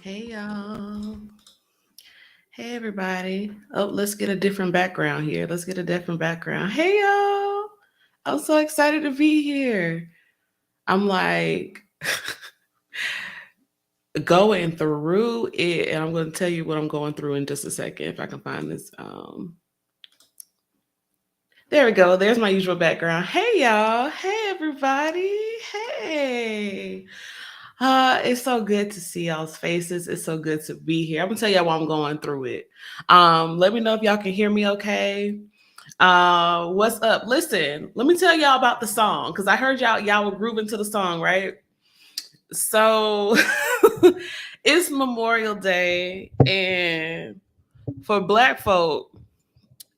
Hey y'all. Hey everybody. Oh, let's get a different background here. Let's get a different background. Hey y'all. I'm so excited to be here. I'm like going through it, and I'm going to tell you what I'm going through in just a second if I can find this. There we go. There's my usual background. Hey y'all. Hey everybody. Hey. It's so good to see y'all's faces. It's so good to be here. I'm gonna tell y'all why I'm going through it. Let me know if y'all can hear me okay. What's up? Listen, let me tell y'all about the song because I heard y'all were grooving to the song, right? So it's Memorial Day, and for Black folk,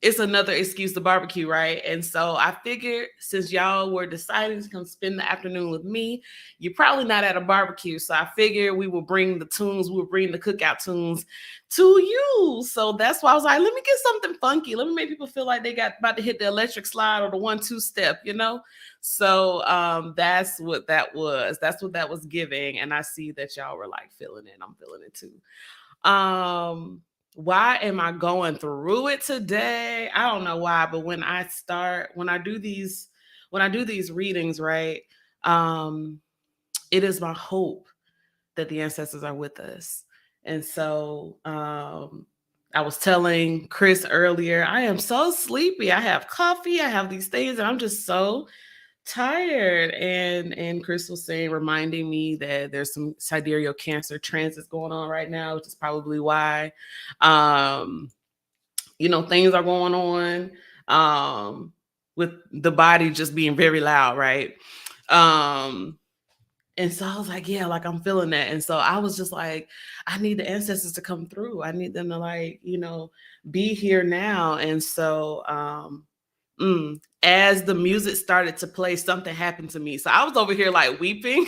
it's another excuse to barbecue, right? And so I figured since y'all were deciding to come spend the afternoon with me, you're probably not at a barbecue. So I figured we will bring the tunes, we'll bring the cookout tunes to you. So that's why I was like, let me get something funky. Let me make people feel like they got about to hit the electric slide or the 1-2 step, you know? So that's what that was. That's what that was giving. And I see that y'all were like feeling it. I'm feeling it too. Why am I going through it today? I don't know why, but when I do these readings, right? It is my hope that the ancestors are with us. And so I was telling Chris earlier, I am so sleepy. I have coffee, I have these things, and I'm just so tired. And Chris was saying, reminding me that there's some sidereal cancer transits going on right now, which is probably why things are going on with the body just being very loud, right? And so I was like, yeah, like I'm feeling that. And so I was just like, I need the ancestors to come through. I need them to be here now. And so as the music started to play, something happened to me. So I was over here like weeping.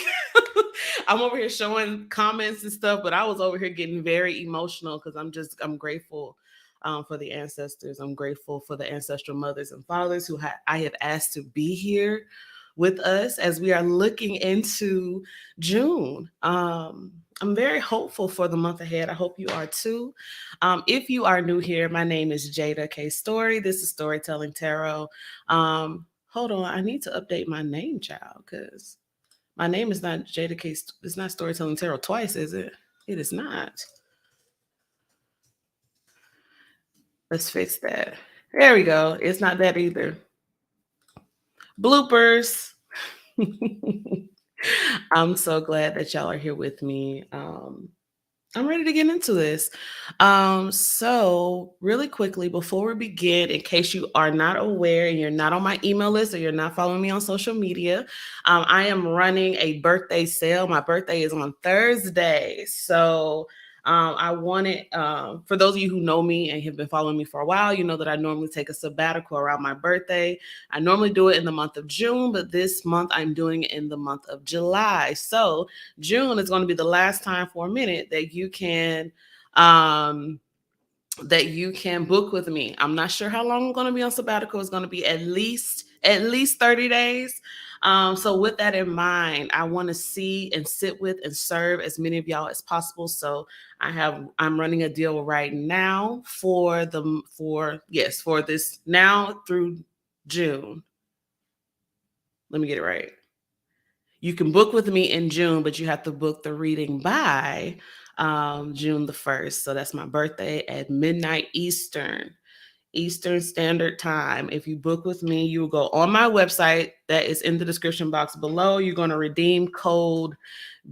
I'm over here showing comments and stuff, but I was over here getting very emotional because I'm grateful for the ancestors. I'm grateful for the ancestral mothers and fathers who I have asked to be here with us as we are looking into June. I'm very hopeful for the month ahead. I hope you are too. If you are new here, my name is Jeida K. Storey. This is Storytelling Tarot. Hold on, I need to update my name, child, because my name is not Jeida K. It's not Storytelling Tarot twice, is it? It is not. Let's fix that. There we go. It's not that either. Bloopers. I'm so glad that y'all are here with me. I'm ready to get into this. So really quickly, before we begin, in case you are not aware and you're not on my email list or you're not following me on social media, I am running a birthday sale. My birthday is on Thursday. So I wanted, for those of you who know me and have been following me for a while, you know that I normally take a sabbatical around my birthday. I normally do it in the month of June, but this month I'm doing it in the month of July. So June is going to be the last time for a minute that you can book with me. I'm not sure how long I'm going to be on sabbatical. It's going to be at least 30 days. So with that in mind, I want to see and sit with and serve as many of y'all as possible. So I'm running a deal right now for this now through June. Let me get it right. You can book with me in June, but you have to book the reading by June the 1st. So that's my birthday at midnight Eastern Standard Time. If you book with me, you will go on my website that is in the description box below. You're going to redeem code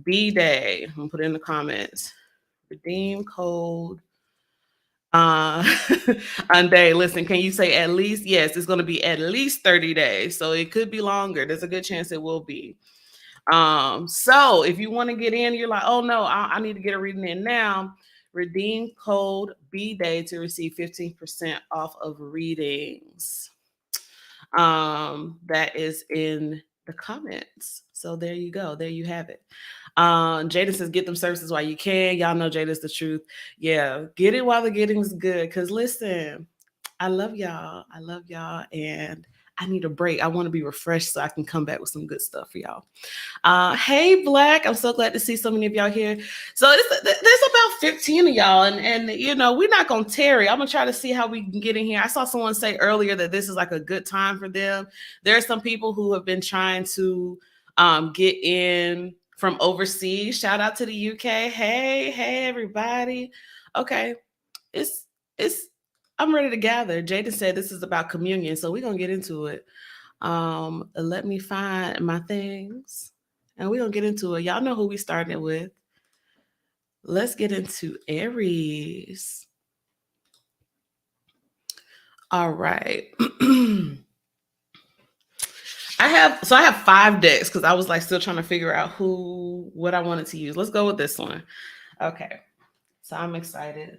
B-Day. I'm going to put it in the comments. Redeem code on day. Listen, can you say at least? Yes, it's going to be at least 30 days. So it could be longer. There's a good chance it will be. So if you want to get in, you're like, oh no, I need to get a reading in now. Redeem code B-Day to receive 15% off of readings. That is in the comments. So there you go. There you have it. Jada says, get them services while you can. Y'all know Jada's the truth. Yeah, get it while the getting's good. Because listen, I love y'all. And I need a break. I want to be refreshed so I can come back with some good stuff for y'all. Hey, Black. I'm so glad to see so many of y'all here. So there's about 15 of y'all, and you know, we're not gonna tarry. I'm gonna try to see how we can get in here. I saw someone say earlier that this is like a good time for them. There are some people who have been trying to get in from overseas. Shout out to the UK. Hey, everybody. Okay, it's I'm ready to gather. Jaden said this is about communion, so we're gonna get into it. Let me find my things and we're gonna get into it. Y'all know who we started with. Let's get into Aries. All right. I have 5 decks because I was like still trying to figure out what I wanted to use. Let's go with this one. Okay. So I'm excited.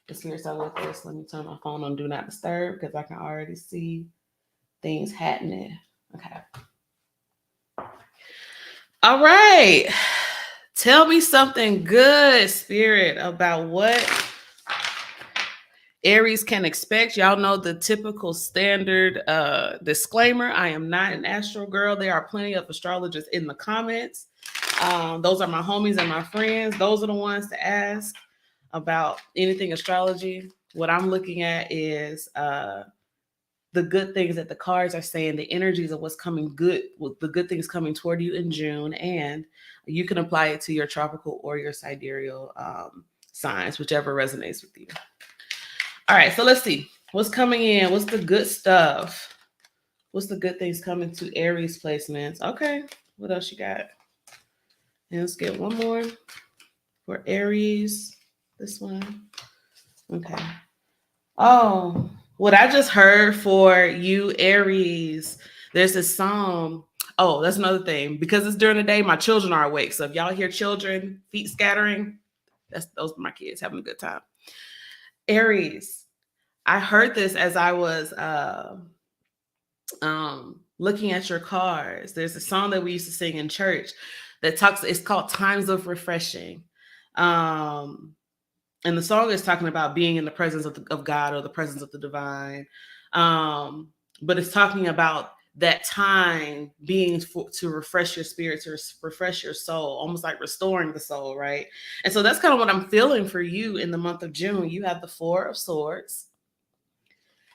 The spirits are with this. Let me turn my phone on Do Not Disturb because I can already see things happening. Okay. All right. Tell me something good, Spirit, about what Aries can expect. Y'all know the typical standard disclaimer. I am not an astro girl. There are plenty of astrologers in the comments. Those are my homies and my friends. Those are the ones to ask about anything astrology. What I'm looking at is the good things that the cards are saying, the energies of what's coming good, with the good things coming toward you in June, and you can apply it to your tropical or your sidereal signs, whichever resonates with you. All right, so let's see what's coming in. What's the good stuff? What's the good things coming to Aries placements? Okay, what else you got? And let's get one more for Aries. This one. Okay. Oh, what I just heard for you, Aries, there's this song. Oh, that's another thing. Because it's during the day, my children are awake. So if y'all hear children, feet scattering, those are my kids having a good time. Aries, I heard this as I was looking at your cards. There's a song that we used to sing in church that talks, it's called Times of Refreshing. And the song is talking about being in the presence of God or the presence of the divine. But it's talking about that time being to refresh your spirit, to refresh your soul, almost like restoring the soul, right? And so that's kind of what I'm feeling for you in the month of June. You have the 4 of Swords,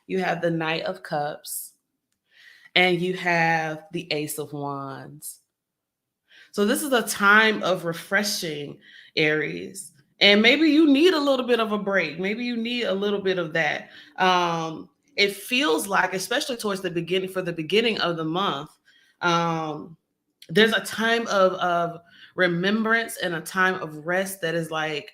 you have the Knight of Cups, and you have the Ace of Wands. So this is a time of refreshing, Aries. And maybe you need a little bit of a break. Maybe you need a little bit of that. It feels like, especially towards the beginning, for the beginning of the month, there's a time of remembrance and a time of rest that is like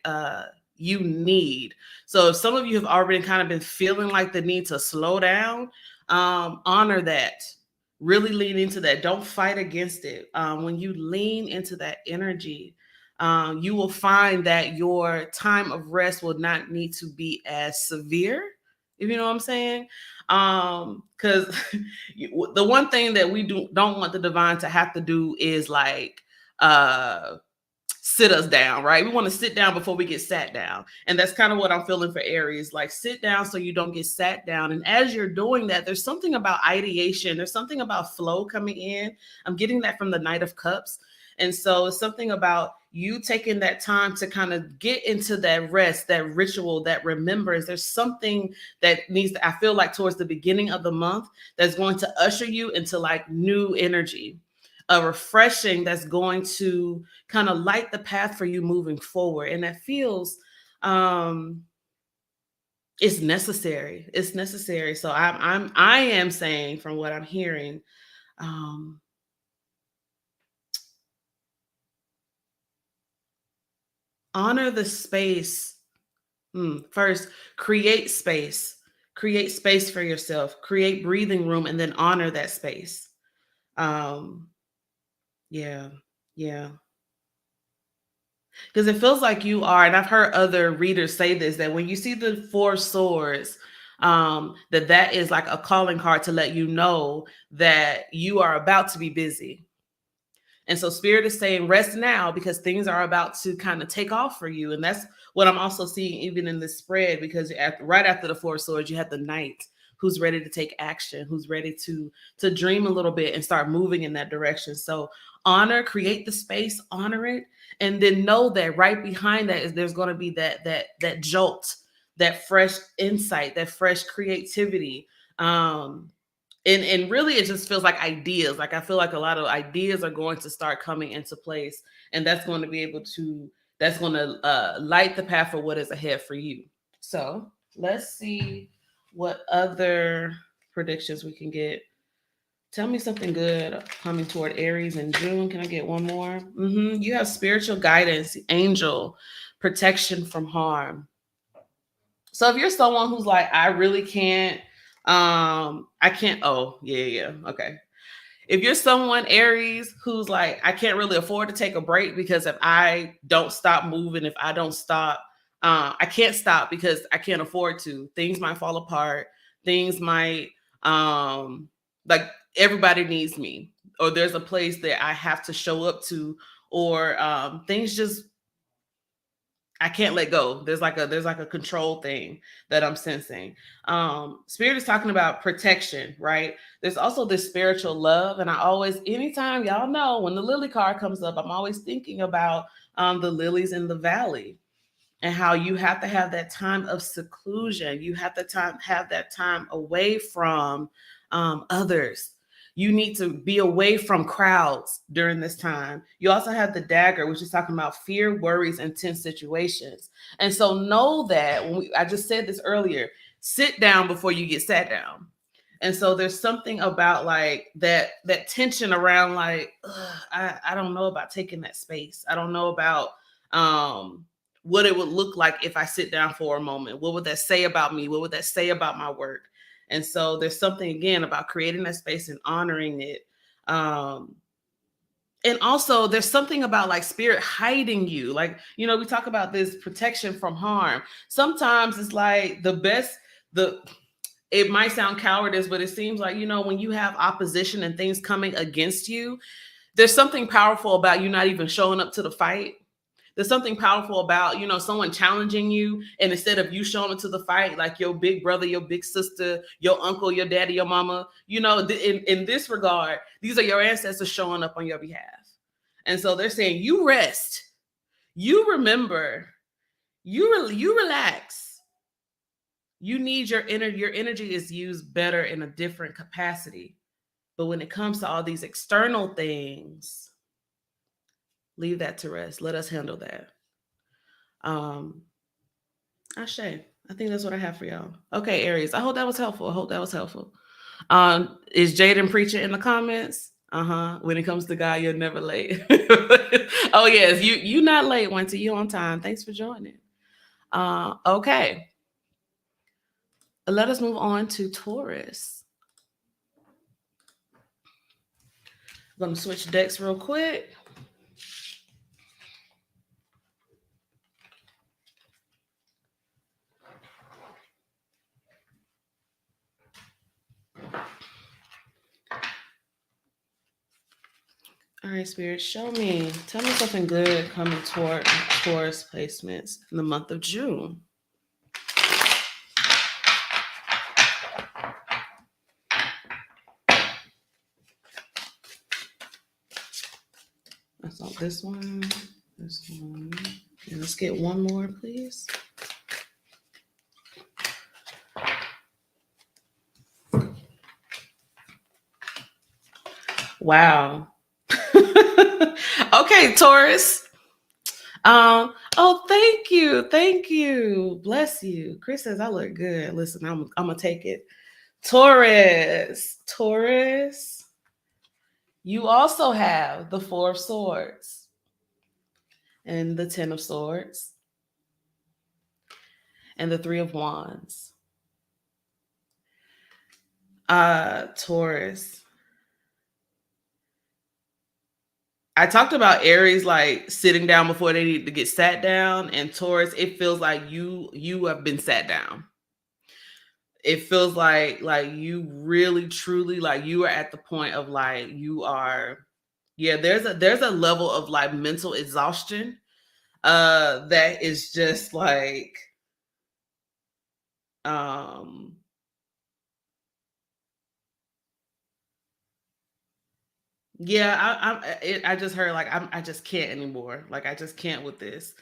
you need. So if some of you have already kind of been feeling like the need to slow down, honor that. Really lean into that. Don't fight against it. When you lean into that energy, you will find that your time of rest will not need to be as severe, if you know what I'm saying. Because the one thing that we don't want the divine to have to do is like sit us down, right? We want to sit down before we get sat down. And that's kind of what I'm feeling for Aries, like sit down so you don't get sat down. And as you're doing that, there's something about ideation. There's something about flow coming in. I'm getting that from the Knight of Cups. And so it's something about you taking that time to kind of get into that rest, that ritual, that remembrance. There's something that needs to, I feel like towards the beginning of the month, that's going to usher you into like new energy, a refreshing that's going to kind of light the path for you moving forward. And that feels, it's necessary. It's necessary. So I am saying, from what I'm hearing, honor the space. First, create space for yourself, create breathing room, and then honor that space. Yeah. Because it feels like you are, and I've heard other readers say this, that when you see the 4 swords, that is like a calling card to let you know that you are about to be busy. And so Spirit is saying rest now because things are about to kind of take off for you. And that's what I'm also seeing even in this spread, because right after the 4 swords, you have the Knight. who's ready to take action, who's ready to dream a little bit and start moving in that direction. So honor, create the space, honor it, and then know that right behind that is there's going to be that jolt, that fresh insight, that fresh creativity. And really it just feels like ideas. Like I feel like a lot of ideas are going to start coming into place, and that's going to be able to, that's going to light the path for what is ahead for you. So let's see what other predictions we can get. Tell me something good coming toward Aries in June. Can I get one more? You have spiritual guidance, angel, protection from harm. So if you're someone who's like, I really can't, I can't, oh, yeah, okay. If you're someone, Aries, who's like, I can't really afford to take a break because if I don't stop moving, if I don't stop, I can't stop because I can't afford to. Things might fall apart. Things might, like everybody needs me, or there's a place that I have to show up to, or things just, I can't let go. There's like a control thing that I'm sensing. Spirit is talking about protection, right? There's also this spiritual love. And I always, anytime, y'all know, when the lily card comes up, I'm always thinking about the lilies in the valley, and how you have to have that time of seclusion. You have to have that time away from others. You need to be away from crowds during this time. You also have the dagger, which is talking about fear, worries, and tense situations. And so know that I just said this earlier, sit down before you get sat down. And so there's something about like that tension around like, I don't know about taking that space. I don't know about what it would look like if I sit down for a moment. What would that say about me? What would that say about my work? And so there's something, again, about creating that space and honoring it. And also there's something about like spirit hiding you. Like, you know, we talk about this protection from harm. Sometimes it's like it might sound cowardice, but it seems like, you know, when you have opposition and things coming against you, there's something powerful about you not even showing up to the fight. There's something powerful about, you know, someone challenging you, and instead of you showing up to the fight, like your big brother, your big sister, your uncle, your daddy, your mama, you know, in this regard, these are your ancestors showing up on your behalf. And so they're saying, you rest, you remember, you relax. You need your energy is used better in a different capacity. But when it comes to all these external things, leave that to rest. Let us handle that. Ashe. I think that's what I have for y'all. Okay, Aries. I hope that was helpful. Is Jaden preaching in the comments? When it comes to God, you're never late. Oh yes, you not late, Winter. You on time. Thanks for joining. Okay. Let us move on to Taurus. I'm gonna switch decks real quick. All right, Spirit, tell me something good coming toward Taurus placements in the month of June. I saw this one, and let's get one more, please. Wow. Okay, Taurus. Oh, thank you. Bless you. Chris says I look good. Listen, I'm gonna take it. Taurus. You also have the Four of Swords and the Ten of Swords and the Three of Wands. Taurus. I talked about Aries like sitting down before they need to get sat down, and Taurus, it feels like you have been sat down. It feels like you really truly, like you are at the point of like you are, yeah, there's a level of like mental exhaustion that is just like Yeah, I just heard like I just can't anymore. Like I just can't with this.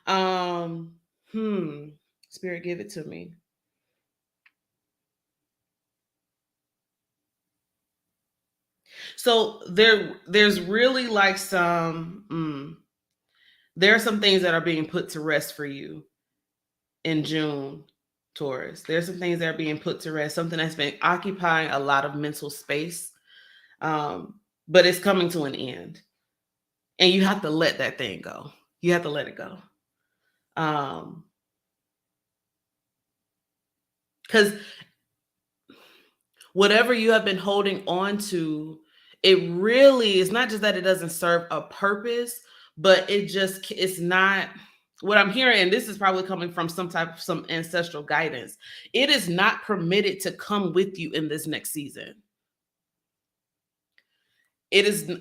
Um, hmm. Spirit, give it to me. So there's really like there are some things that are being put to rest for you in June, Taurus. There's some things that are being put to rest, something that's been occupying a lot of mental space. But it's coming to an end. And you have to let that thing go. You have to let it go. Because whatever you have been holding on to, it really is not just that it doesn't serve a purpose, but it's not what I'm hearing, and this is probably coming from some ancestral guidance. It is not permitted to come with you in this next season. It is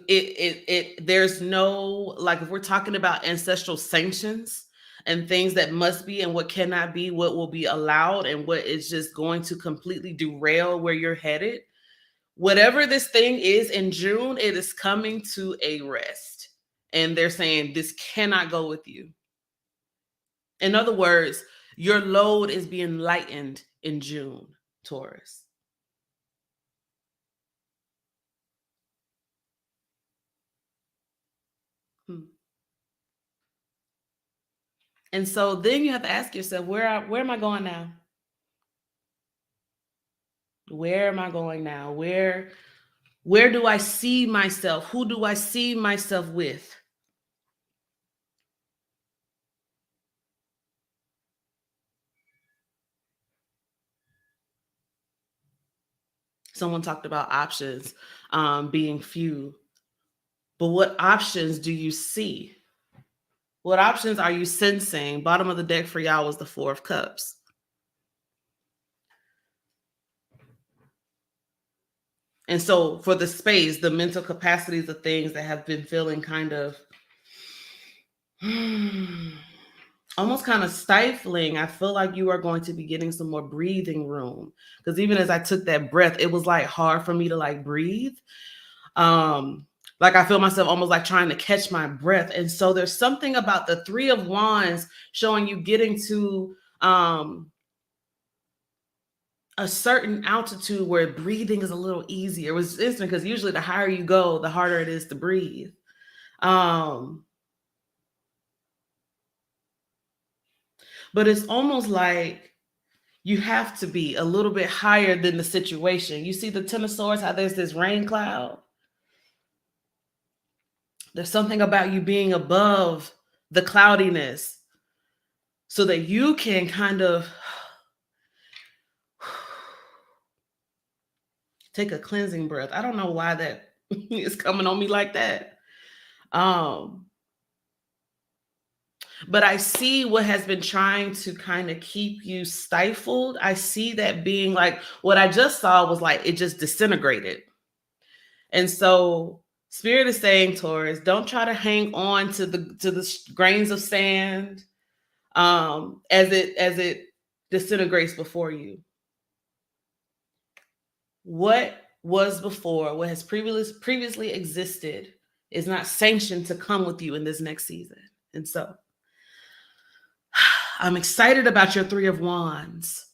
there's no, like, if we're talking about ancestral sanctions and things that must be and what cannot be, what will be allowed and what is just going to completely derail where you're headed. Whatever this thing is in June, it is coming to a rest. And they're saying this cannot go with you. In other words, your load is being lightened in June, Taurus. Hmm. And so then you have to ask yourself, where am I going now? Where am I going now? Where do I see myself? Who do I see myself with? Someone talked about options being few, but what options do you see? What options are you sensing? Bottom of the deck for y'all was the Four of Cups. And so for the space, the mental capacities of things that have been feeling kind of almost kind of stifling, I feel like you are going to be getting some more breathing room. Because even as I took that breath, it was like hard for me to like breathe. Like I feel myself almost like trying to catch my breath. And so there's something about the Three of Wands showing you getting to a certain altitude where breathing is a little easier. It was instant because usually the higher you go, the harder it is to breathe. But it's almost like you have to be a little bit higher than the situation. You see the Ten of Swords, how there's this rain cloud. There's something about you being above the cloudiness so that you can kind of take a cleansing breath. I don't know why that is coming on me like that. But I see what has been trying to kind of keep you stifled. I see that being like what I just saw was like it just disintegrated. And so Spirit is saying, Taurus, don't try to hang on to the grains of sand as it disintegrates before you. What was before, what has previously existed, is not sanctioned to come with you in this next season. And so I'm excited about your Three of Wands.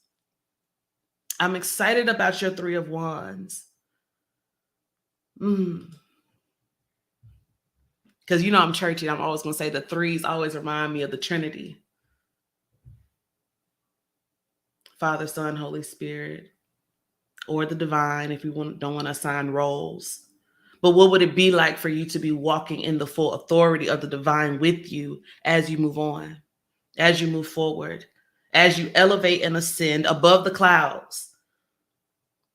I'm excited about your Three of Wands. Because you know I'm churchy. I'm always going to say the threes always remind me of the Trinity. Father, Son, Holy Spirit, or the divine if you don't want to assign roles. But what would it be like for you to be walking in the full authority of the divine with you as you move on, as you move forward, as you elevate and ascend above the clouds,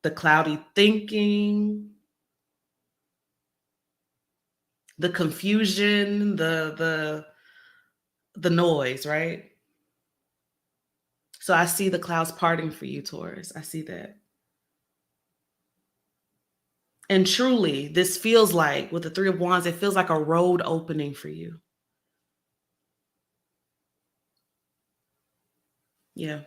the cloudy thinking, the confusion, the noise, right? So I see the clouds parting for you, Taurus. I see that. And truly, this feels like, with the Three of Wands, it feels like a road opening for you. Yeah.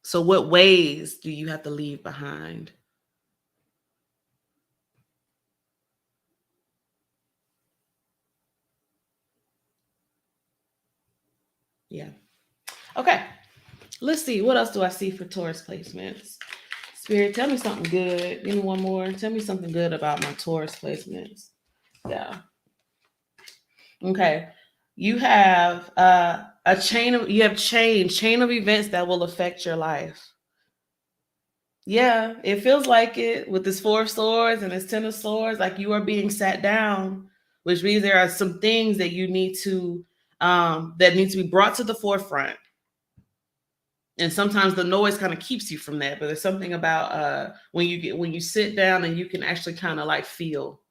So what ways do you have to leave behind? Yeah. Okay. Let's see. What else do I see for Taurus placements? Spirit, tell me something good. Give me one more. Tell me something good about my Taurus placements. Yeah. Okay. You have a chain of events that will affect your life. Yeah, it feels like it with this Four of Swords and this Ten of Swords, like you are being sat down, which means there are some things that you need to that need to be brought to the forefront. And sometimes the noise kind of keeps you from that, but there's something about when you sit down and you can actually kind of like feel,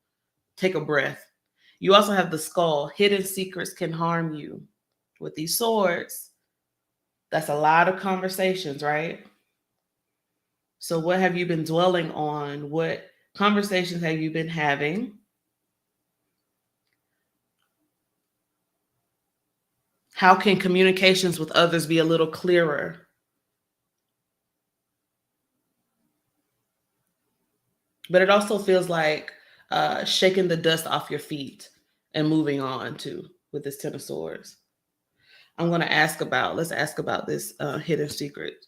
take a breath. You also have the Skull. Hidden secrets can harm you. With these swords, that's a lot of conversations, right? So what have you been dwelling on? What conversations have you been having? How can communications with others be a little clearer? But it also feels like shaking the dust off your feet and moving on too with this Ten of Swords. Let's ask about this hidden secret,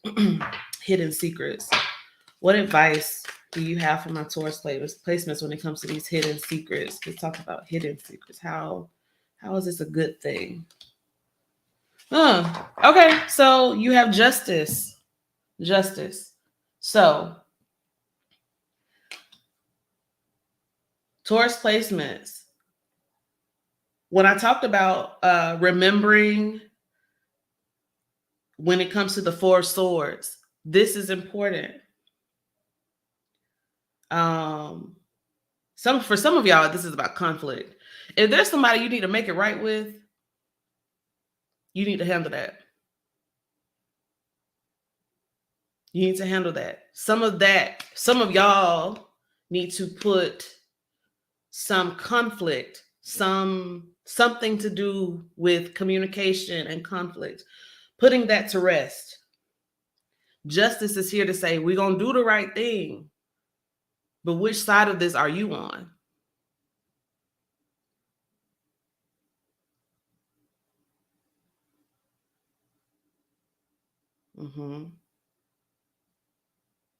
hidden secrets. What advice do you have for my Taurus placements when it comes to these hidden secrets? Let's talk about hidden secrets. How is this a good thing? Okay, so you have justice. Justice. So Taurus placements. When I talked about remembering when it comes to the Four of Swords, this is important. For some of y'all, this is about conflict. If there's somebody you need to make it right with, you need to handle that. You need to handle that. Some of y'all need to put some conflict, something to do with communication and conflict, putting that to rest. Justice is here to say, we're going to do the right thing. But which side of this are you on?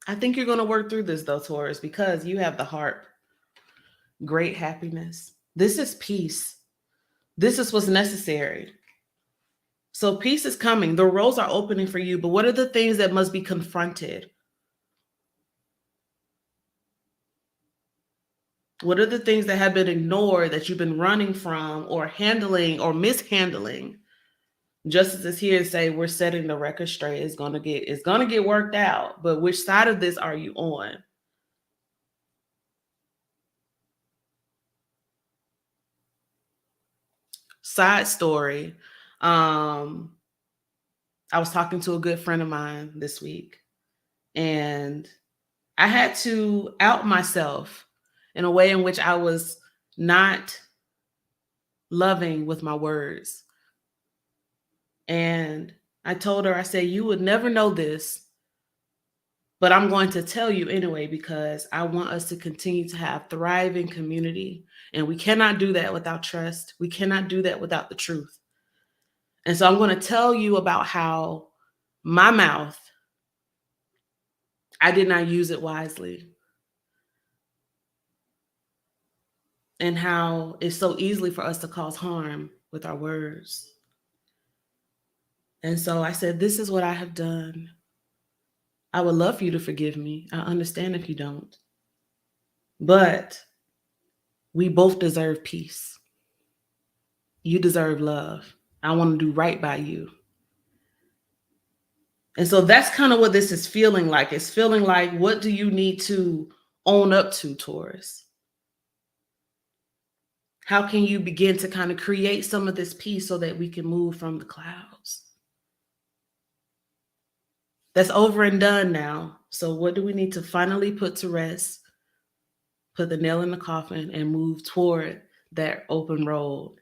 I think you're going to work through this though, Taurus, because you have the heart. Great happiness. This is peace. This is what's necessary. So peace is coming. The roads are opening for you, but what are the things that must be confronted? What are the things that have been ignored that you've been running from or handling or mishandling? Justice is here to say we're setting the record straight. It's gonna get worked out. But which side of this are you on? Side story. I was talking to a good friend of mine this week, and I had to out myself in a way in which I was not loving with my words. And I told her, I said, you would never know this, but I'm going to tell you anyway, because I want us to continue to have thriving community. And we cannot do that without trust. We cannot do that without the truth. And so I'm going to tell you about how my mouth, I did not use it wisely. And how it's so easily for us to cause harm with our words. And so I said, this is what I have done. I would love for you to forgive me. I understand if you don't. But we both deserve peace. You deserve love. I want to do right by you. And so that's kind of what this is feeling like. It's feeling like, what do you need to own up to, Taurus? How can you begin to kind of create some of this peace so that we can move from the clouds? That's over and done now. So what do we need to finally put to rest? Put the nail in the coffin and move toward that open road.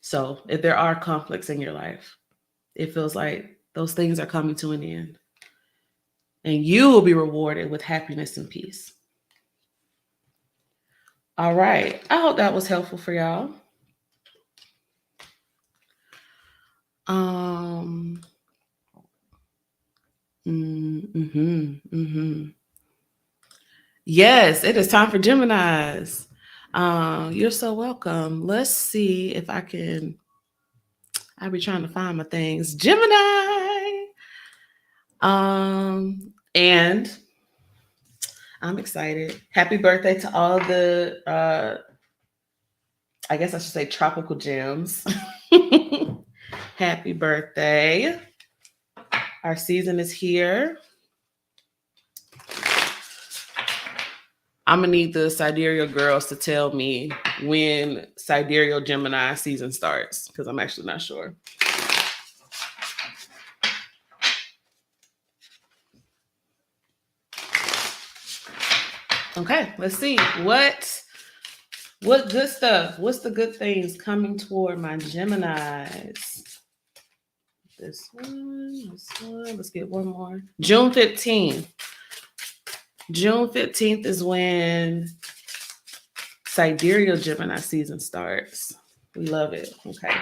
So if there are conflicts in your life, it feels like those things are coming to an end. And you will be rewarded with happiness and peace. All right. I hope that was helpful for y'all. Yes, it is time for Geminis. You're so welcome. Let's see if I can. I'll be trying to find my things. Gemini. And I'm excited. Happy birthday to all the I guess I should say tropical gems. Happy birthday. Our season is here. I'm gonna need the Sidereal girls to tell me when Sidereal Gemini season starts, because I'm actually not sure. Okay, let's see. What good stuff? What's the good things coming toward my Geminis? This one. Let's get one more. June 15th. June 15th is when Sidereal Gemini season starts. We love it. Okay.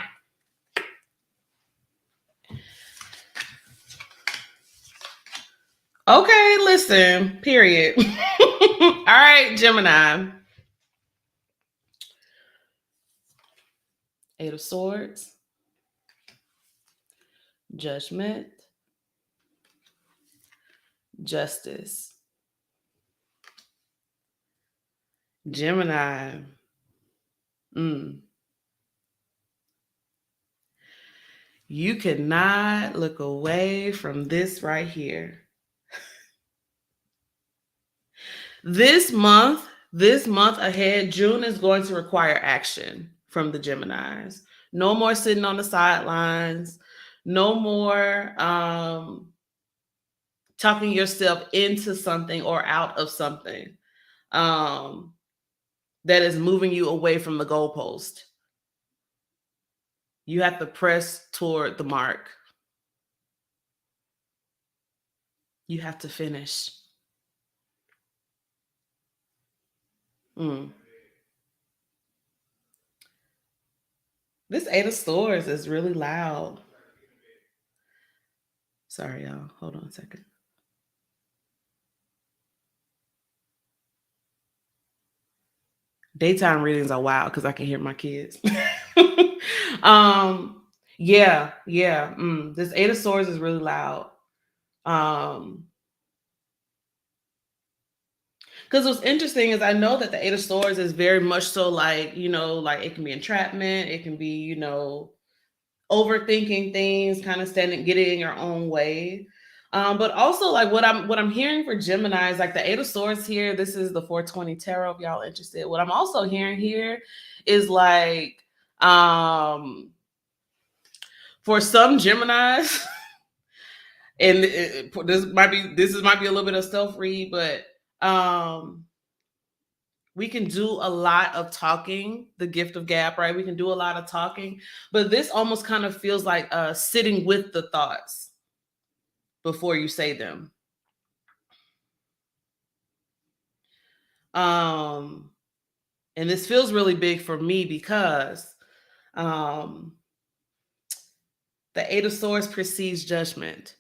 Okay, listen, period. All right, Gemini. Eight of Swords. Judgment. Justice. Gemini. You cannot look away from this right here. This month ahead, June is going to require action from the Geminis. No more sitting on the sidelines. No more talking yourself into something or out of something that is moving you away from the goalpost. You have to press toward the mark. You have to finish. This Eight of Swords is really loud. Sorry, y'all. Hold on a second. Daytime readings are wild because I can hear my kids. Yeah. This Eight of Swords is really loud. Because what's interesting is I know that the Eight of Swords is very much so like, like it can be entrapment, it can be, overthinking things, kind of getting in your own way. But also like what I'm hearing for Gemini is like the Eight of Swords here. This is the 420 tarot if y'all interested. What I'm also hearing here is like for some Geminis, and this might be a little bit of self-read, but we can do a lot of talking, the gift of gab, right? We can do a lot of talking, but this almost kind of feels like sitting with the thoughts before you say them. And this feels really big for me because the Eight of Swords precedes judgment.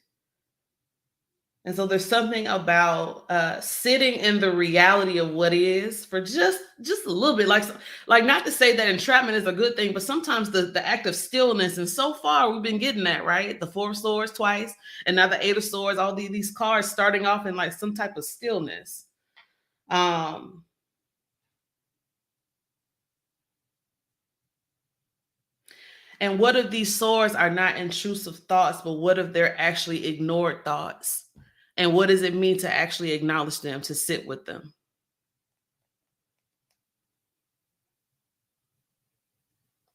And so there's something about sitting in the reality of what is for just a little bit, like not to say that entrapment is a good thing, but sometimes the act of stillness. And so far we've been getting that, right? The Four of Swords twice, and now the Eight of Swords. All these cards starting off in like some type of stillness. And what if these swords are not intrusive thoughts, but what if they're actually ignored thoughts? And what does it mean to actually acknowledge them, to sit with them?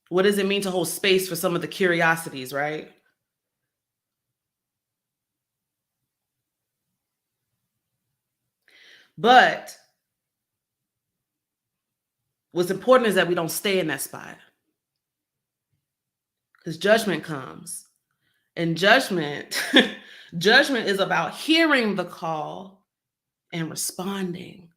What does it mean to hold space for some of the curiosities, right? But what's important is that we don't stay in that spot, because judgment comes. And judgment is about hearing the call and responding.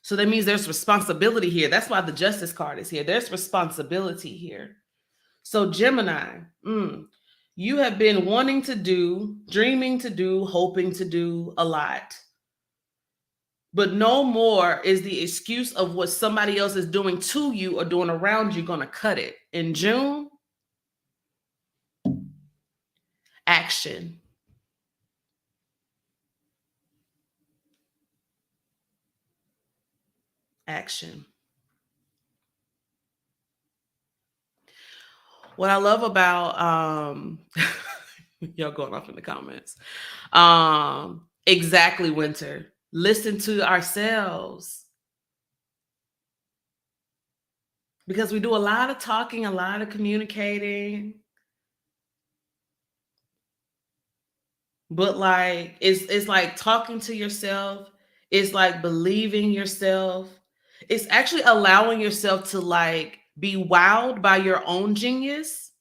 So that means there's responsibility here. That's why the Justice card is here. There's responsibility here. So Gemini, You have been wanting to do, dreaming to do, hoping to do a lot. But no more is the excuse of what somebody else is doing to you or doing around you going to cut it. In June, action. Action. What I love about y'all going off in the comments. Exactly, Winter. Listen to ourselves. Because we do a lot of talking, a lot of communicating. But like it's like talking to yourself, it's like believing yourself. It's actually allowing yourself to like be wowed by your own genius,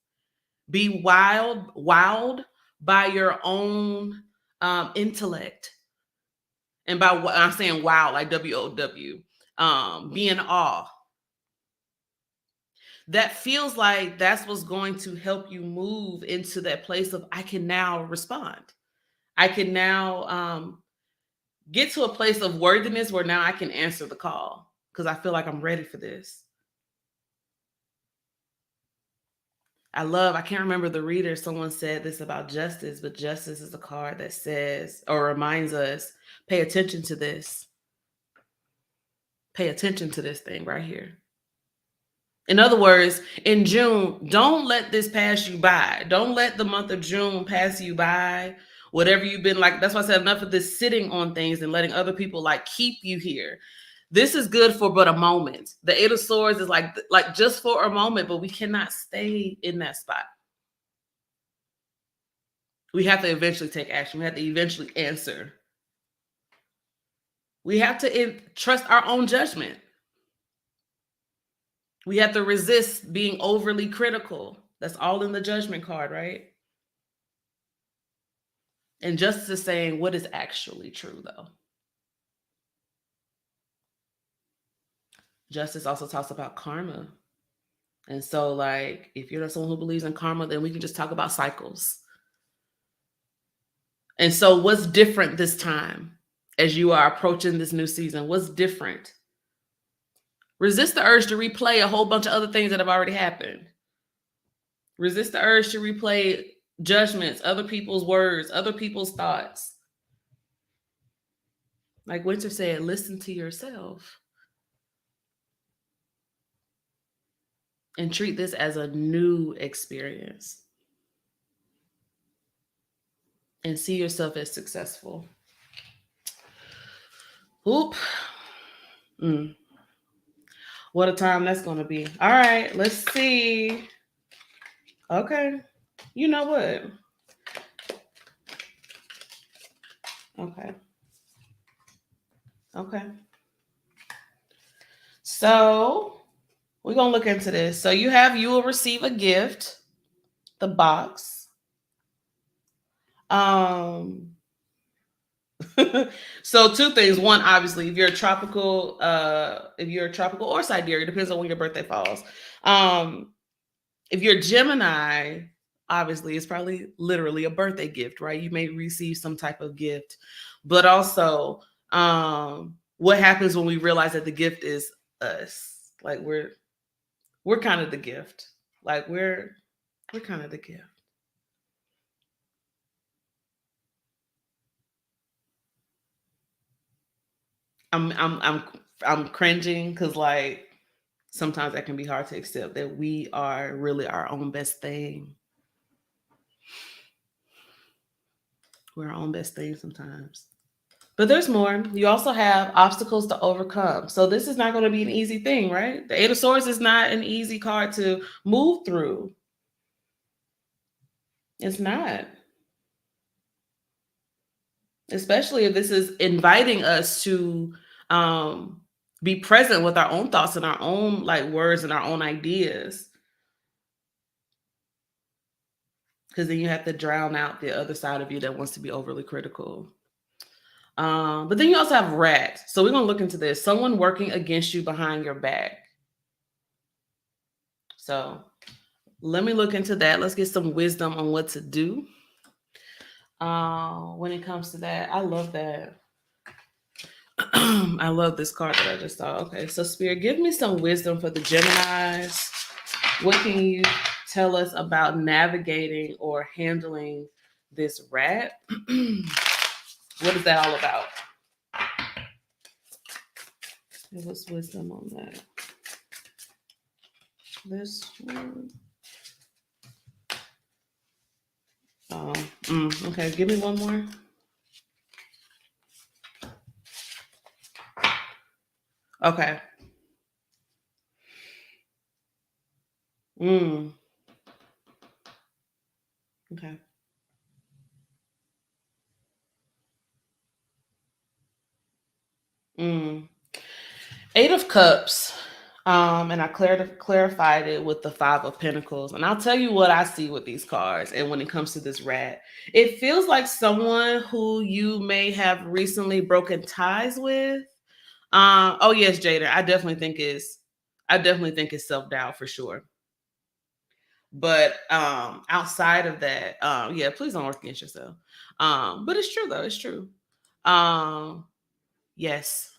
be wowed by your own intellect. And by what I'm saying, wow, like WOW, be in awe. That feels like that's what's going to help you move into that place of I can now respond. I can now get to a place of worthiness where now I can answer the call because I feel like I'm ready for this. I can't remember the reader, someone said this about justice, but justice is a card that says or reminds us, pay attention to this. Pay attention to this thing right here. In other words, in June, don't let this pass you by. Don't let the month of June pass you by. Whatever you've been like, that's why I said enough of this sitting on things and letting other people like keep you here. This is good for but a moment. The Eight of Swords is like just for a moment, but we cannot stay in that spot. We have to eventually take action. We have to eventually answer. We have to trust our own judgment. We have to resist being overly critical. That's all in the Judgment card, right? And justice is saying what is actually true, though. Justice also talks about karma. And so, like, if you're not someone who believes in karma, then we can just talk about cycles. And so, what's different this time as you are approaching this new season? What's different? Resist the urge to replay a whole bunch of other things that have already happened. Resist the urge to replay judgments, other people's words, other people's thoughts. Like Winter said, listen to yourself. And treat this as a new experience. And see yourself as successful. Oop. What a time that's going to be. All right, let's see. Okay. You know what? Okay. So we're going to look into this. So you will receive a gift, the box. So two things. One, obviously, if you're a tropical or sidereal, depends on when your birthday falls. If you're Gemini, obviously, it's probably literally a birthday gift, right? You may receive some type of gift, but also, what happens when we realize that the gift is us? Like we're kind of the gift. Like we're kind of the gift. I'm cringing because like sometimes that can be hard to accept that we are really our own best thing. We're our own best thing sometimes. But there's more. You also have obstacles to overcome. So this is not going to be an easy thing, right? The Eight of Swords is not an easy card to move through. It's not. Especially if this is inviting us to be present with our own thoughts and our own like words and our own ideas. Because then you have to drown out the other side of you that wants to be overly critical. But then you also have rat. So we're going to look into this. Someone working against you behind your back. So let me look into that. Let's get some wisdom on what to do when it comes to that. I love that. I love this card that I just saw. Okay, so Spirit, give me some wisdom for the Geminis. What can you tell us about navigating or handling this rat? What is that all about? Give us wisdom on that. This one. Oh, okay. Give me one more. Okay. Okay. Eight of Cups. And I clarified it with the Five of Pentacles. And I'll tell you what I see with these cards. And when it comes to this rat, it feels like someone who you may have recently broken ties with. Oh yes, Jeida, I definitely think it's self-doubt for sure. But outside of that, yeah, please don't work against yourself. But it's true though, it's true. Yes.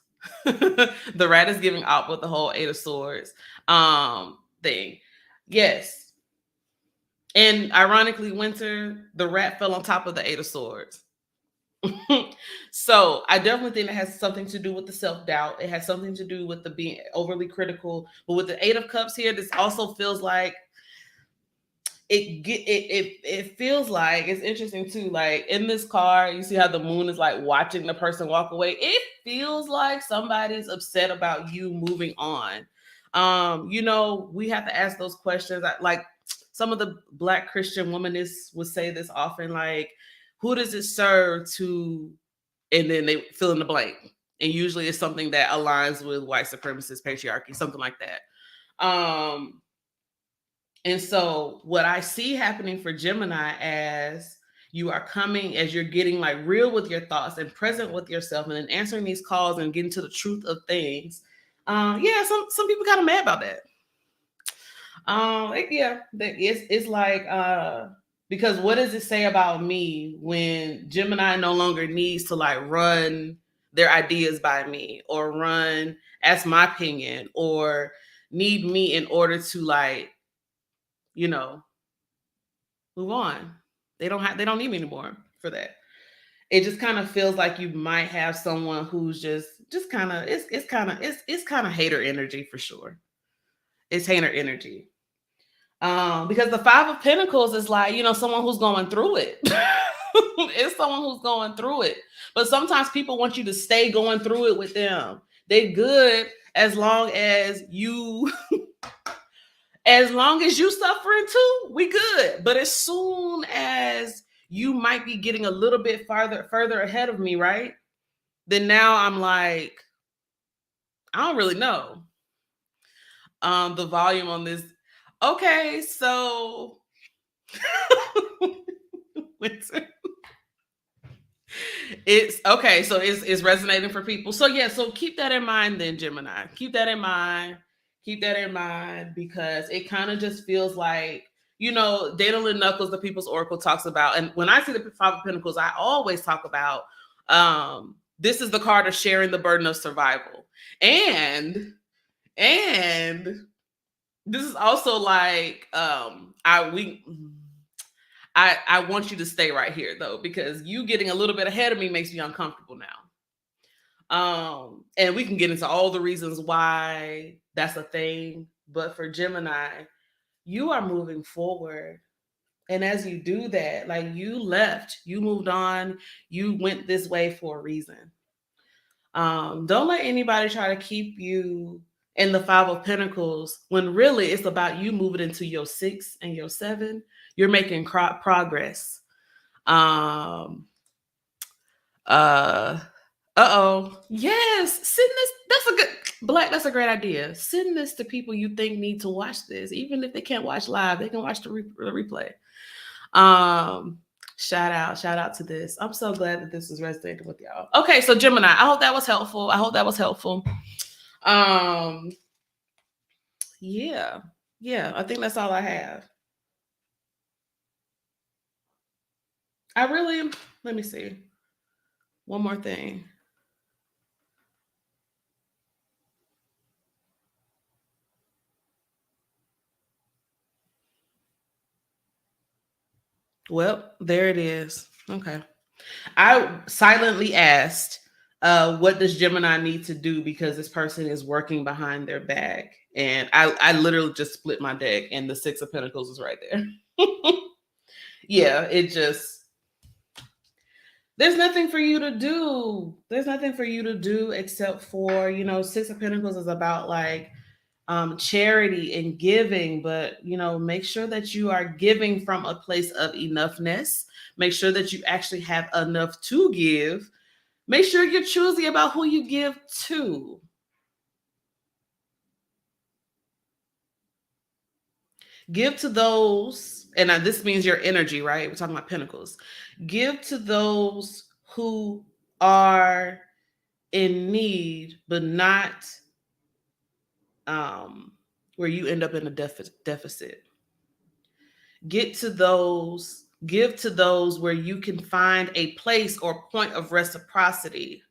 The rat is giving out with the whole Eight of Swords thing. Yes. And ironically, Winter, the rat fell on top of the Eight of Swords. So I definitely think it has something to do with the self-doubt. It has something to do with the being overly critical. But with the Eight of Cups here, this also feels like it feels like it's interesting too. Like in this card, you see how the moon is like watching the person walk away. It feels like somebody's upset about you moving on. You know, we have to ask those questions. Like some of the Black Christian womanists would say this often, like, who does it serve to, and then they fill in the blank. And usually it's something that aligns with white supremacist patriarchy, something like that. And so what I see happening for Gemini as you are coming, as you're getting like real with your thoughts and present with yourself and then answering these calls and getting to the truth of things. Yeah, some people kind of mad about that. Yeah, it's like, because what does it say about me when Gemini no longer needs to like run their ideas by me or run as my opinion or need me in order to like, you know, move on. They don't need me anymore for that. It just kind of feels like you might have someone who's just kind of it's kind of hater energy for sure. It's hater energy. Because the Five of Pentacles is like, you know, someone who's going through it. It's someone who's going through it. But sometimes people want you to stay going through it with them. They're good as long as you as long as you suffering too, we good. But as soon as you might be getting a little bit further ahead of me, right? Then now I'm like, I don't really know. The volume on this. Okay, so it's okay, so it's resonating for people. So yeah, so keep that in mind then, Gemini. Keep that in mind. Keep that in mind because it kind of just feels like, you know, Dana Knuckles, the People's Oracle, talks about, and when I see the Five of Pentacles, I always talk about this is the card of sharing the burden of survival. And this is also like I want you to stay right here though, because you getting a little bit ahead of me makes me uncomfortable now. And we can get into all the reasons why that's a thing. But for Gemini, you are moving forward. And as you do that, like you left, you moved on, you went this way for a reason. Don't let anybody try to keep you in the Five of Pentacles when really it's about you moving into your 6 and your 7. You're making progress. Yes, send this. That's a good Black. That's a great idea. Send this to people you think need to watch this, even if they can't watch live, they can watch the replay. Shout out to this. I'm so glad that this is resonating with y'all. Okay, so Gemini, I hope that was helpful. Yeah, I think that's all I have. let me see. One more thing. Well, there it is. Okay. I silently asked, what does Gemini need to do because this person is working behind their back? And I literally just split my deck and the Six of Pentacles is right there. Yeah, it just, there's nothing for you to do. There's nothing for you to do except for, Six of Pentacles is about like charity and giving, but make sure that you are giving from a place of enoughness. Make sure that you actually have enough to give. Make sure you're choosy about who you give to. Give to those, and this means your energy, right? We're talking about pentacles. Give to those who are in need, but not where you end up in a deficit. Give to those where you can find a place or point of reciprocity,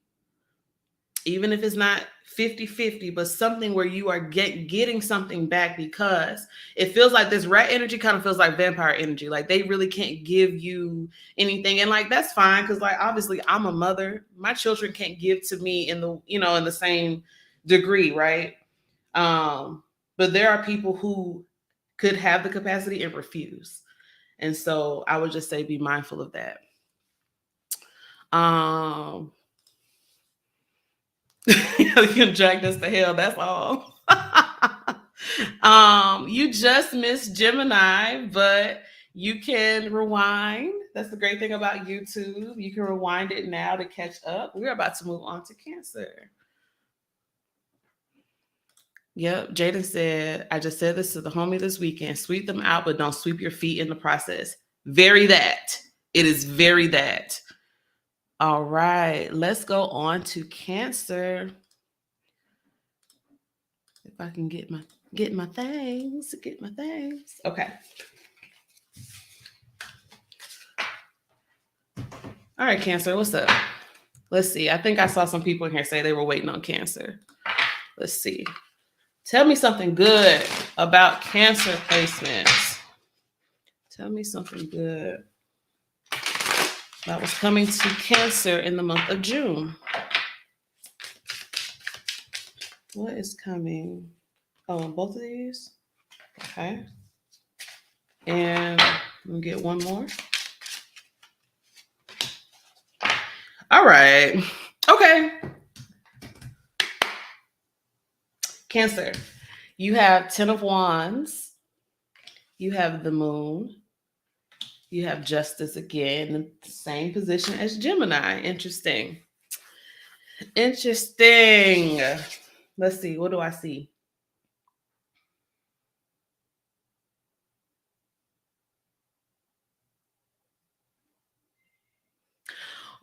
even if it's not 50-50, but something where you are getting something back, because it feels like this rat energy kind of feels like vampire energy. Like they really can't give you anything. And like, that's fine. Because like, obviously I'm a mother. My children can't give to me in the same degree. Right. But there are people who could have the capacity and refuse. And so I would just say, be mindful of that. You can drag this to hell. That's all. You just missed Gemini, but you can rewind. That's the great thing about YouTube. You can rewind it now to catch up. We're about to move on to Cancer. Yep, Jaden said, I just said this to the homie this weekend. Sweep them out, but don't sweep your feet in the process. Very that. It is very that. All right, let's go on to Cancer. If I can get my things. Okay. All right, Cancer, what's up? Let's see. I think I saw some people in here say they were waiting on Cancer. Let's see. Tell me something good about Cancer placements. Tell me something good that was coming to Cancer in the month of June. What is coming? Oh, on both of these? Okay. And we'll get one more. All right. Okay. Cancer. You have 10 of Wands. You have the Moon. You have Justice again, the same position as Gemini. Interesting. Interesting. Let's see. What do I see?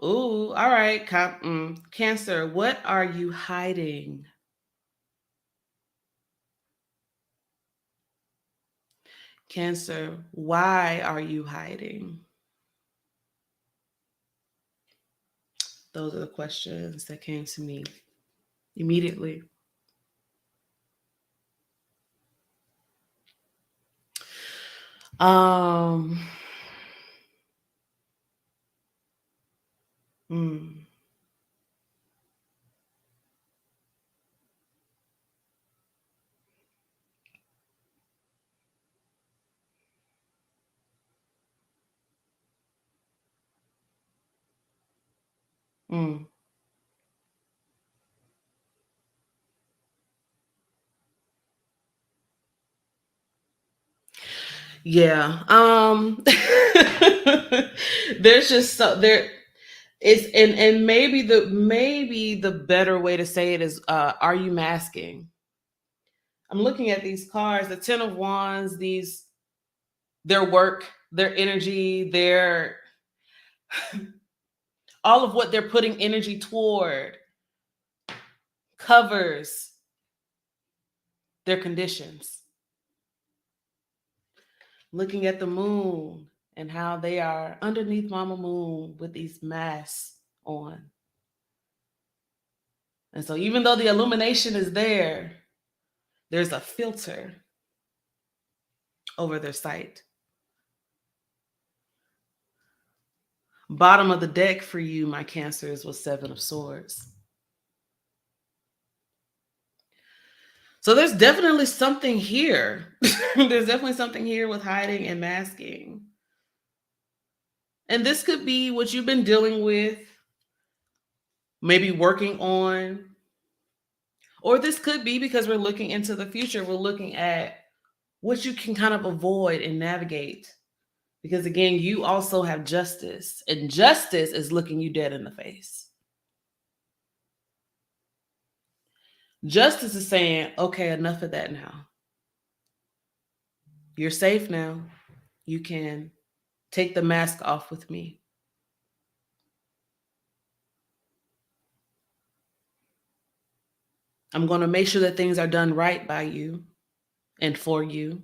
Ooh, all right. Cancer, what are you hiding? Cancer, why are you hiding? Those are the questions that came to me immediately. Hmm. Mm. Yeah. There's just so there is, and maybe the better way to say it is, are you masking? I'm looking at these cards, the 10 of Wands, their work, their energy, their all of what they're putting energy toward covers their conditions. Looking at the Moon, and how they are underneath Mama Moon with these masks on. And so even though the illumination is there, there's a filter over their sight. Bottom of the deck for you, my Cancers, was Seven of Swords. So there's definitely something here. There's definitely something here with hiding and masking. And this could be what you've been dealing with, maybe working on. Or this could be because we're looking into the future. We're looking at what you can kind of avoid and navigate. Because again, you also have justice, and justice is looking you dead in the face. Justice is saying, okay, enough of that now. You're safe now. You can take the mask off with me. I'm going to make sure that things are done right by you and for you.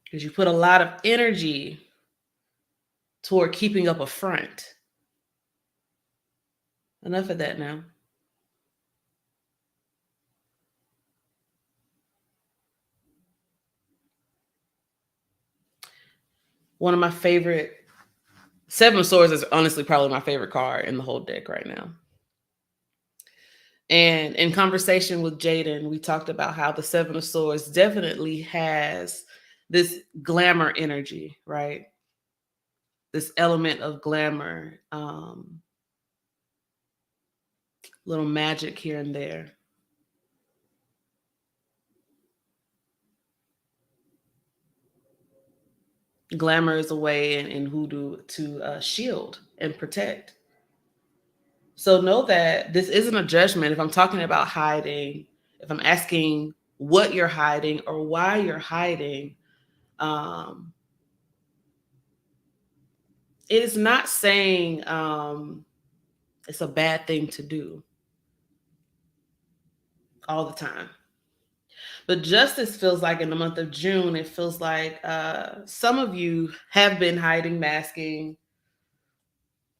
Because you put a lot of energy toward keeping up a front. Enough of that now. One of my favorite, Seven of Swords is honestly probably my favorite card in the whole deck right now. And in conversation with Jaden, we talked about how the Seven of Swords definitely has this glamour energy, right? This element of glamour, little magic here and there. Glamour is a way in hoodoo to shield and protect. So know that this isn't a judgment. If I'm talking about hiding, if I'm asking what you're hiding or why you're hiding, it is not saying it's a bad thing to do all the time. But justice feels like in the month of June, it feels like some of you have been hiding, masking,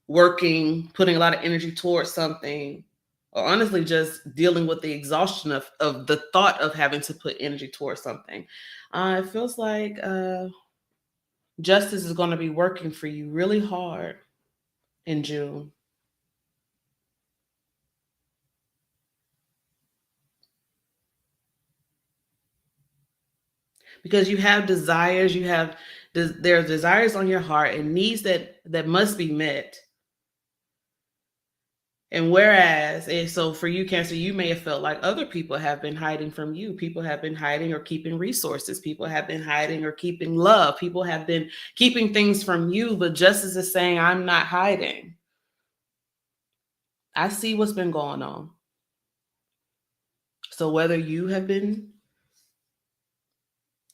working, putting a lot of energy towards something, or honestly just dealing with the exhaustion of the thought of having to put energy towards something. It feels like justice is going to be working for you really hard in June. Because you have desires, there are desires on your heart and needs that must be met. And whereas, and so for you, Cancer, you may have felt like other people have been hiding from you. People have been hiding or keeping resources. People have been hiding or keeping love. People have been keeping things from you. But justice is saying, I'm not hiding. I see what's been going on. So whether you have been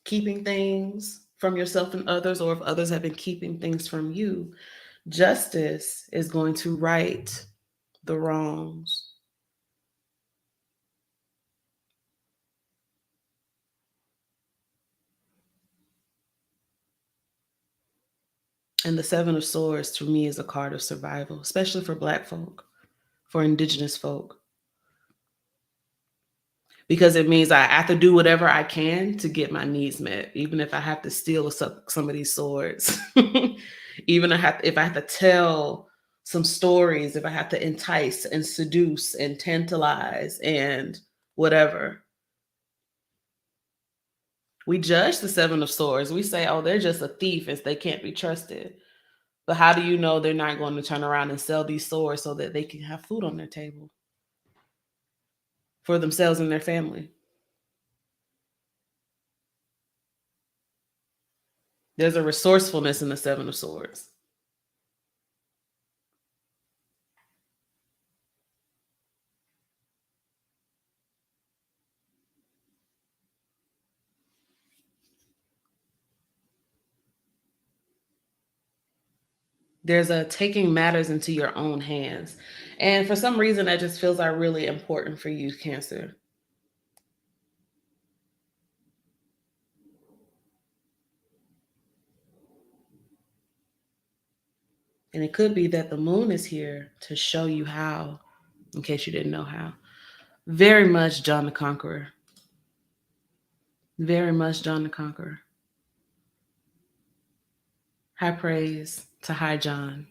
keeping things from yourself and others, or if others have been keeping things from you, justice is going to right the wrongs. And the Seven of Swords to me is a card of survival, especially for Black folk, for Indigenous folk. Because it means I have to do whatever I can to get my needs met, even if I have to steal some of these swords. Even if I have to tell some stories, if I have to entice and seduce and tantalize and whatever. We judge the Seven of Swords. We say, oh, they're just a thief and they can't be trusted. But how do you know they're not going to turn around and sell these swords so that they can have food on their table for themselves and their family? There's a resourcefulness in the Seven of Swords. There's a taking matters into your own hands. And for some reason, that just feels like really important for you, Cancer. And it could be that the moon is here to show you how, in case you didn't know how. Very much John the Conqueror. Very much John the Conqueror. High praise to High John.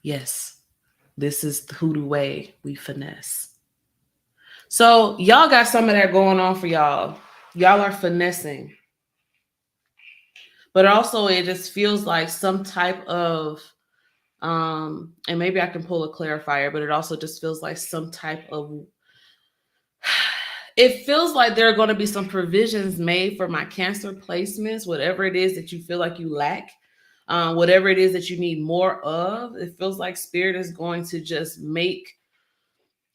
Yes, this is the hoodoo way we finesse. So y'all got some of that going on for y'all. Y'all are finessing. But also it just feels like some type of and maybe I can pull a clarifier, but it also just feels like some type of it feels like there are going to be some provisions made for my Cancer placements, whatever it is that you feel like you lack, whatever it is that you need more of. It feels like Spirit is going to just make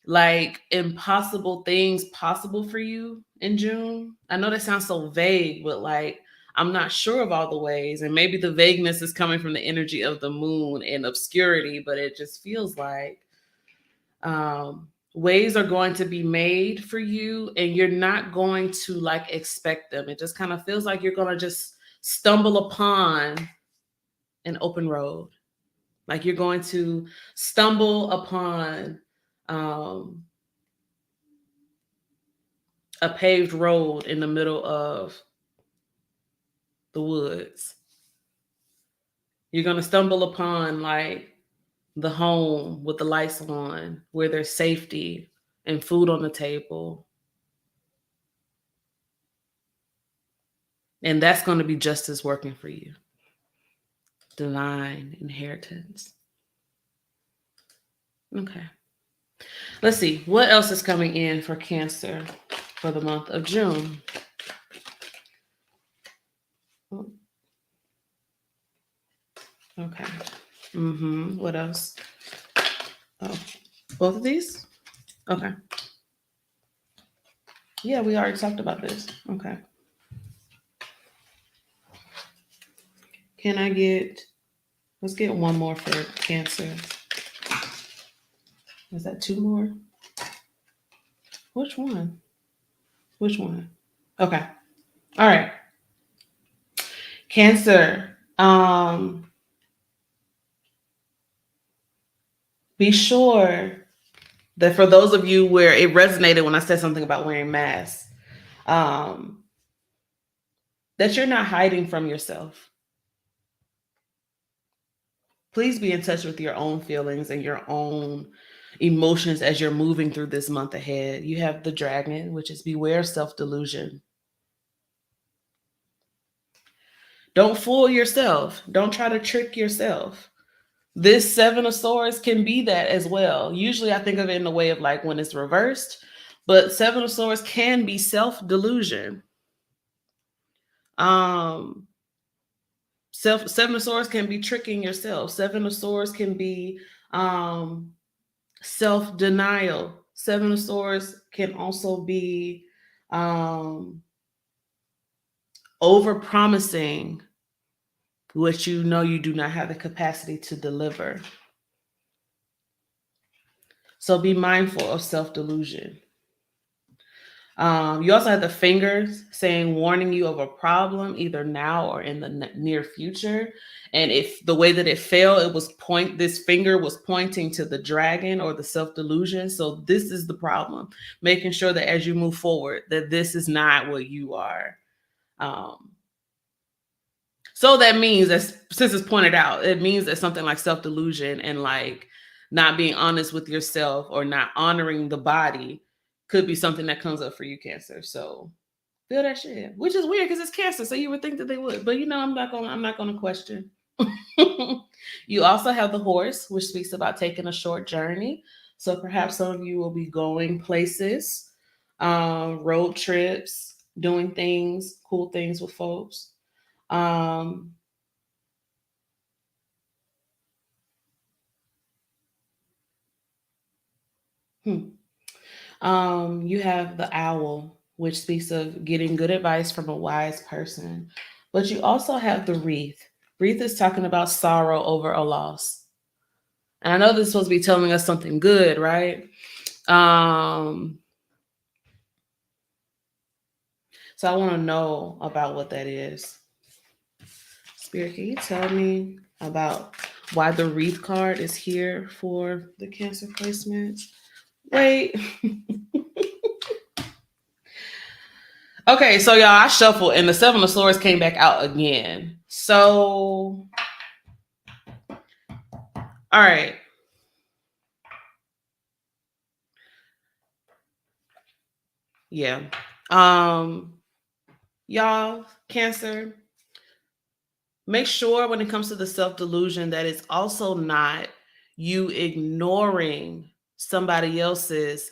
like impossible things possible for you in June. I know that sounds so vague, but like I'm not sure of all the ways, and maybe the vagueness is coming from the energy of the moon and obscurity, but it just feels like ways are going to be made for you and you're not going to like expect them. It just kind of feels like you're going to just stumble upon an open road. Like you're going to stumble upon a paved road in the middle of the woods. You're going to stumble upon like the home with the lights on, where there's safety and food on the table. And that's going to be just as working for you. Divine inheritance. Okay. Let's see. What else is coming in for Cancer for the month of June? Okay. What else? Oh, both of these? Okay. Yeah, we already talked about this. Okay. Can I get, let's get one more for Cancer. Is that two more? Which one? Which one? Okay. All right. Cancer. Be sure that for those of you where it resonated when I said something about wearing masks, that you're not hiding from yourself. Please be in touch with your own feelings and your own emotions as you're moving through this month ahead. You have the dragon, which is beware self-delusion. Don't fool yourself. Don't try to trick yourself. This Seven of Swords can be that as well. Usually I think of it in the way of like when it's reversed, but Seven of Swords can be self-delusion. Seven of Swords can be tricking yourself. Seven of Swords can be self-denial. Seven of Swords can also be over-promising what you know you do not have the capacity to deliver. So be mindful of self-delusion. You also have the fingers saying, warning you of a problem either now or in the near future. And if the way that it fell, this finger was pointing to the dragon or the self-delusion. So this is the problem, making sure that as you move forward, that this is not what you are. So that means that since it's pointed out, it means that something like self-delusion and like not being honest with yourself or not honoring the body could be something that comes up for you, Cancer. So feel that shit, which is weird because it's Cancer, so you would think that they would, but you know, I'm not gonna question. You also have the Horse, which speaks about taking a short journey. So perhaps some of you will be going places, road trips, doing things, cool things with folks. You have the Owl, which speaks of getting good advice from a wise person. But you also have the Wreath. Wreath is talking about sorrow over a loss. And I know this is supposed to be telling us something good, So I want to know about what that is. Spirit, can you tell me about why the wreath card is here for the Cancer placements? Wait. Okay, so y'all, I shuffled and the Seven of Swords came back out again. So, all right. Yeah. Y'all, Cancer, make sure when it comes to the self-delusion that it's also not you ignoring somebody else's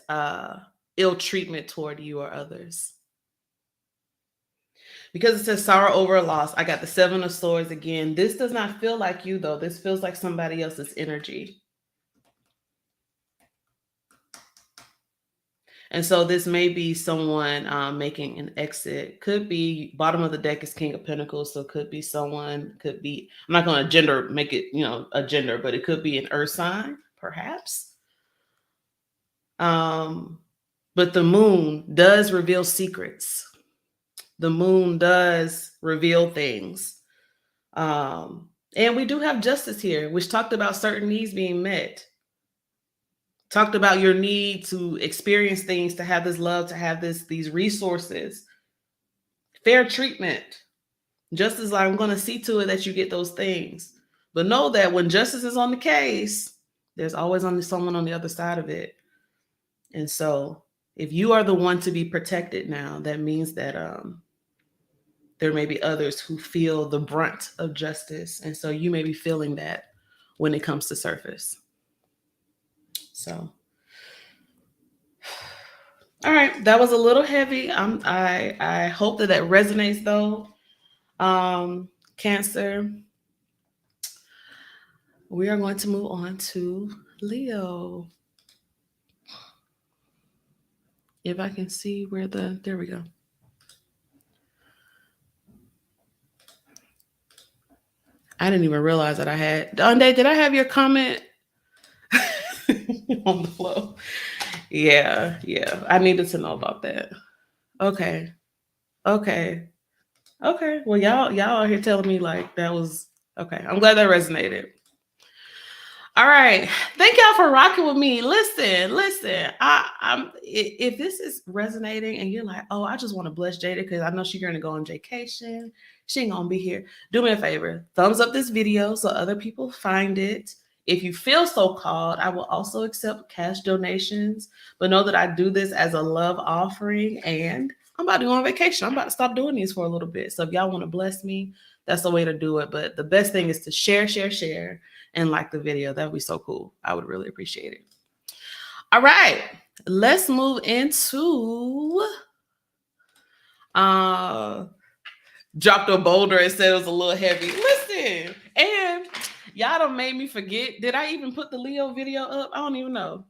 ill treatment toward you or others. Because it says sorrow over a loss, I got the Seven of Swords again. This does not feel like you, though. This feels like somebody else's energy. And so this may be someone making an exit. Could be bottom of the deck is King of Pentacles. So could be someone, could be, I'm not going to make it, a gender, but it could be an earth sign, perhaps. But the moon does reveal secrets. The moon does reveal things. And we do have justice here, which talked about certain needs being met. Talked about your need to experience things, to have this love, to have these resources. Fair treatment. Justice, like, I'm going to see to it that you get those things. But know that when justice is on the case, there's always someone on the other side of it. And so if you are the one to be protected now, that means that there may be others who feel the brunt of justice. And so you may be feeling that when it comes to surface. So, all right, that was a little heavy. I hope that resonates, though. Cancer. We are going to move on to Leo. If I can see where there we go. I didn't even realize that I had. Donde, did I have your comment on the flow? Yeah. I needed to know about that. Okay. Well, y'all are here telling me like that was okay. I'm glad that resonated. All right. Thank y'all for rocking with me. Listen. I'm if this is resonating and you're like, oh, I just want to bless Jeida because I know she's going to go on vacation. She ain't going to be here. Do me a favor. Thumbs up this video so other people find it. If you feel so called, I will also accept cash donations. But know that I do this as a love offering and I'm about to go on vacation. I'm about to stop doing these for a little bit. So if y'all want to bless me, that's the way to do it. But the best thing is to share, and like the video. That would be so cool. I would really appreciate it. All right. Let's move into dropped a boulder and said it was a little heavy. Listen, and y'all done made me forget. Did I even put the Leo video up? I don't even know.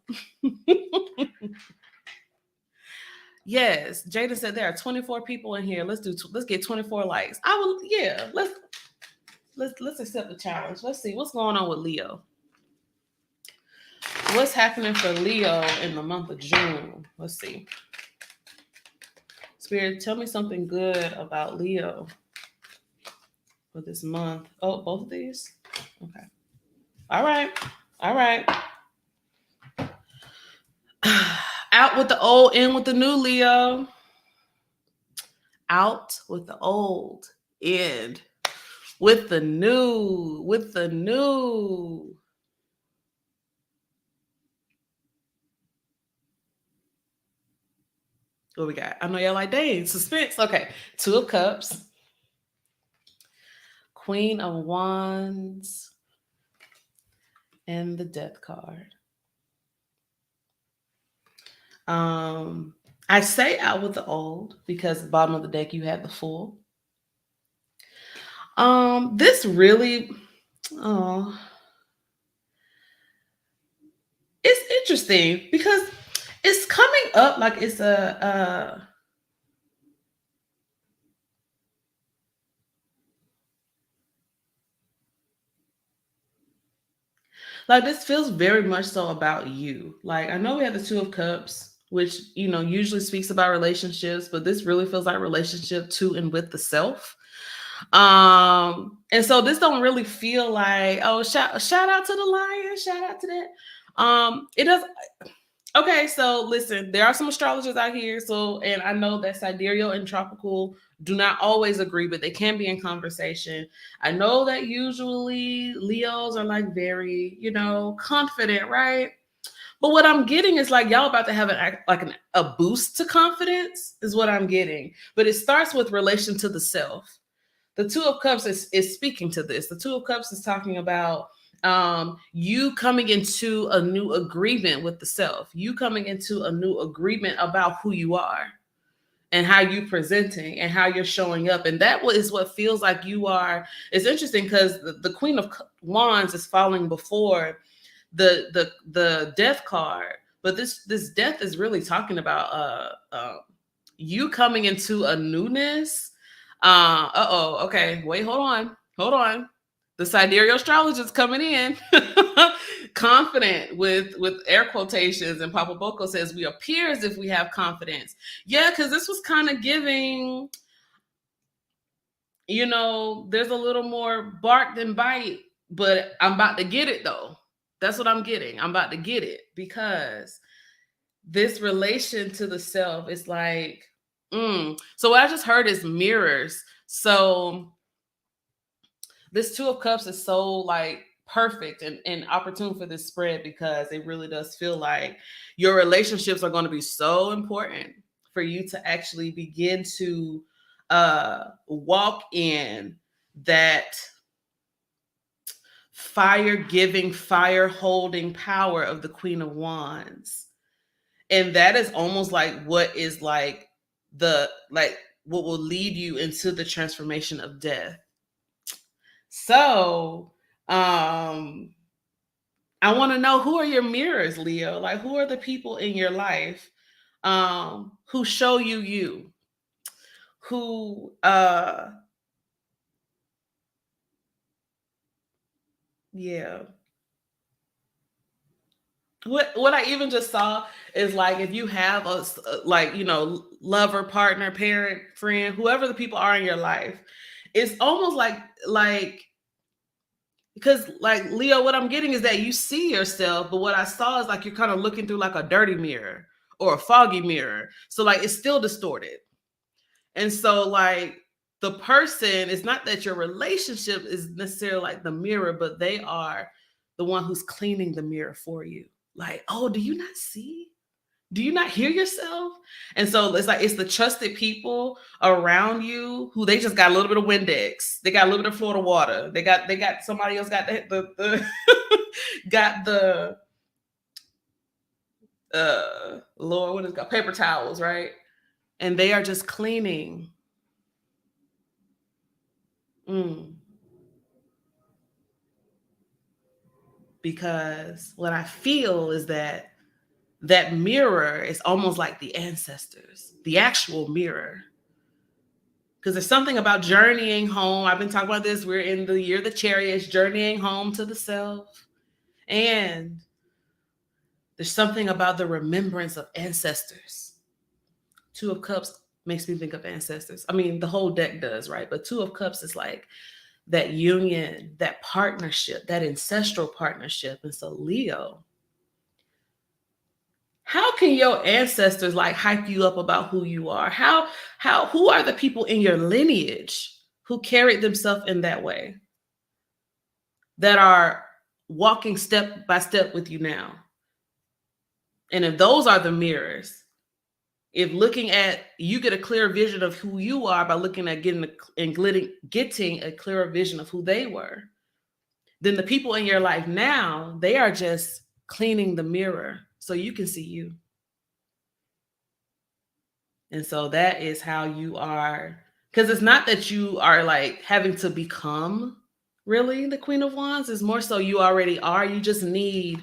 Yes, Jeida said there are 24 people in here. Let's get 24 likes. Let's accept the challenge. Let's see what's going on with Leo. What's happening for Leo in the month of June? Let's see. Spirit, tell me something good about Leo for this month. Oh, both of these? Okay. All right. Out with the old, in with the new, Leo. Out with the old, in with the new, What we got? I know y'all like, dang, suspense. Okay. Two of Cups. Queen of Wands. And the Death card. I say out with the old because the bottom of the deck you have the Fool. This really, it's interesting because it's coming up like it's like this feels very much so about you. Like I know we have the Two of Cups. which, usually speaks about relationships, but this really feels like relationship to and with the self. And so this don't really feel like, oh, shout out to the lion, shout out to that. It does. Okay, so listen, there are some astrologers out here. So, and I know that Sidereal and Tropical do not always agree, but they can be in conversation. I know that usually Leos are like very, confident, right? But what I'm getting is like y'all about to have a boost to confidence is what I'm getting. But it starts with relation to the self. The Two of Cups is speaking to this. The Two of Cups is talking about you coming into a new agreement with the self. You coming into a new agreement about who you are and how you presenting and how you're showing up. And that is what feels like you are. It's interesting because the Queen of Wands is falling before the death card. But this death is really talking about you coming into a newness. Okay. Wait, hold on. The sidereal astrologist coming in. Confident with air quotations, and Papa Boko says we appear as if we have confidence. Yeah, because this was kind of giving, there's a little more bark than bite, but I'm about to get it though. That's what I'm getting. I'm about to get it because this relation to the self is like, So what I just heard is mirrors. So this Two of Cups is so like perfect and opportune for this spread because it really does feel like your relationships are going to be so important for you to actually begin to walk in that fire giving, fire holding power of the Queen of Wands. And that is almost like what is like what will lead you into the transformation of death. So I want to know, who are your mirrors, Leo? Like, who are the people in your life who show you, who yeah. What I even just saw is like, if you have a lover, partner, parent, friend, whoever the people are in your life, it's almost like because like Leo, what I'm getting is that you see yourself, but what I saw is like you're kind of looking through like a dirty mirror or a foggy mirror. So like it's still distorted. And so like the person, it's not that your relationship is necessarily like the mirror, but they are the one who's cleaning the mirror for you. Like, oh, do you not see? Do you not hear yourself? And so it's like it's the trusted people around you who they just got a little bit of Windex. They got a little bit of Florida water. They got somebody else got the got the Lord, what is it called? Paper towels, right? And they are just cleaning. Because what I feel is that mirror is almost like the ancestors, the actual mirror. Because there's something about journeying home. I've been talking about this. We're in the year of the Chariots, journeying home to the self. And there's something about the remembrance of ancestors. Two of Cups makes me think of ancestors. I mean, the whole deck does, right? But Two of Cups is like that union, that partnership, that ancestral partnership. And so Leo, how can your ancestors like hype you up about who you are? Who are the people in your lineage who carried themselves in that way, that are walking step by step with you now? And if those are the mirrors, if looking at, you get a clear vision of who you are by looking at getting a clearer vision of who they were, then the people in your life now, they are just cleaning the mirror so you can see you. And so that is how you are, because it's not that you are like having to become really the Queen of Wands. It's more so you already are. You just need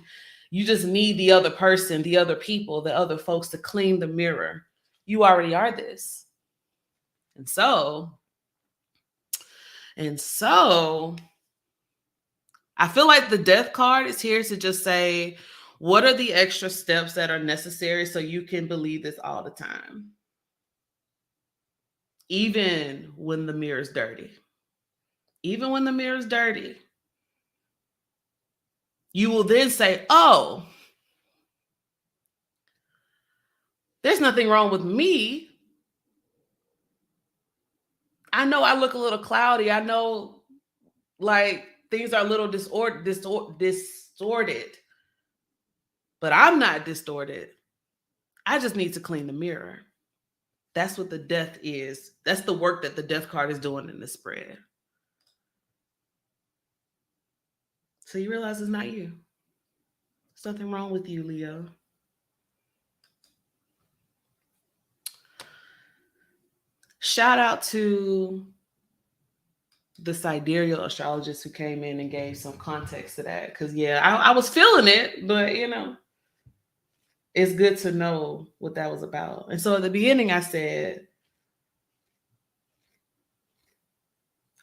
the other person, the other people, the other folks to clean the mirror. You already are this. And so I feel like the death card is here to just say, What are the extra steps that are necessary so you can believe this all the time? Even when the mirror is dirty. Even when the mirror is dirty. You will then say, oh, there's nothing wrong with me. I know I look a little cloudy. I know like things are a little distorted, but I'm not distorted. I just need to clean the mirror. That's what the death is. That's the work that the death card is doing in the spread. So you realize it's not you. There's nothing wrong with you, Leo. Shout out to the Sidereal astrologist who came in and gave some context to that. Because, yeah, I was feeling it, but, you know, it's good to know what that was about. And so at the beginning, I said,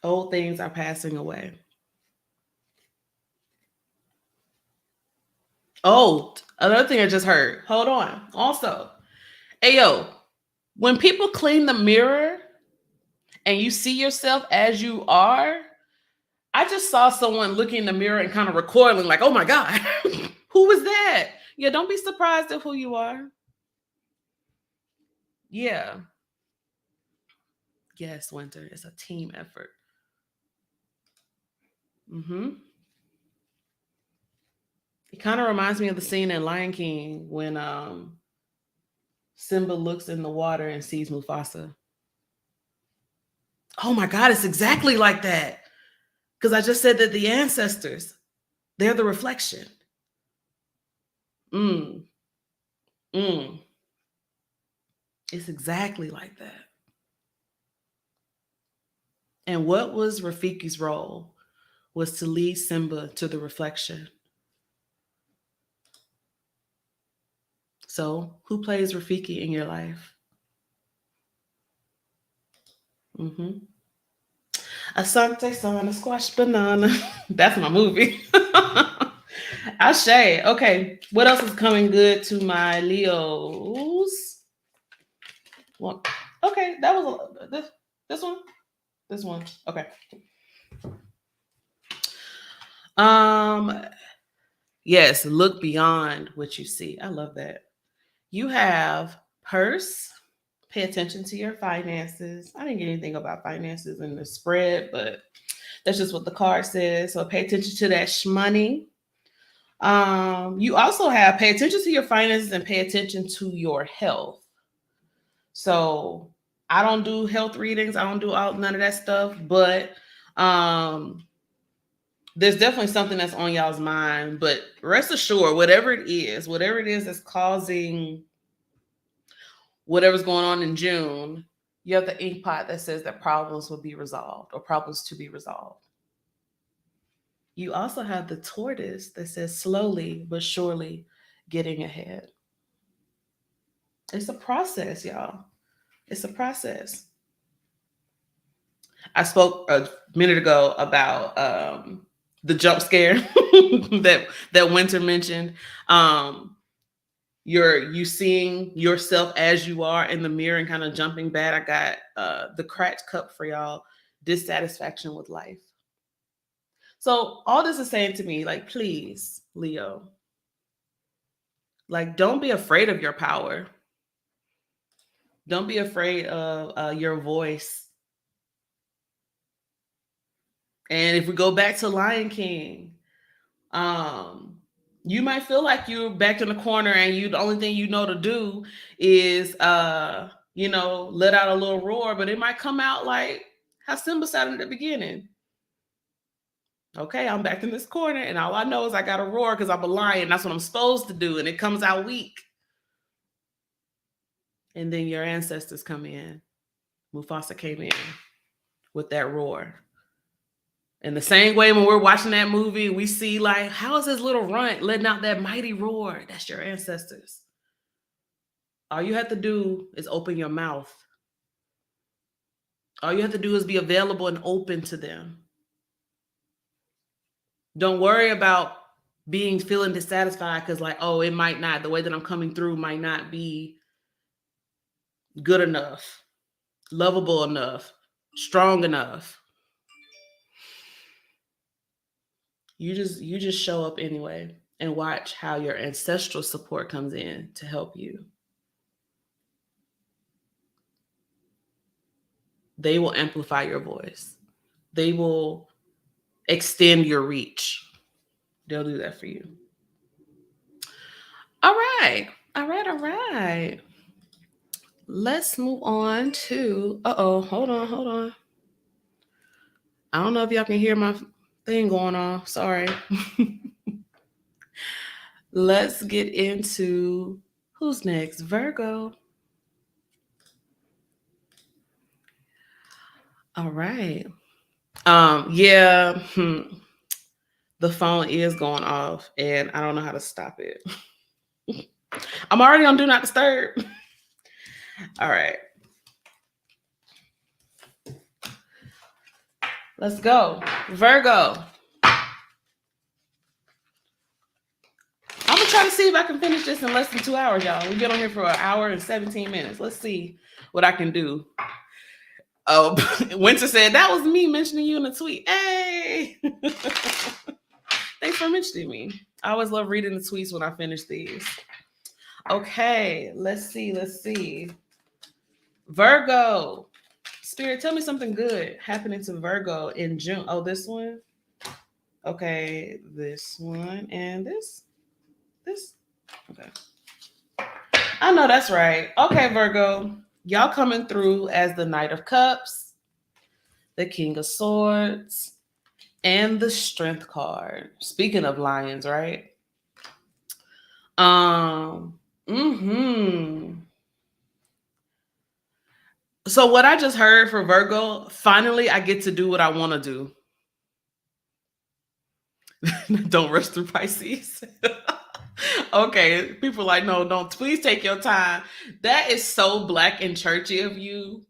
old things are passing away. Oh, another thing I just heard. Hold on. Also, ayo, when people clean the mirror and you see yourself as you are, I just saw someone looking in the mirror and kind of recoiling like, oh my God, who was that? Yeah, don't be surprised at who you are. Yeah. Yes, Winter, it's a team effort. It kind of reminds me of the scene in Lion King when Simba looks in the water and sees Mufasa. Oh my God, it's exactly like that. Because I just said that the ancestors, they're the reflection. Mm. It's exactly like that. And what was Rafiki's role? Was to lead Simba to the reflection. So, who plays Rafiki in your life? Asante Sana Squash Banana. That's my movie. Ashe. Okay. What else is coming good to my Leos? Well, okay, that was this one. This one. Okay. Yes, look beyond what you see. I love that. You have purse. Pay attention to your finances. I didn't get anything about finances in the spread, but that's just what the card says. So pay attention to that shmoney. You also have pay attention to your finances and pay attention to your health. So I don't do health readings. I don't do none of that stuff, but there's definitely something that's on y'all's mind. But rest assured, whatever it is that's causing whatever's going on in June, you have the ink pot that says that problems will be resolved or problems to be resolved. You also have the tortoise that says slowly but surely getting ahead. It's a process, y'all. It's a process. I spoke a minute ago about the jump scare that Winter mentioned. You seeing yourself as you are in the mirror and kind of jumping back. I got the cracked cup for y'all. Dissatisfaction with life. So all this is saying to me, like, please, Leo, like, don't be afraid of your power. Don't be afraid of your voice. And if we go back to Lion King, you might feel like you're back in the corner and the only thing you know to do is let out a little roar, but it might come out like how Simba sounded at the beginning. Okay, I'm back in this corner, and all I know is I got to roar because I'm a lion. That's what I'm supposed to do, and it comes out weak. And then your ancestors come in. Mufasa came in with that roar. In the same way, when we're watching that movie, we see like, how is this little runt letting out that mighty roar? That's your ancestors. All you have to do is open your mouth. All you have to do is be available and open to them. Don't worry about feeling dissatisfied because like, oh, it might not, the way that I'm coming through might not be good enough, lovable enough, strong enough. You just show up anyway and watch how your ancestral support comes in to help you. They will amplify your voice. They will extend your reach. They'll do that for you. All right. All right. All right. Let's move on to, hold on. I don't know if y'all can hear my thing going on. Sorry. Let's get into who's next? Virgo. All right. Yeah. The phone is going off and I don't know how to stop it. I'm already on Do Not Disturb. All right. Let's go. Virgo. I'm going to try to see if I can finish this in less than 2 hours, y'all. We've been on here for 1 hour and 17 minutes. Let's see what I can do. Oh, Winter said, that was me mentioning you in a tweet. Hey! Thanks for mentioning me. I always love reading the tweets when I finish these. Okay, let's see. Virgo. Spirit, tell me something good happening to Virgo in June. Oh, this one? Okay, this one and this. Okay. I know that's right. Okay, Virgo. Y'all coming through as the Knight of Cups, the King of Swords, and the Strength card. Speaking of lions, right? So what I just heard for Virgo, finally I get to do what I want to do. Don't rush through Pisces. Okay, people like, no, don't. Please take your time. That is so black and churchy of you,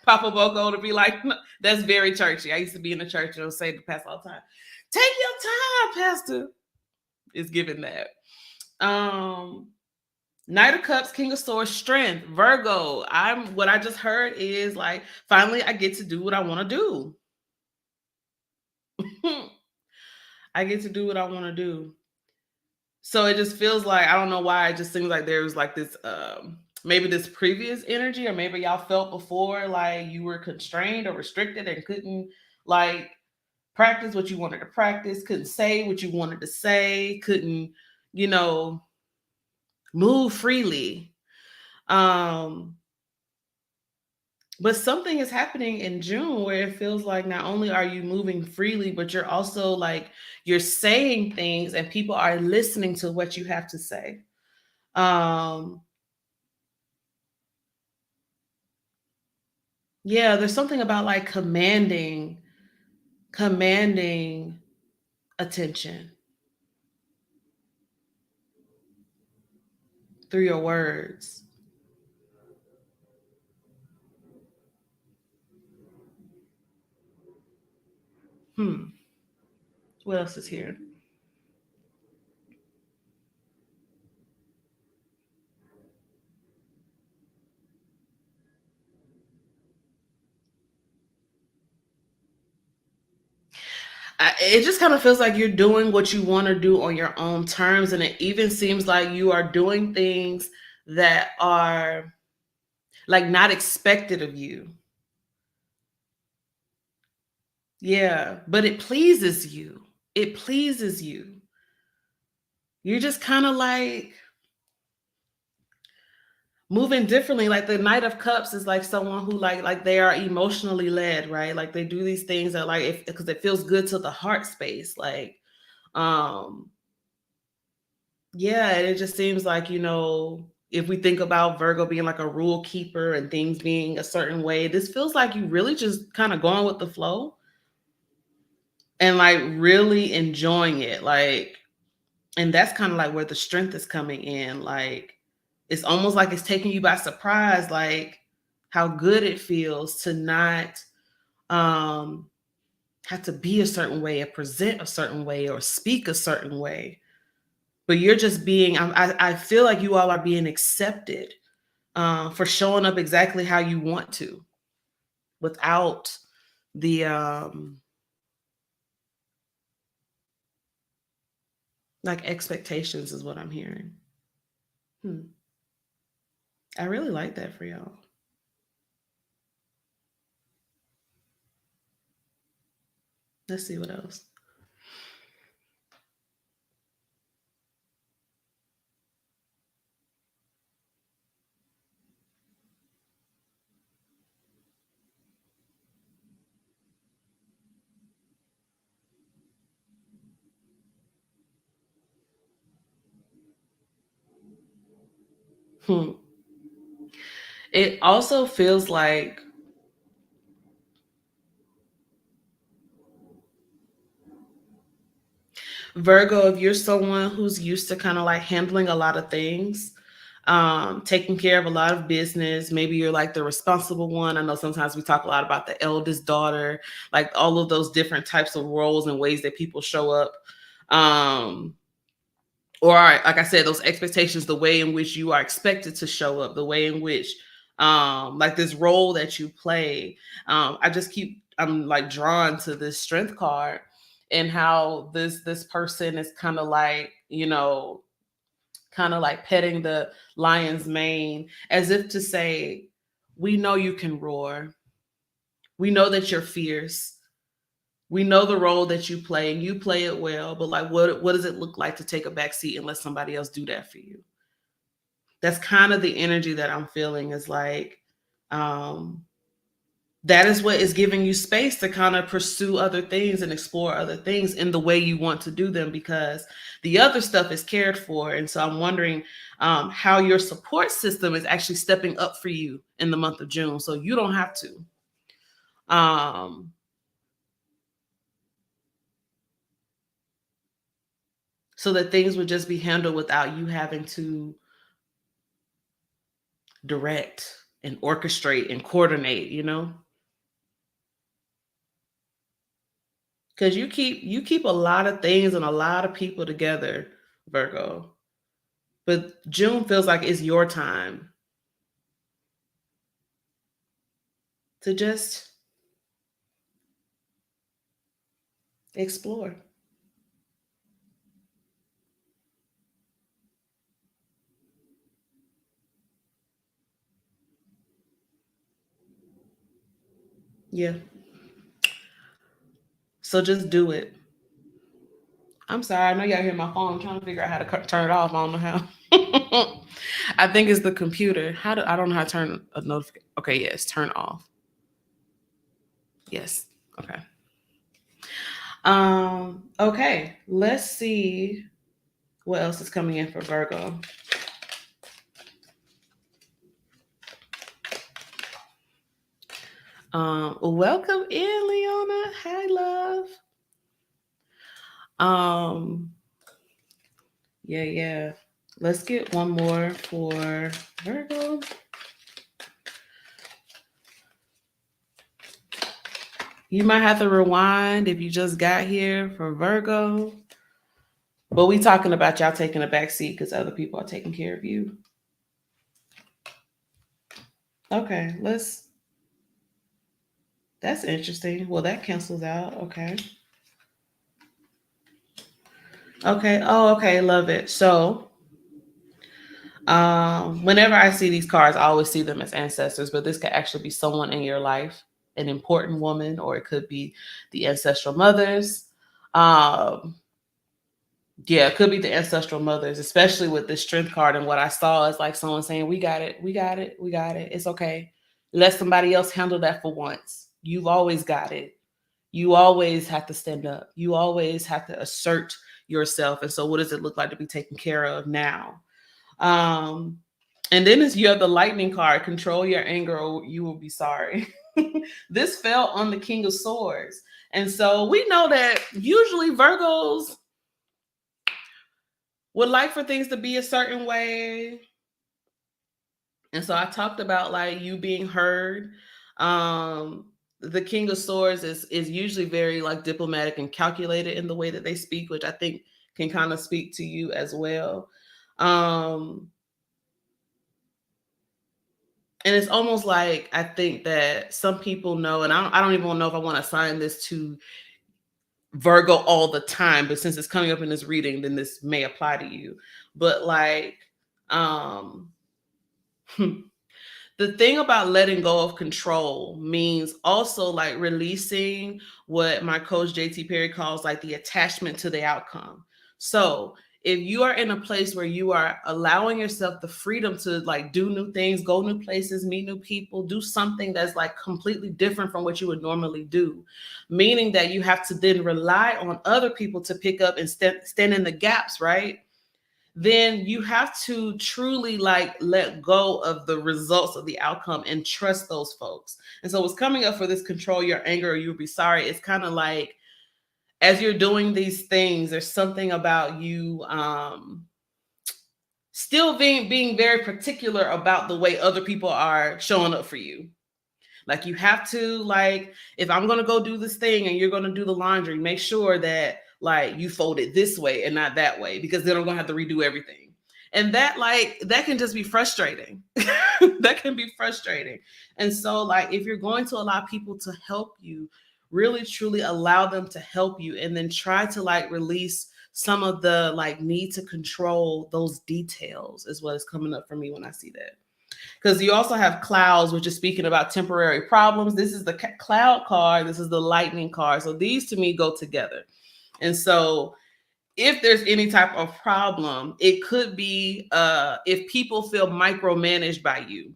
Papa Boko, to be like, no, that's very churchy. I used to be in the church and I would say to pastor all the time, take your time, Pastor. It's given that. Knight of Cups, King of Swords, Strength, Virgo. What I just heard is like, finally I get to do what I want to do. I get to do what I want to do. So it just feels like, I don't know why, it just seems like there's like this, maybe this previous energy, or maybe y'all felt before like you were constrained or restricted and couldn't like practice what you wanted to practice, couldn't say what you wanted to say, couldn't, move freely. But something is happening in June where it feels like not only are you moving freely, but you're also like, you're saying things and people are listening to what you have to say. Yeah, there's something about like commanding attention through your words. What else is here? It just kind of feels like you're doing what you want to do on your own terms. And it even seems like you are doing things that are like not expected of you. Yeah, but it pleases you. It pleases you. You're just kind of like moving differently. Like the Knight of Cups is like someone who like they are emotionally led, right? Like they do these things that like, because it feels good to the heart space. Like, yeah, and it just seems like, if we think about Virgo being like a rule keeper and things being a certain way, this feels like you really just kind of going with the flow and like really enjoying it. Like, and that's kind of like where the strength is coming in. Like, it's almost like it's taking you by surprise, like how good it feels to not have to be a certain way or present a certain way or speak a certain way. but you're just being, I feel like you all are being accepted for showing up exactly how you want to without the like expectations is what I'm hearing. I really like that for y'all. Let's see what else. It also feels like Virgo, if you're someone who's used to kind of like handling a lot of things, taking care of a lot of business, maybe you're like the responsible one. I know sometimes we talk a lot about the eldest daughter, like all of those different types of roles and ways that people show up. Or like I said, those expectations, the way in which you are expected to show up, the way in which like this role that you play. I'm like drawn to this strength card and how this person is kind of like, kind of like petting the lion's mane as if to say, we know you can roar. We know that you're fierce. We know the role that you play and you play it well, but like what does it look like to take a back seat and let somebody else do that for you? That's kind of the energy that I'm feeling is like um that is what is giving you space to kind of pursue other things and explore other things in the way you want to do them because the other stuff is cared for. And so I'm wondering how your support system is actually stepping up for you in the month of June. So you don't have to. So that things would just be handled without you having to direct and orchestrate and coordinate, because you keep a lot of things and a lot of people together, Virgo. But June feels like it's your time to just explore. Yeah. So just do it. I'm sorry. I know y'all hear my phone. I'm trying to figure out how to turn it off. I don't know how. I think it's the computer. I don't know how to turn a notification. Okay, yes, turn off. Yes. Okay. Okay. Let's see what else is coming in for Virgo. Welcome in, Leona. Hi, love. Yeah. Let's get one more for Virgo. You might have to rewind if you just got here for Virgo. But we talking about y'all taking a back seat because other people are taking care of you. Okay, that's interesting. Well, that cancels out. Okay. Okay. Oh, okay. Love it. So whenever I see these cards, I always see them as ancestors, but this could actually be someone in your life, an important woman, or it could be the ancestral mothers. Yeah, it could be the ancestral mothers, especially with this strength card. And what I saw is like someone saying, we got it, we got it, we got it. It's okay. Let somebody else handle that for once. You've always got it. You always have to stand up. You always have to assert yourself. And so what does it look like to be taken care of now? Um, and then you have the lightning card, control your anger or you will be sorry. This fell on the King of Swords. And so we know that usually Virgos would like for things to be a certain way. And so I talked about like you being heard. The King of Swords is usually very like diplomatic and calculated in the way that they speak, which I think can kind of speak to you as well. And it's almost like, I think that some people know, and I don't even know if I want to assign this to Virgo all the time, but since it's coming up in this reading, then this may apply to you. But like, the thing about letting go of control means also like releasing what my coach JT Perry calls like the attachment to the outcome. So if you are in a place where you are allowing yourself the freedom to like do new things, go new places, meet new people, do something that's like completely different from what you would normally do, meaning that you have to then rely on other people to pick up and stand in the gaps, right? Then you have to truly like let go of the results of the outcome and trust those folks. And so what's coming up for this control your anger or you'll be sorry, it's kind of like, as you're doing these things, there's something about you still being very particular about the way other people are showing up for you. Like you have to, like, if I'm going to go do this thing and you're going to do the laundry, make sure that like you fold it this way and not that way, because then I'm going to have to redo everything. And that like, that can just be frustrating. That can be frustrating. And so like, if you're going to allow people to help you, really truly allow them to help you, and then try to like release some of the like need to control those details is what is coming up for me when I see that. Because you also have clouds, which is speaking about temporary problems. This is the cloud card. This is the lightning card. So these to me go together. And so if there's any type of problem, it could be if people feel micromanaged by you.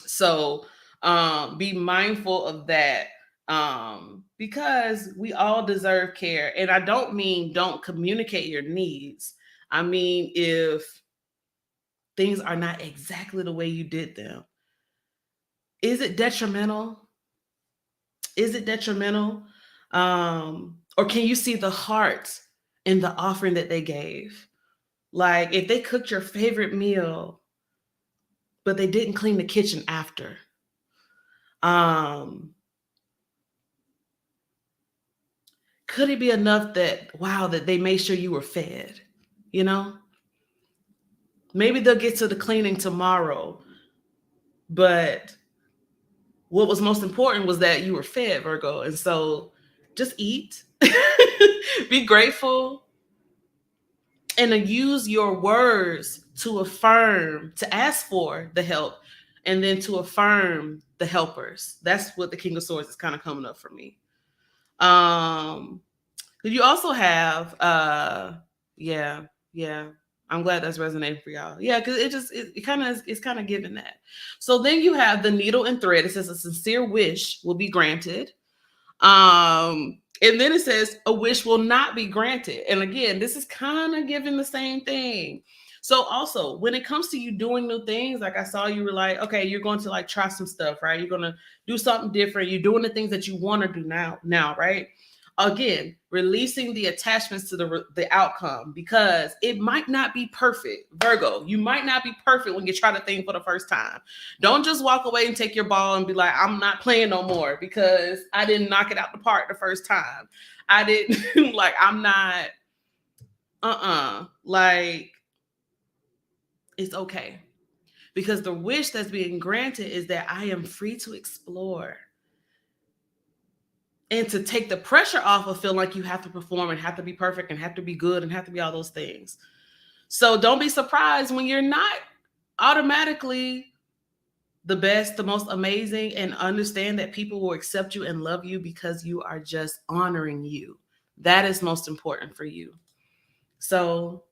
So be mindful of that, because we all deserve care. And I don't mean don't communicate your needs. I mean, if things are not exactly the way you did them, is it detrimental? Is it detrimental? Or can you see the heart in the offering that they gave? Like if they cooked your favorite meal, but they didn't clean the kitchen after. Could it be enough that, wow, that they made sure you were fed, you know? Maybe they'll get to the cleaning tomorrow, but what was most important was that you were fed, Virgo. And so just eat, be grateful, and to use your words to affirm, to ask for the help, and then to affirm the helpers. That's what the King of Swords is kind of coming up for me. You also have, yeah. I'm glad that's resonating for y'all. Yeah, because it's kind of giving that. So then you have the needle and thread. It says a sincere wish will be granted. And then it says a wish will not be granted. And again, this is kind of giving the same thing. So also when it comes to you doing new things, like I saw you were like, okay, you're going to like try some stuff, right? You're going to do something different. You're doing the things that you want to do now, right? Again, releasing the attachments to the outcome, because it might not be perfect. Virgo, you might not be perfect when you try the thing for the first time. Don't just walk away and take your ball and be like, I'm not playing no more because I didn't knock it out the park the first time. I didn't like, I'm not, like, it's okay. Because the wish that's being granted is that I am free to explore. And to take the pressure off of feeling like you have to perform and have to be perfect and have to be good and have to be all those things. So don't be surprised when you're not automatically the best, the most amazing, and understand that people will accept you and love you because you are just honoring you. That is most important for you. So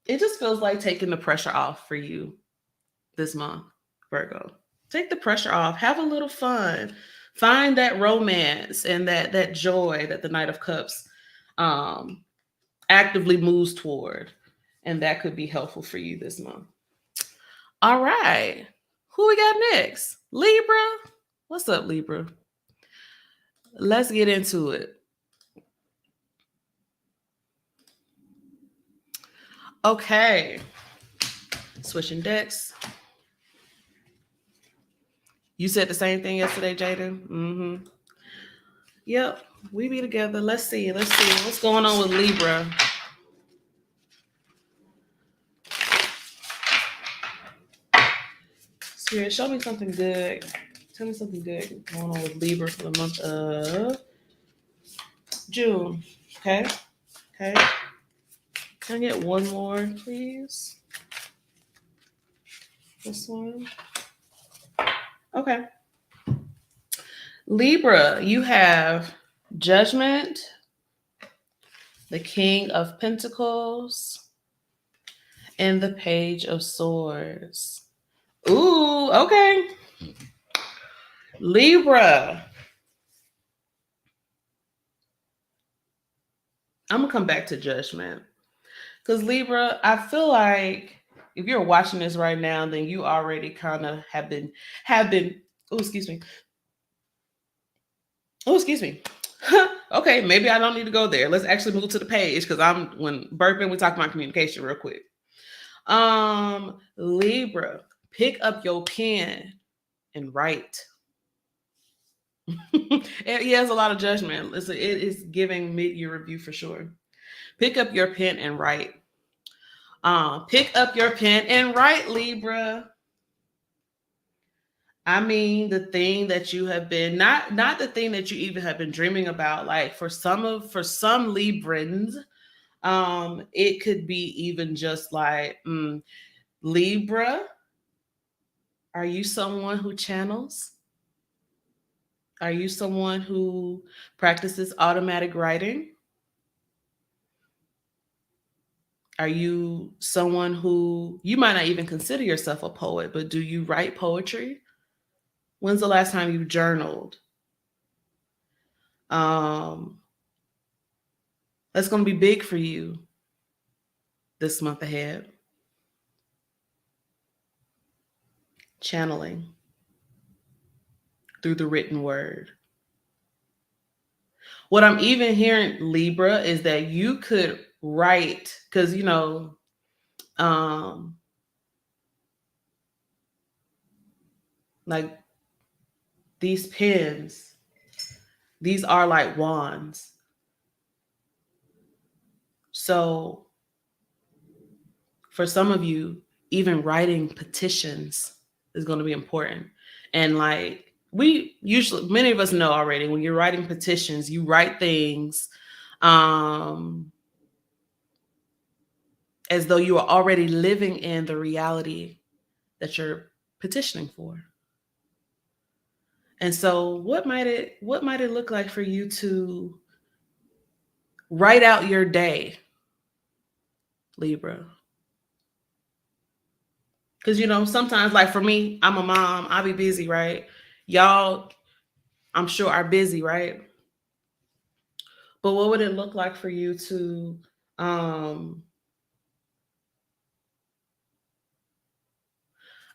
it just feels like taking the pressure off for you this month, Virgo. Take the pressure off. Have a little fun. Find that romance and that joy that the Knight of Cups actively moves toward. And that could be helpful for you this month. All right. Who we got next? Libra. What's up, Libra? Let's get into it. Okay. Switching decks. You said the same thing yesterday, Jeida? Mm-hmm. Yep, we be together. Let's see. Let's see. What's going on with Libra? Spirit, show me something good. Tell me something good going on with Libra for the month of June. Okay. Okay. Can I get one more, please? This one. Okay. Libra, you have Judgment, the King of Pentacles, and the Page of Swords. Ooh, okay. Libra. I'm going to come back to Judgment. Because Libra, I feel like if you're watching this right now, then you already kind of have been, oh, excuse me. Oh, excuse me. Okay, maybe I don't need to go there. Let's actually move to the page because when burping, we talk about communication real quick. Libra, pick up your pen and write. He has a lot of judgment. It is giving mid-year review for sure. Pick up your pen and write. Pick up your pen and write, Libra. I mean, the thing that you have been not the thing that you even have been dreaming about. Like for some Librans, it could be even just like Libra. Are you someone who channels? Are you someone who practices automatic writing? Are you someone who, you might not even consider yourself a poet, but do you write poetry? When's the last time you journaled? That's going to be big for you this month ahead. Channeling through the written word. What I'm even hearing, Libra, is that you could write, because, like these pens, these are like wands. So for some of you, even writing petitions is going to be important. And like many of us know already, when you're writing petitions, you write things as though you are already living in the reality that you're petitioning for. And so what might it look like for you to write out your day, Libra? Because, sometimes, like for me, I'm a mom, I'll be busy, right? Y'all, I'm sure, are busy, right? But what would it look like for you to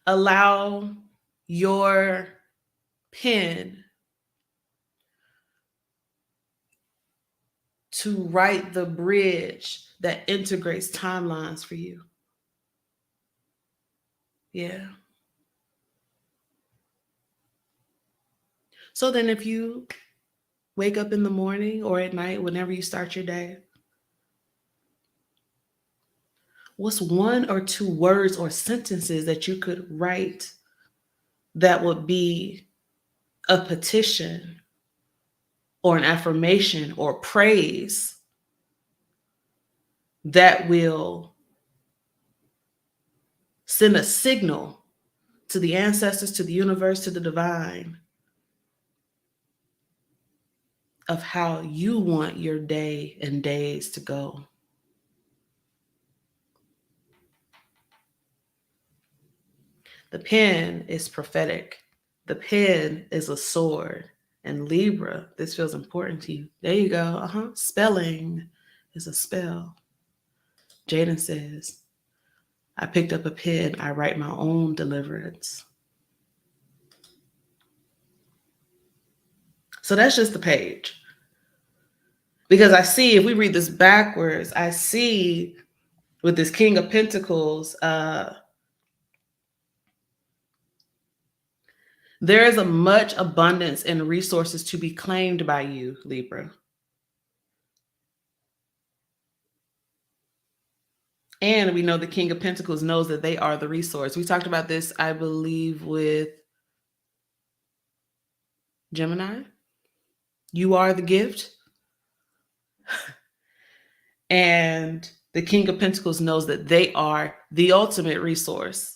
allow your pen to write the bridge that integrates timelines for you? Yeah. So then if you wake up in the morning or at night, whenever you start your day, what's one or two words or sentences that you could write that would be a petition or an affirmation or praise that will send a signal to the ancestors, to the universe, to the divine of how you want your day and days to go? The pen is prophetic. The pen is a sword. And Libra, this feels important to you. There you go. Spelling is a spell. Jaden says, I picked up a pen. I write my own deliverance. So that's just the page. Because I see, if we read this backwards, I see with this King of Pentacles, There is a much abundance and resources to be claimed by you, Libra. And we know the King of Pentacles knows that they are the resource. We talked about this, I believe, with Gemini. You are the gift. And the King of Pentacles knows that they are the ultimate resource.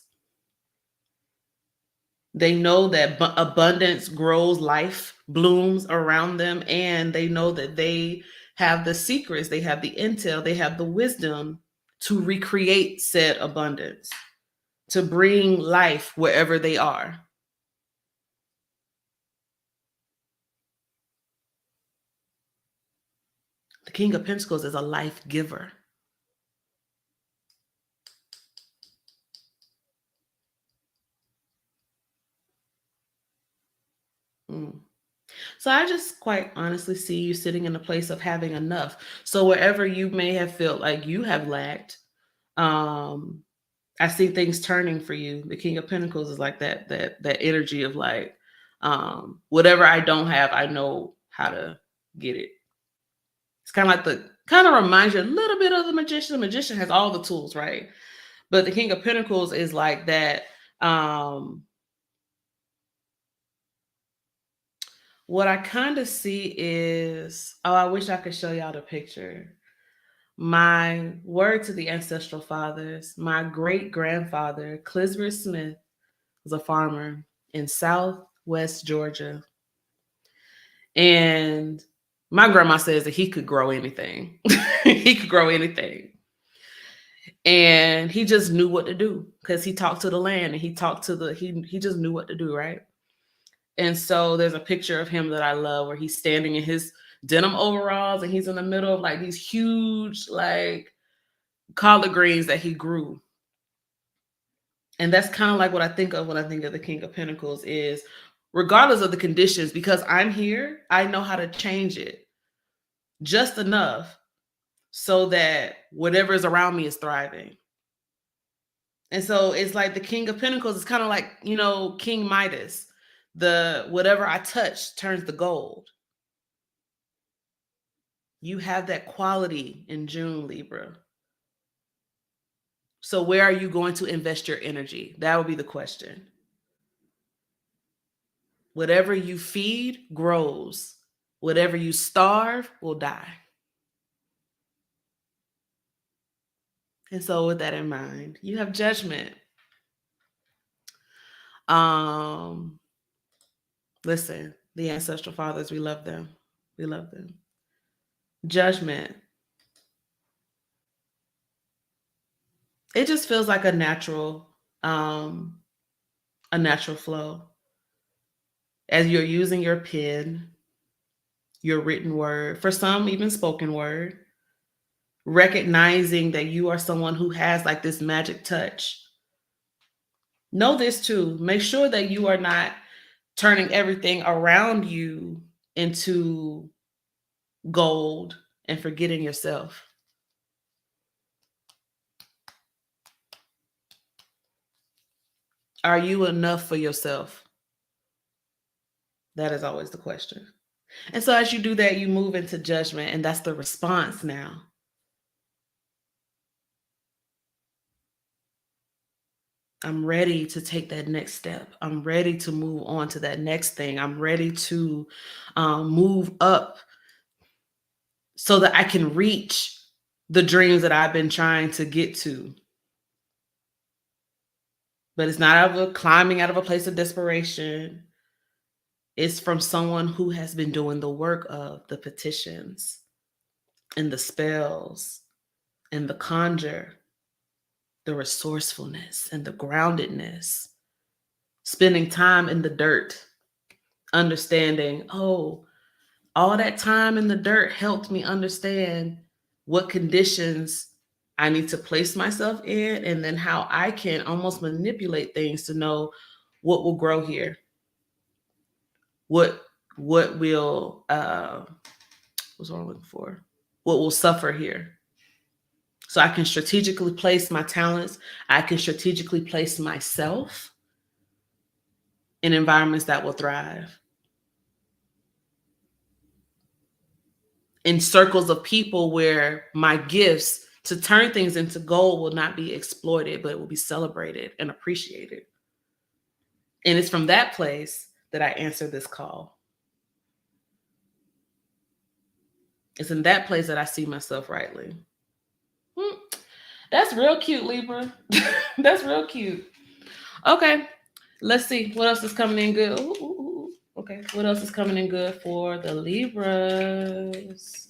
They know that abundance grows, life blooms around them, and they know that they have the secrets, they have the intel, they have the wisdom to recreate said abundance, to bring life wherever they are. The King of Pentacles is a life giver. So I just quite honestly see you sitting in a place of having enough. So wherever you may have felt like you have lacked, I see things turning for you. The King of Pentacles is like that energy of like, whatever I don't have, I know how to get it. It's kind of reminds you a little bit of the Magician. The Magician has all the tools, right? But the King of Pentacles is like that. What I kind of see is, oh, I wish I could show y'all the picture. My word to the ancestral fathers, my great grandfather, Clisbert Smith, was a farmer in Southwest Georgia. And my grandma says that he could grow anything. He could grow anything. And he just knew what to do because he talked to the land and he talked to he just knew what to do, right? And so there's a picture of him that I love where he's standing in his denim overalls and he's in the middle of like these huge like collard greens that he grew. And that's kind of like what I think of when I think of the King of Pentacles is regardless of the conditions, because I'm here, I know how to change it just enough so that whatever is around me is thriving. And so it's like the King of Pentacles is kind of like, you know, King Midas. The whatever I touch turns to gold. You have that quality in June, Libra. So where are you going to invest your energy? That would be the question. Whatever you feed grows. Whatever you starve will die. And so with that in mind, you have Judgment. Listen, the ancestral fathers, we love them. We love them. Judgment. It just feels like a natural flow. As you're using your pen, your written word, for some even spoken word, recognizing that you are someone who has like this magic touch. Know this too. Make sure that you are not turning everything around you into gold and forgetting yourself. Are you enough for yourself? That is always the question. And so as you do that, you move into Judgment, and that's the response now. I'm ready to take that next step. I'm ready to move on to that next thing. I'm ready to move up so that I can reach the dreams that I've been trying to get to. But it's not out of climbing out of a place of desperation. It's from someone who has been doing the work of the petitions and the spells and the conjure, the resourcefulness and the groundedness, spending time in the dirt, understanding, oh, all that time in the dirt helped me understand what conditions I need to place myself in, and then how I can almost manipulate things to know what will grow here. What will what's what I'm looking for? What will suffer here? So I can strategically place my talents. I can strategically place myself in environments that will thrive, in circles of people where my gifts to turn things into gold will not be exploited, but it will be celebrated and appreciated. And it's from that place that I answer this call. It's in that place that I see myself rightly. That's real cute, Libra. That's real cute. Okay, let's see what else is coming in good. Ooh. Okay, what else is coming in good for the Libras?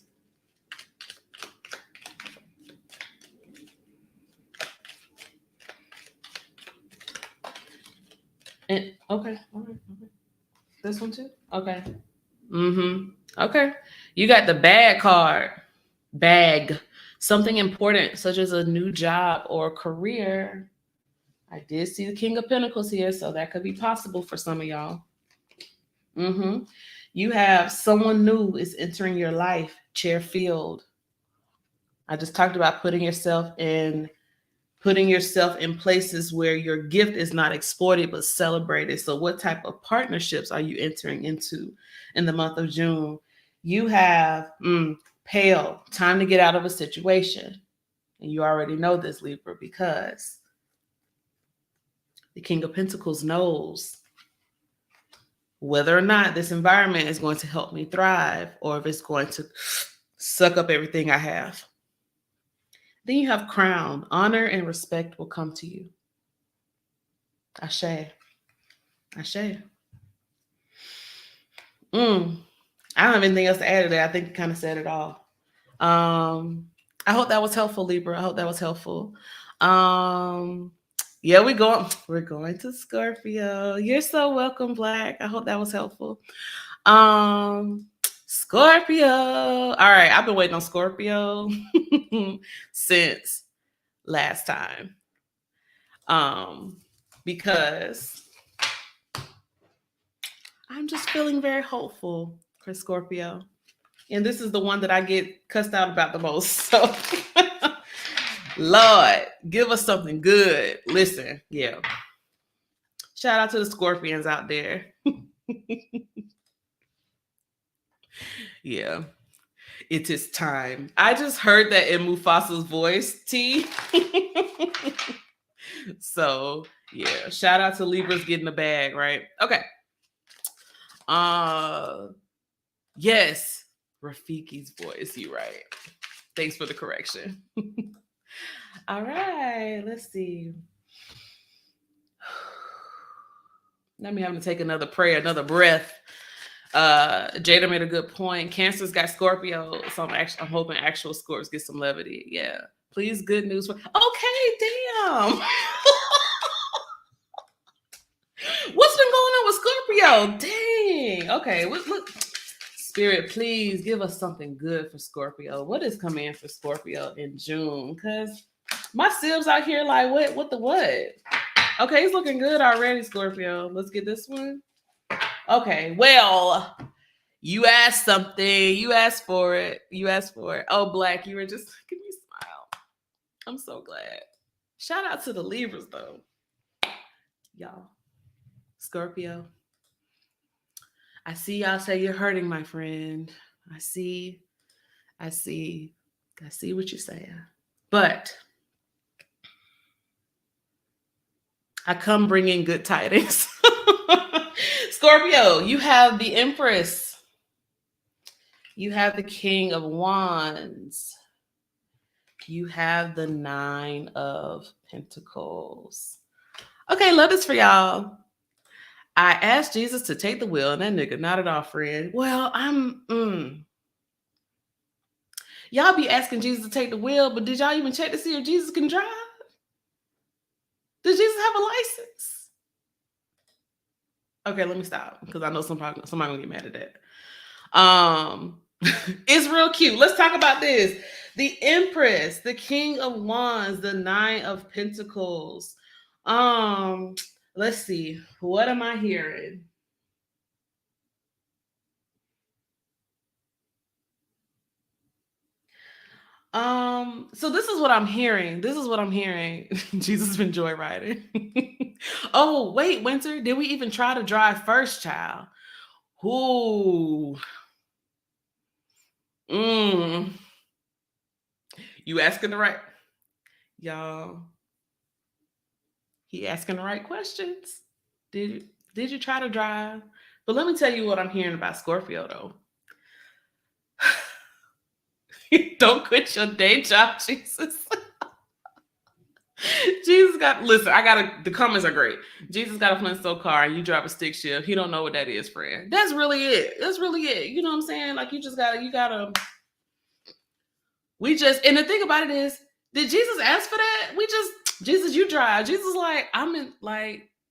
And okay, all right. This one too. Okay. Okay. You got the bag card. Bag. Something important, such as a new job or career. I did see the King of Pentacles here, so that could be possible for some of y'all. You have someone new is entering your life, chair field. I just talked about putting yourself in places where your gift is not exploited but celebrated. So what type of partnerships are you entering into in the month of June? You have pale, time to get out of a situation. And you already know this, Libra, because the King of Pentacles knows whether or not this environment is going to help me thrive or if it's going to suck up everything I have. Then you have crown. Honor and respect will come to you. Ashe. Ashe. I don't have anything else to add to that. I think you kind of said it all. I hope that was helpful, Libra. I hope that was helpful. Yeah, we're going to Scorpio. You're so welcome, Black. I hope that was helpful. Scorpio. All right, I've been waiting on Scorpio since last time. Because I'm just feeling very hopeful for Scorpio. And this is the one that I get cussed out about the most. So, Lord, give us something good. Listen, yeah. Shout out to the Scorpions out there. Yeah. It is time. I just heard that in Mufasa's voice, T. So, yeah. Shout out to Libras getting the bag, right? Okay. Yes. Rafiki's voice. You're right. Thanks for the correction. All right. Let's see. Let me have to take another prayer, another breath. Jeida made a good point. Cancer's got Scorpio, so I'm hoping actual Scorpios get some levity. Yeah, please, good news for. Okay, damn. What's been going on with Scorpio? Dang. Okay, look. Spirit, please give us something good for Scorpio. What is coming in for Scorpio in June? Because my sibs out here like, what? Okay, it's looking good already, Scorpio. Let's get this one. Okay, well, you asked something. You asked for it. Oh, Black, you were just making me smile. I'm so glad. Shout out to the Libras, though. Y'all. Scorpio. I see y'all say you're hurting, my friend. I see what you're saying. But I come bringing good tidings. Scorpio, you have the Empress. You have the King of Wands. You have the Nine of Pentacles. Okay, love this for y'all. I asked Jesus to take the wheel, and that nigga not at all, friend. Well, y'all be asking Jesus to take the wheel, but did y'all even check to see if Jesus can drive? Does Jesus have a license? Okay, let me stop because I know somebody gonna get mad at that. It's real cute. Let's talk about this. The Empress, the King of Wands, the Nine of Pentacles. Let's see. What am I hearing? So this is what I'm hearing. This is what I'm hearing. Jesus been joyriding. Oh, wait, Winter, did we even try to drive first, child? Ooh. Mm. You asking the right, y'all. He asking the right questions. Did you try to drive? But let me tell you what I'm hearing about Scorpio though. Don't quit your day job, Jesus. Jesus got, listen, the comments are great. Jesus got a Flintstone car and you drive a stick shift. He don't know what that is, friend. That's really it. That's really it. You know what I'm saying? Like you gotta, and the thing about it is, did Jesus ask for that? Jesus, you drive. Jesus like,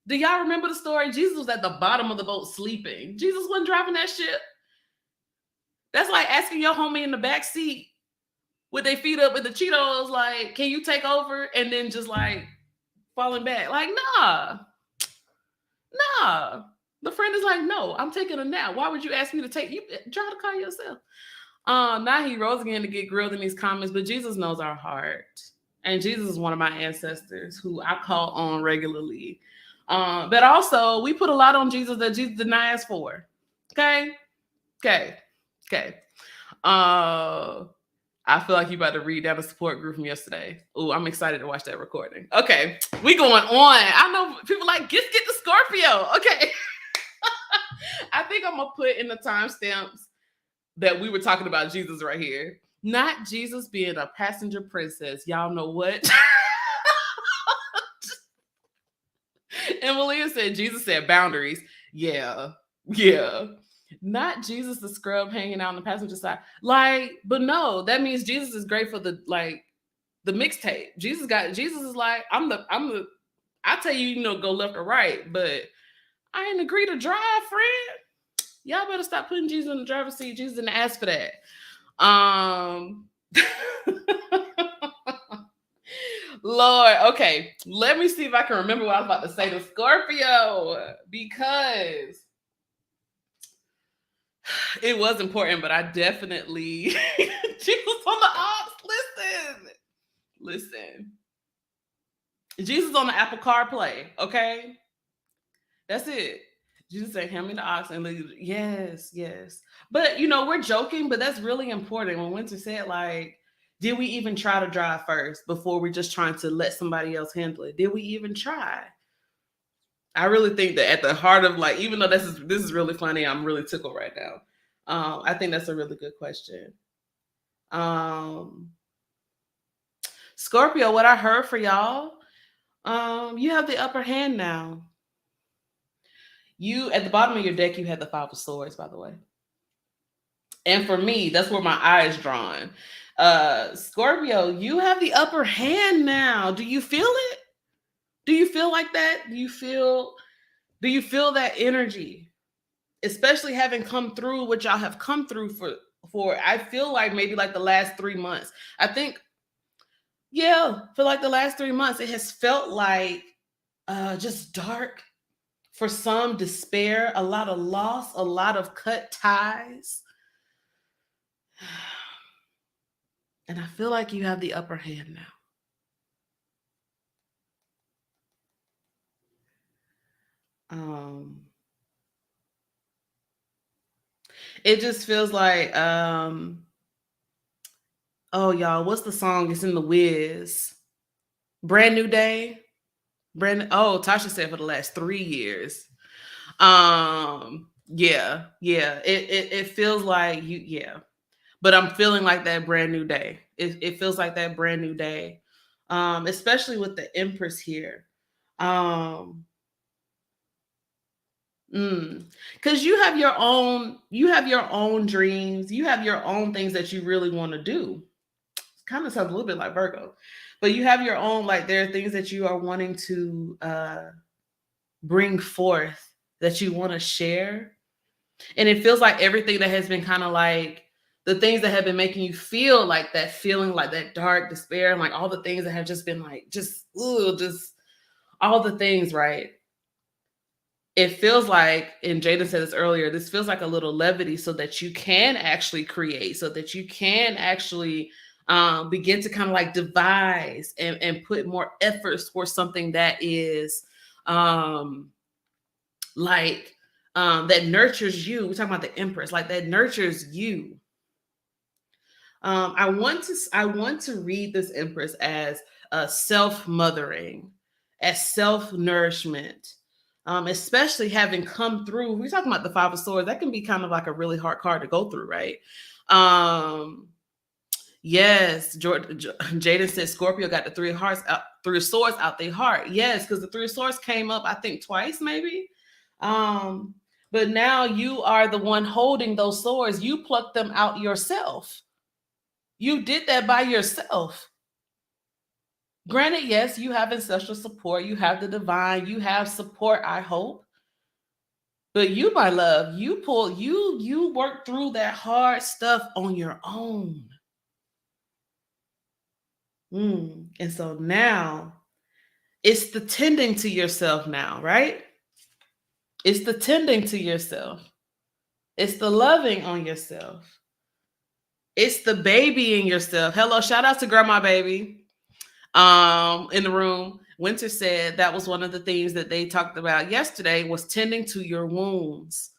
do y'all remember the story? Jesus was at the bottom of the boat sleeping. Jesus wasn't driving that ship. That's like asking your homie in the back seat with their feet up with the Cheetos, like, can you take over? And then just like falling back. Like, nah. The friend is like, no, I'm taking a nap. Why would you ask me to drive the car yourself? Now he rose again to get grilled in these comments, but Jesus knows our heart. And Jesus is one of my ancestors who I call on regularly. But also, we put a lot on Jesus that Jesus denied us for. Okay. I feel like you about to read down a support group from yesterday. Oh, I'm excited to watch that recording. Okay, we going on. I know people like, get the Scorpio. Okay. I think I'm going to put in the timestamps that we were talking about Jesus right here. Not Jesus being a passenger princess. Y'all know what? And Malia said, Jesus said boundaries. Yeah. Not Jesus the scrub hanging out on the passenger side. Like, but no, that means Jesus is great for the mixtape. Jesus is like, I tell you, go left or right, but I ain't agree to drive, friend. Y'all better stop putting Jesus in the driver's seat. Jesus didn't ask for that. Lord, okay. Let me see if I can remember what I was about to say to Scorpio, because it was important, but I definitely Jesus on the ox. Listen. Jesus on the Apple CarPlay, okay? That's it. Jesus said, hand me the ox and leave. Yes. But we're joking, but that's really important. When Winter said, like, did we even try to drive first before we're just trying to let somebody else handle it? Did we even try? I really think that at the heart of, like, even though this is really funny, I'm really tickled right now. I think that's a really good question. Scorpio, what I heard for y'all, you have the upper hand now. You, at the bottom of your deck, you had the Five of Swords, by the way. And for me, that's where my eye is drawn. Scorpio, you have the upper hand now. Do you feel it? Do you feel like that? Do you feel that energy? Especially having come through what y'all have come through for I feel like maybe like the last 3 months. I think, yeah, for like the last 3 months, it has felt like just dark. For some, despair, a lot of loss, a lot of cut ties. And I feel like you have the upper hand now. It just feels like, oh, y'all, what's the song? It's in the Wiz. Brand New Day. Tasha said for the last 3 years. Yeah. It feels like but I'm feeling like that brand new day. It feels like that brand new day. Especially with the Empress here. Because you have your own dreams, you have your own things that you really want to do. Kind of sounds a little bit like Virgo, but you have your own, like, there are things that you are wanting to bring forth, that you want to share. And it feels like everything that has been kind of like the things that have been making you feel like that feeling, like that dark despair, and like all the things that have just been like, just all the things, right? It feels like, and Jaden said this earlier, this feels like a little levity so that you can actually create, so that you can actually begin to kind of like devise and put more efforts for something that is that nurtures you. We're talking about the Empress, like that nurtures you. I want to read this Empress as self-mothering, as self-nourishment, especially having come through. We're talking about the Five of Swords. That can be kind of like a really hard card to go through, right? Yes, Jaden said Scorpio got the Three of Swords out their heart. Yes, because the Three of Swords came up, I think, twice, maybe. But now you are the one holding those swords. You plucked them out yourself. You did that by yourself. Granted, yes, you have ancestral support. You have the divine. You have support, I hope. But you, my love, you work through that hard stuff on your own. And so now it's the tending to yourself now, right? It's the tending to yourself. It's the loving on yourself. It's the babying yourself. Hello, shout out to Grandma Baby in the room. Winter said that was one of the things that they talked about yesterday was tending to your wounds.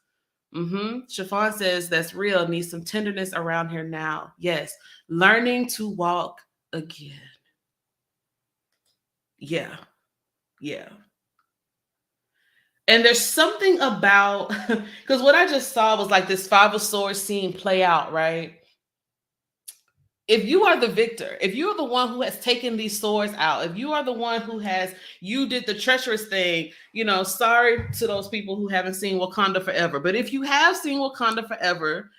Chiffon says that's real. Need some tenderness around here now. Yes. Learning to walk again. Yeah. And there's something about, because what I just saw was like this Five of Swords scene play out, right? If you are the victor, if you're the one who has taken these swords out, if you are the one who you did the treacherous thing, sorry to those people who haven't seen Wakanda Forever, but if you have seen Wakanda Forever,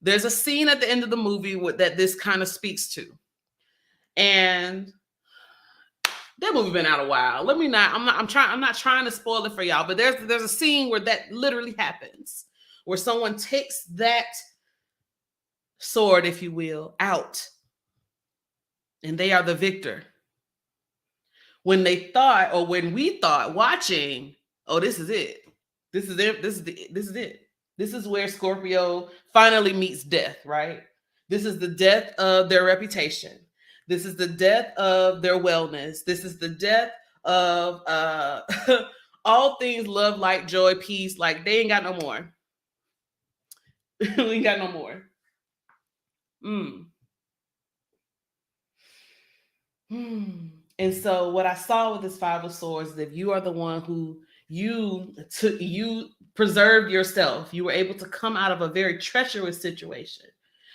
there's a scene at the end of the movie that this kind of speaks to. And that movie been out a while. I'm not trying to spoil it for y'all, but there's a scene where that literally happens, where someone takes that sword, if you will, out, and they are the victor. When we thought watching, oh, this is it. This is it. This is where Scorpio finally meets death, right? This is the death of their reputation. This is the death of their wellness. This is the death of all things love, light, joy, peace. Like they ain't got no more. We ain't got no more. And so what I saw with this Five of Swords is if you are the one who you preserved yourself, you were able to come out of a very treacherous situation,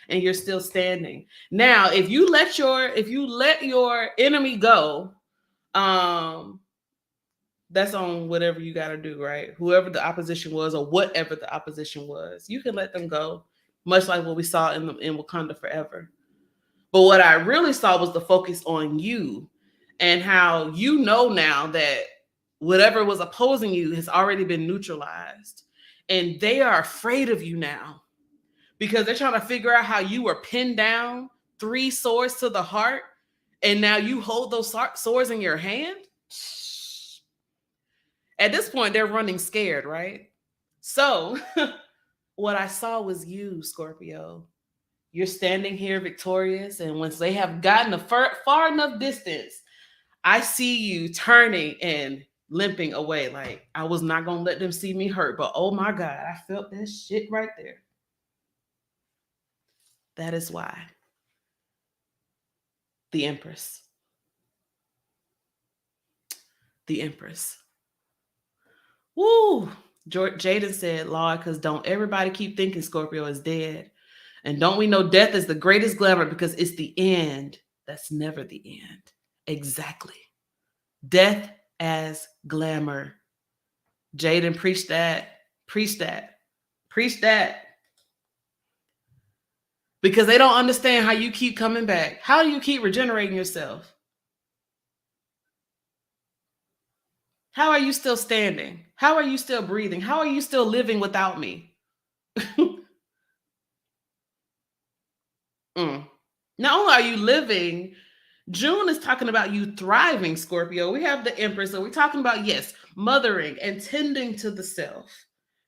and you're still standing. Now, if you let your enemy go, that's on whatever you got to do, right? Whoever the opposition was, or whatever the opposition was, you can let them go, much like what we saw in Wakanda Forever. But what I really saw was the focus on you, and how now that whatever was opposing you has already been neutralized, and they are afraid of you now because they're trying to figure out how you were pinned down, 3 swords to the heart, and now you hold those swords in your hand. At this point, they're running scared, right? So what I saw was you, Scorpio. You're standing here victorious, and once they have gotten a far enough distance, I see you turning and limping away. Like, I was not going to let them see me hurt, but oh my God, I felt that shit right there. That is why. The Empress. The Empress. Woo! Jaden said, Lord, because don't everybody keep thinking Scorpio is dead. And don't we know death is the greatest glamour because it's the end. That's never the end. Exactly. Death as glamour. Jaden, preach that. Preach that. Preach that. Because they don't understand how you keep coming back. How do you keep regenerating yourself? How are you still standing? How are you still breathing? How are you still living without me? Not only are you living, June is talking about you thriving, Scorpio. We have the Empress, so we're talking about, yes, mothering and tending to the self,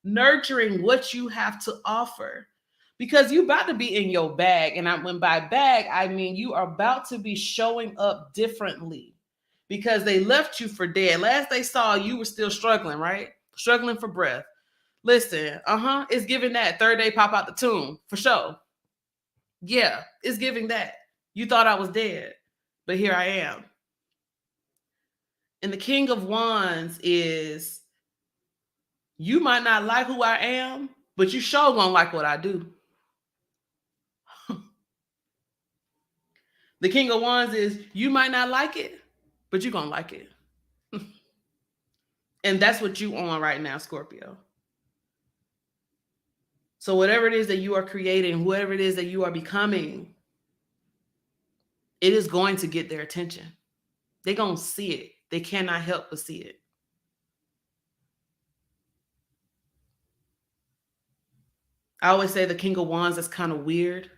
nurturing what you have to offer. because you about to be in your bag. And when by bag, I mean you are about to be showing up differently because they left you for dead. Last they saw you were still struggling, right? Struggling for breath. Listen, it's giving that third day pop out the tomb for sure. Yeah, it's giving that. You thought I was dead, but here I am. And the King of Wands is, you might not like who I am, but you sure gonna like what I do. The King of Wands is, you might not like it, but you're gonna like it. And that's what you on right now, Scorpio. So whatever it is that you are creating, whoever it is that you are becoming, it is going to get their attention. They're gonna see it. They cannot help but see it. I always say the King of Wands is kind of weird,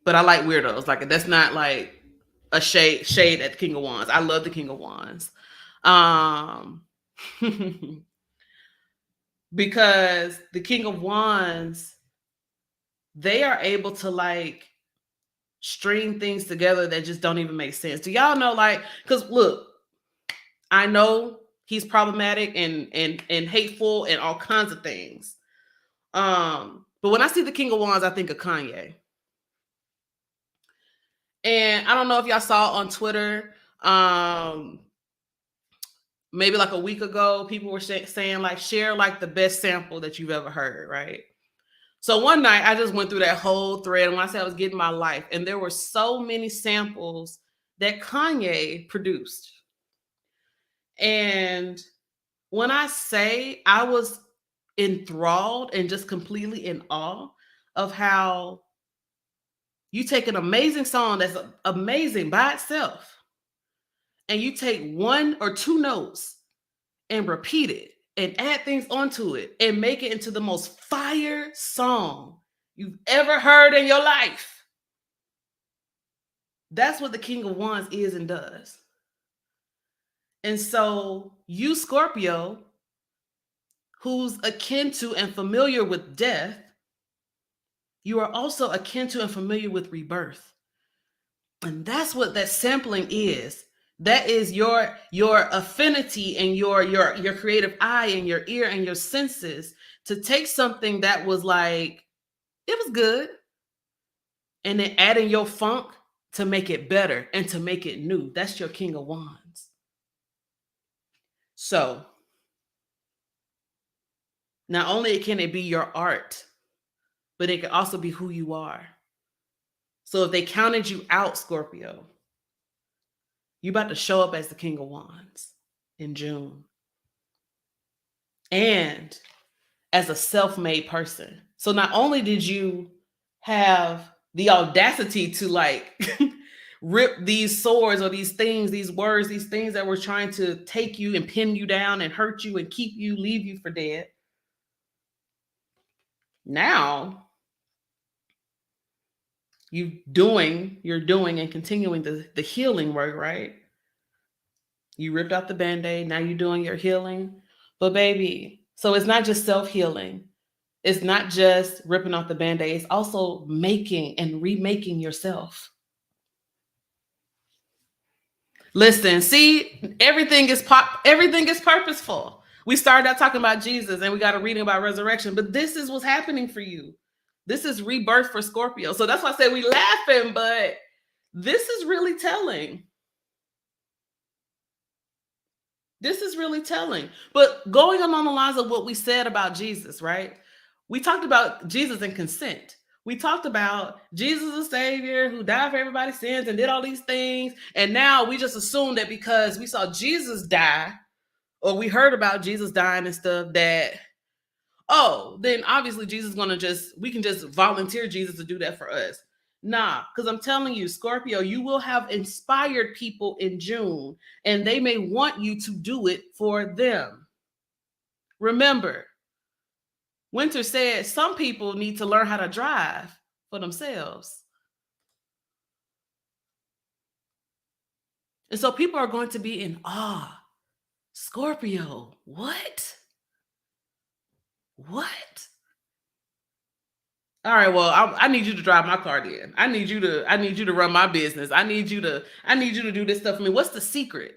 but I like weirdos. Like, that's not like a shade at the King of Wands. I love the King of Wands. Because the King of Wands, they are able to like string things together that just don't even make sense. Do y'all know, like, because look, I know he's problematic and hateful and all kinds of things. But when I see the King of Wands, I think of Kanye. And I don't know if y'all saw on Twitter, maybe like a week ago, people were saying like, share like the best sample that you've ever heard, right? So one night I just went through that whole thread, and when I said I was getting my life, and there were so many samples that Kanye produced. And when I say I was enthralled and just completely in awe of how you take an amazing song that's amazing by itself, and you take one or two notes and repeat it and add things onto it and make it into the most fire song you've ever heard in your life. That's what the King of Wands is and does. And so you, Scorpio, who's akin to and familiar with death, you are also akin to and familiar with rebirth. And that's what that sampling is. That is your affinity and your creative eye and your ear and your senses to take something that was like, it was good, and then adding your funk to make it better and to make it new. That's your King of Wands. So not only can it be your art, but it can also be who you are. So if they counted you out, Scorpio, you about to show up as the King of Wands in June. And as a self-made person. So not only did you have the audacity to like rip these swords or these things, these words, these things that were trying to take you and pin you down and hurt you and keep you, leave you for dead. Now you're doing and continuing the healing work, right? You ripped out the Band-Aid, now you're doing your healing. But baby, so it's not just self-healing. It's not just ripping off the Band-Aid. It's also making and remaking yourself. Listen, see, everything is purposeful. We started out talking about Jesus and we got a reading about resurrection, but this is what's happening for you. This is rebirth for Scorpio. So that's why I say we laughing, but this is really telling. This is really telling. But going along the lines of what we said about Jesus, right? We talked about Jesus and consent. We talked about Jesus, a savior who died for everybody's sins and did all these things. And now we just assume that because we saw Jesus die, or we heard about Jesus dying and stuff, that, oh, then obviously Jesus is going to we can just volunteer Jesus to do that for us. Nah, because I'm telling you, Scorpio, you will have inspired people in June, and they may want you to do it for them. Remember, Winter said some people need to learn how to drive for themselves. And so people are going to be in awe. Scorpio, what? What? All right, well, I need you to drive my car then. I need you to run my business. I need you to do this stuff for me. What's the secret?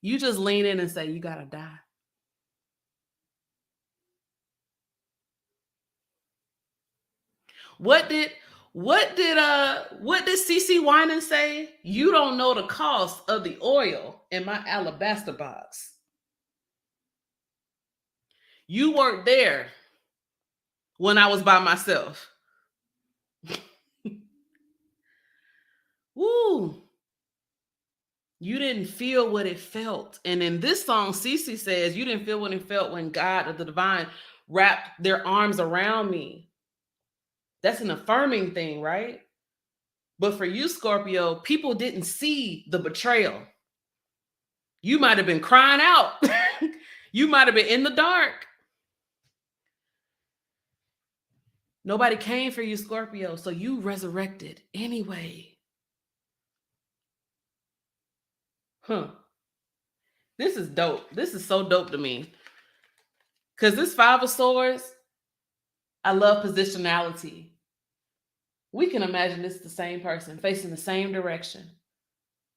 You just lean in and say, you gotta die. What did CC Winan say? You don't know the cost of the oil in my alabaster box. You weren't there when I was by myself. Woo. You didn't feel what it felt. And in this song, Cece says, you didn't feel what it felt when God or the divine wrapped their arms around me. That's an affirming thing, right? But for you, Scorpio, people didn't see the betrayal. You might have been crying out. You might have been in the dark. Nobody came for you, Scorpio, so you resurrected anyway. Huh. This is dope. This is so dope to me. Because this Five of Swords, I love positionality. We can imagine this is the same person facing the same direction.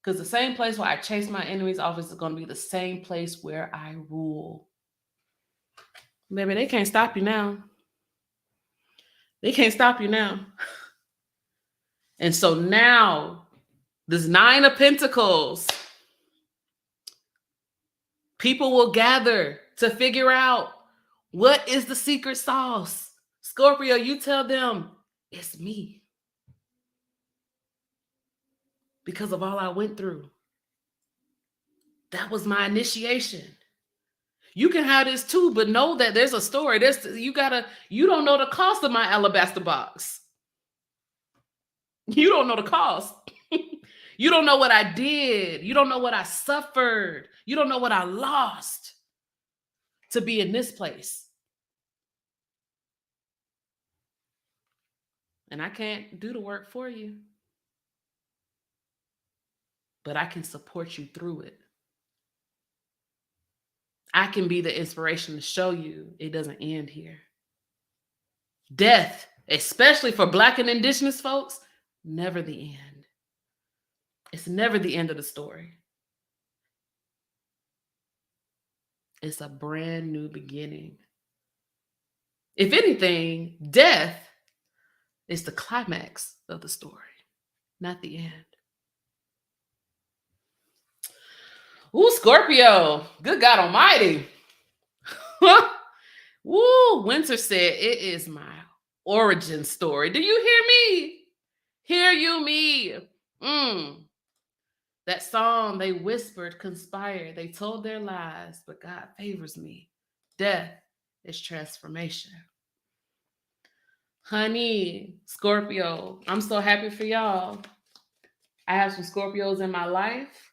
Because the same place where I chase my enemies off is going to be the same place where I rule. Baby, they can't stop you now. They can't stop you now. And so now, this Nine of Pentacles, people will gather to figure out what is the secret sauce. Scorpio, you tell them, it's me. Because of all I went through. That was my initiation. You can have this too, but know that there's a story. You don't know the cost of my alabaster box. You don't know the cost. You don't know what I did. You don't know what I suffered. You don't know what I lost to be in this place. And I can't do the work for you. But I can support you through it. I can be the inspiration to show you it doesn't end here. Death, especially for Black and Indigenous folks, never the end. It's never the end of the story. It's a brand new beginning. If anything, death is the climax of the story, not the end. Ooh, Scorpio. Good God Almighty. Woo, Winter said, it is my origin story. Do you hear me? Hear you me? That song, they whispered, conspired. They told their lies, but God favors me. Death is transformation. Honey, Scorpio, I'm so happy for y'all. I have some Scorpios in my life.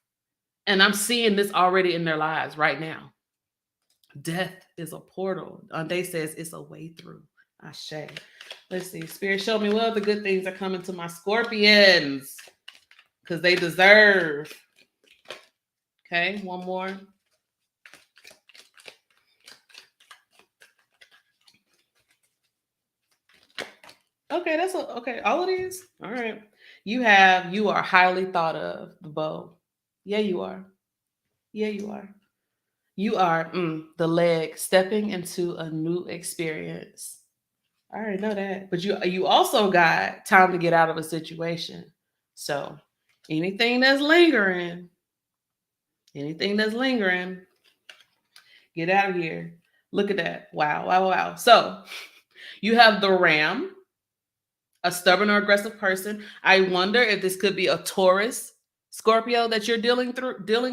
And I'm seeing this already in their lives right now. Death is a portal. Ande says it's a way through. Ashe. Let's see. Spirit, show me what other good things are coming to my Scorpions. Because they deserve. Okay, one more. Okay, okay. All of these? All right. You are highly thought of, the bow. Yeah, you are. Yeah, you are. You are the leg stepping into a new experience. I already know that. But you also got time to get out of a situation. So anything that's lingering, get out of here. Look at that. Wow, wow, wow. So you have the Ram, a stubborn or aggressive person. I wonder if this could be a Taurus, Scorpio that you're dealing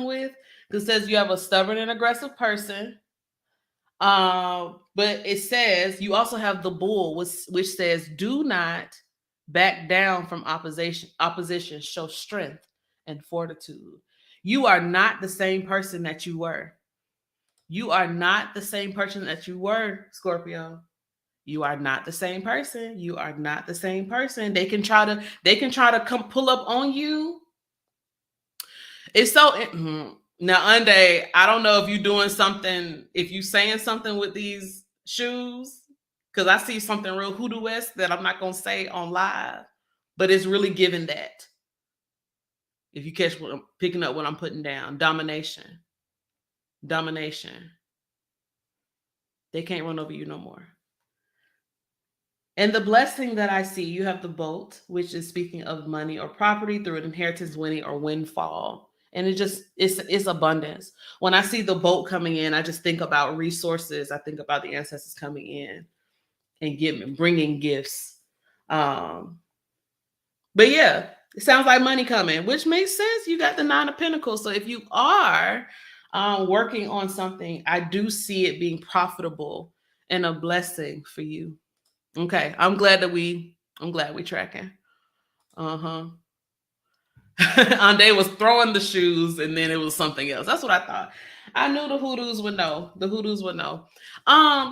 with. It says you have a stubborn and aggressive person. But it says you also have the Bull, which says, do not back down from opposition, show strength and fortitude. You are not the same person that you were. You are not the same person that you were, Scorpio. You are not the same person. You are not the same person. They can try to come pull up on you. It's so now, Ande, I don't know if you're doing something, if you're saying something with these shoes. Because I see something real hoodoo-esque that I'm not going to say on live, but it's really giving that. If you catch what I'm picking up, what I'm putting down, domination. Domination. They can't run over you no more. And the blessing that I see, you have the bolt, which is speaking of money or property through an inheritance, winning, or windfall. And it's abundance. When I see the bolt coming in, I just think about resources. I think about the ancestors coming in and bringing gifts. But yeah, it sounds like money coming, which makes sense. You got the 9 of Pentacles. So if you are working on something, I do see it being profitable and a blessing for you. Okay, I'm glad we tracking. Ande was throwing the shoes and then it was something else. That's what I thought. I knew the hoodoos would know. The hoodoos would know.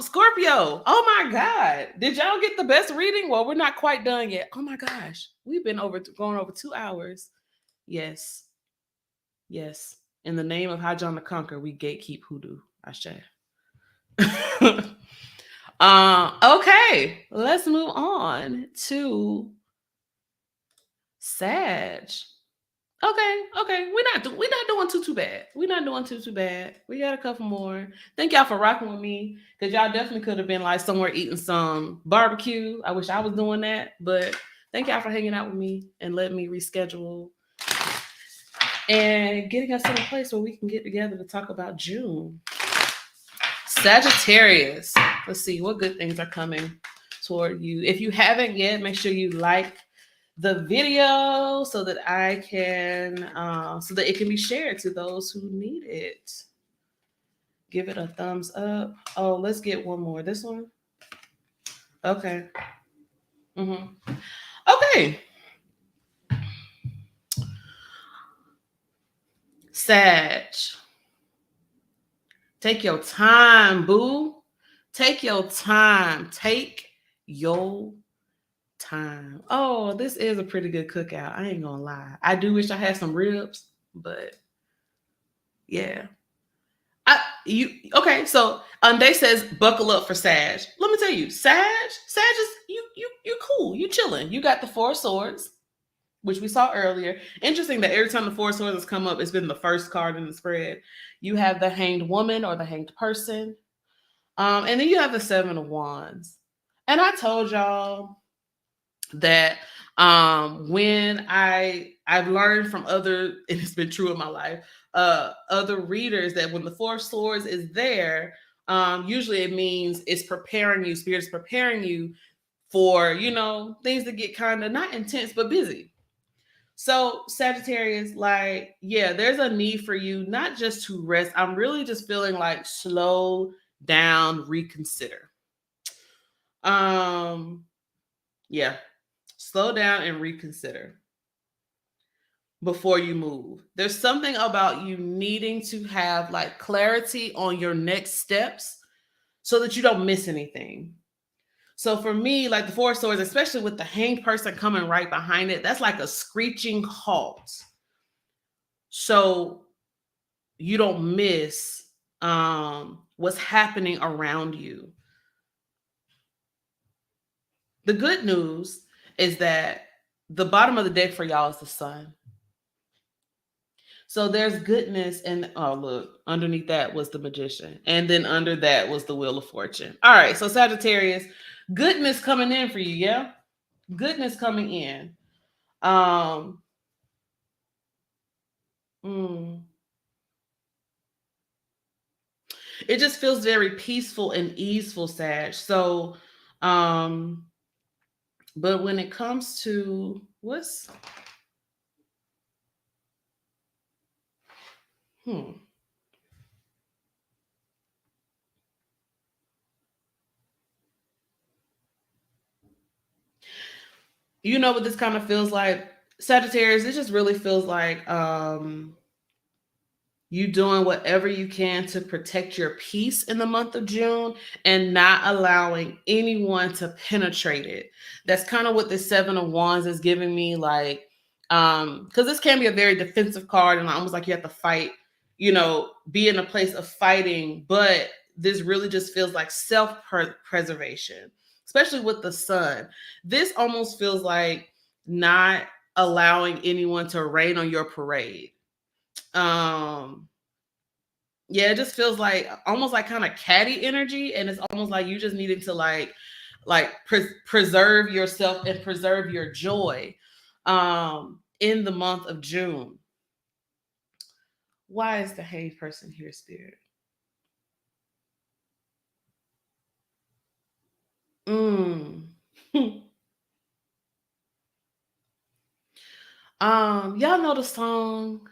Scorpio. Oh my God. Did y'all get the best reading? Well, we're not quite done yet. Oh my gosh. We've been going over 2 hours. Yes. Yes. In the name of Hajjan the Conqueror, we gatekeep hoodoo. Ashe. Okay. Let's move on to Sag. Okay. We're not doing too bad. We're not doing too bad. We got a couple more. Thank y'all for rocking with me, because y'all definitely could have been like somewhere eating some barbecue. I wish I was doing that, but thank y'all for hanging out with me and letting me reschedule and getting us in a place where we can get together to talk about June. Sagittarius. Let's see what good things are coming toward you. If you haven't yet, make sure you like the video so that I can so that it can be shared to those who need it. Give it a thumbs up. Oh, let's get one more. This one. Okay. Okay. Sag. Take your time, boo. Take your time. Take your time. Oh, this is a pretty good cookout. I ain't gonna lie. I do wish I had some ribs, but yeah. Okay, so Day says buckle up for Sag. Let me tell you, Sag is you cool, you chilling. You got the 4 of Swords, which we saw earlier. Interesting that every time the 4 of Swords has come up, it's been the first card in the spread. You have the Hanged Woman or the Hanged Person. And then you have the 7 of Wands. And I told y'all that when I've learned from other, and it's been true in my life, other readers, that when the 4 of Swords is there, usually it means it's preparing you, Spirit's preparing you for, things that get kind of not intense, but busy. So Sagittarius, like, yeah, there's a need for you, not just to rest. I'm really just feeling like slow down, reconsider. Yeah. Slow down and reconsider before you move. There's something about you needing to have like clarity on your next steps so that you don't miss anything. So for me, like the 4 of Swords, especially with the Hanged Person coming right behind it, that's like a screeching halt. So you don't miss what's happening around you. The good news is that the bottom of the deck for y'all is the Sun. So there's goodness, and oh look, underneath that was the Magician, and then under that was the Wheel of Fortune. All right, so Sagittarius, goodness coming in for you, yeah? Goodness coming in. It just feels very peaceful and easeful, Sag. So, but when it comes to what's you know what this kind of feels like, Sagittarius? It just really feels like you doing whatever you can to protect your peace in the month of June and not allowing anyone to penetrate it. That's kind of what the 7 of Wands is giving me, like, because this can be a very defensive card and almost like you have to fight, be in a place of fighting, but this really just feels like self-preservation. especially with the sun. This almost feels like not allowing anyone to rain on your parade. Yeah, it just feels like almost like kind of catty energy, and it's almost like you just needed to preserve yourself and preserve your joy in the month of June. Why is the hanged person here, Spirit? Y'all know the song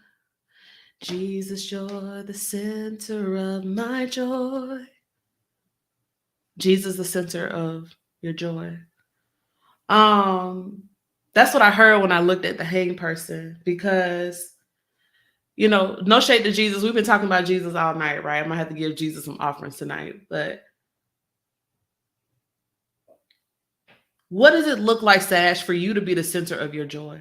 Jesus, you're the center of my joy. Jesus, the center of your joy. That's what I heard when I looked at the hanged person, because no shade to Jesus. We've been talking about Jesus all night, right? I might have to give Jesus some offerings tonight. But what does it look like, Sash, for you to be the center of your joy?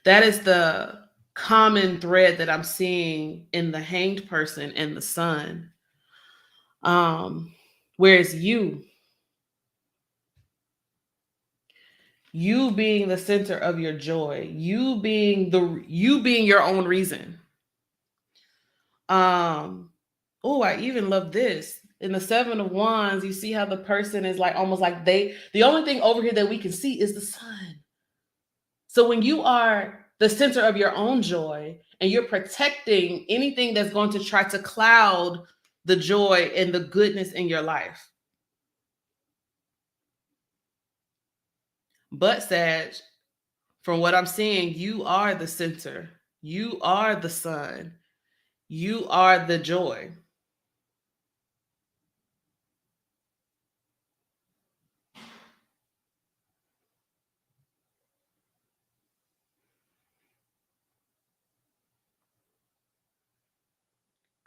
That is the common thread that I'm seeing in the hanged person and the sun. Whereas you being the center of your joy, you being your own reason. Oh, I even love this. In the Seven of Wands, you see how the person is like almost like the only thing over here that we can see is the sun. So when you are the center of your own joy and you're protecting anything that's going to try to cloud the joy and the goodness in your life. But Sag, from what I'm seeing, you are the center. You are the sun. You are the joy.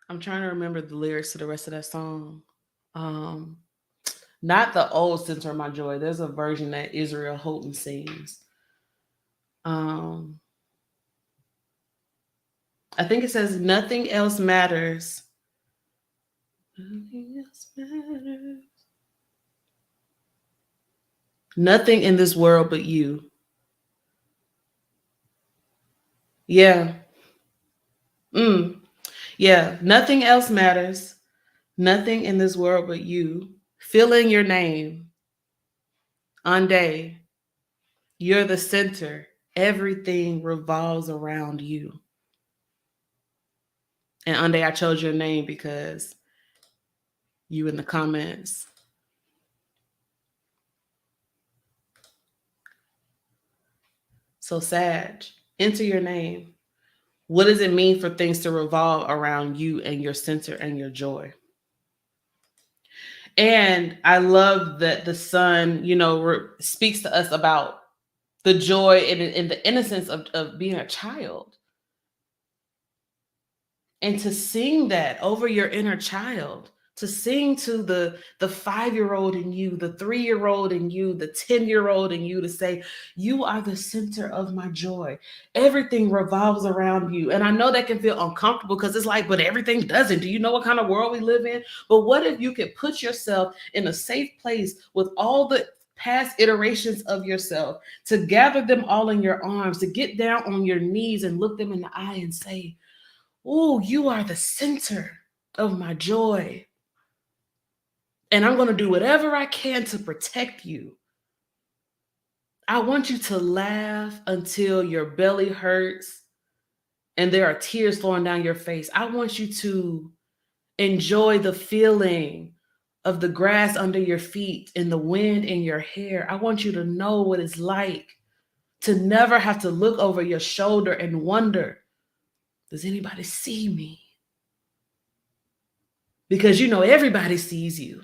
I'm trying to remember the lyrics to the rest of that song. Not the old Center of My Joy. There's a version that Israel Houghton sings. I think it says, nothing else matters. Nothing else matters. Nothing in this world but you. Yeah. Yeah. Nothing else matters. Nothing in this world but you. Fill in your name. Ande. You're the center. Everything revolves around you. And Ande, I chose your name because you in the comments. So Sag, enter your name. What does it mean for things to revolve around you and your center and your joy? And I love that the sun, speaks to us about the joy and the innocence of being a child. And to sing that over your inner child, to sing to the 5-year-old in you, the 3-year-old in you, the 10-year-old in you, to say, you are the center of my joy. Everything revolves around you. And I know that can feel uncomfortable because it's like, but everything doesn't. Do you know what kind of world we live in? But what if you could put yourself in a safe place with all the past iterations of yourself, to gather them all in your arms, to get down on your knees and look them in the eye and say, oh, you are the center of my joy. And I'm going to do whatever I can to protect you. I want you to laugh until your belly hurts and there are tears flowing down your face. I want you to enjoy the feeling of the grass under your feet and the wind in your hair. I want you to know what it's like to never have to look over your shoulder and wonder, does anybody see me? Because everybody sees you.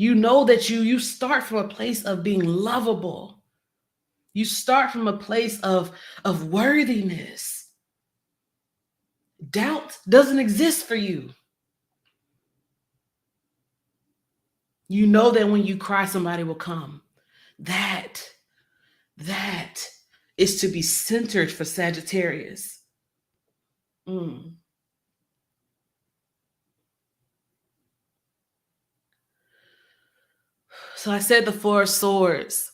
You know that you start from a place of being lovable. You start from a place of worthiness. Doubt doesn't exist for you. You know that when you cry, somebody will come. That is to be centered for Sagittarius. So I said the Four of Swords.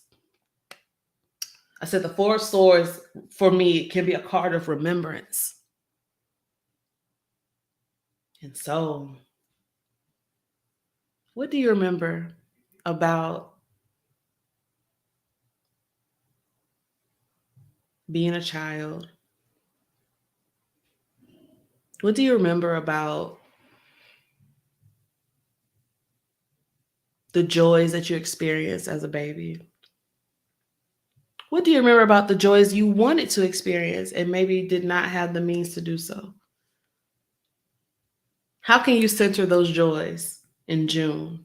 I said the Four of Swords for me can be a card of remembrance. And so, what do you remember about being a child? What do you remember about the joys that you experienced as a baby? What do you remember about the joys you wanted to experience and maybe did not have the means to do so? How can you center those joys in June?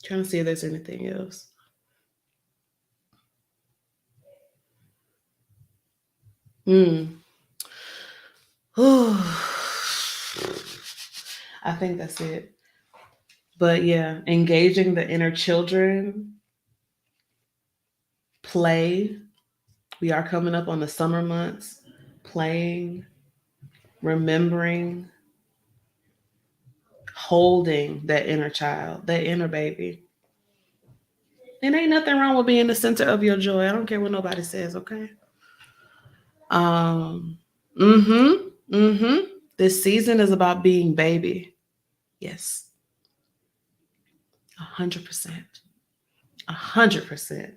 Trying to see if there's anything else. I think that's it. But yeah, engaging the inner children, play. We are coming up on the summer months. Playing, remembering, holding that inner child, that inner baby. And ain't nothing wrong with being the center of your joy. I don't care what nobody says, okay? Um, This season is about being baby. Yes. 100%. 100%.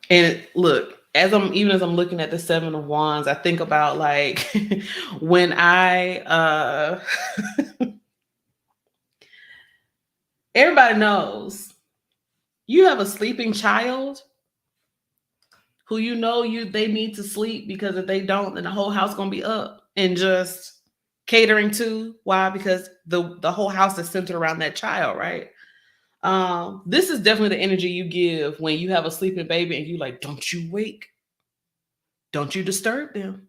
And look, as I'm looking at the Seven of Wands, I think about like when everybody knows you have a sleeping child who they need to sleep, because if they don't, then the whole house gonna be up and just catering to. Why? Because the whole house is centered around that child, right? This is definitely the energy you give when you have a sleeping baby and you like, don't you wake, don't you disturb them.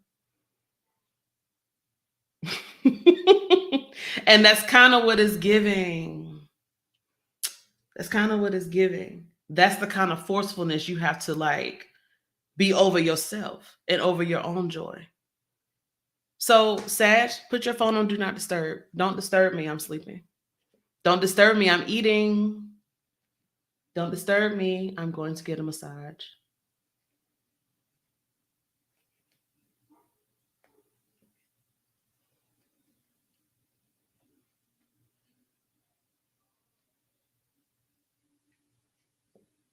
And that's kind of what it's giving. That's kind of what it's giving. That's the kind of forcefulness you have to like be over yourself and over your own joy. So, Sag, put your phone on do not disturb. Don't disturb me, I'm sleeping. Don't disturb me, I'm eating. Don't disturb me, I'm going to get a massage.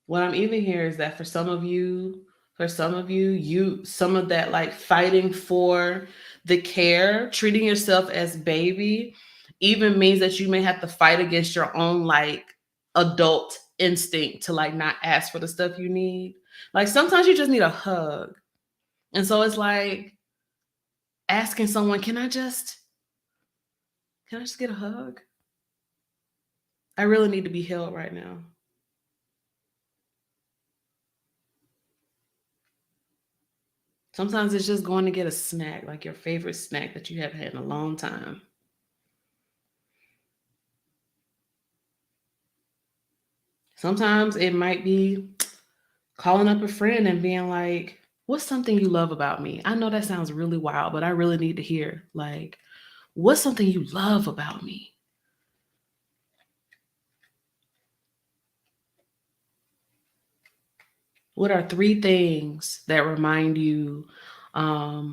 What I'm even here is that for some of you, some of that like fighting for the care, treating yourself as baby, even means that you may have to fight against your own like adult instinct to like not ask for the stuff you need. Like sometimes you just need a hug. And so it's like asking someone, can I just get a hug? I really need to be held right now. Sometimes it's just going to get a snack, like your favorite snack that you haven't had in a long time. Sometimes it might be calling up a friend and being like, what's something you love about me? I know that sounds really wild, but I really need to hear, like, what's something you love about me? What are 3 things that remind you why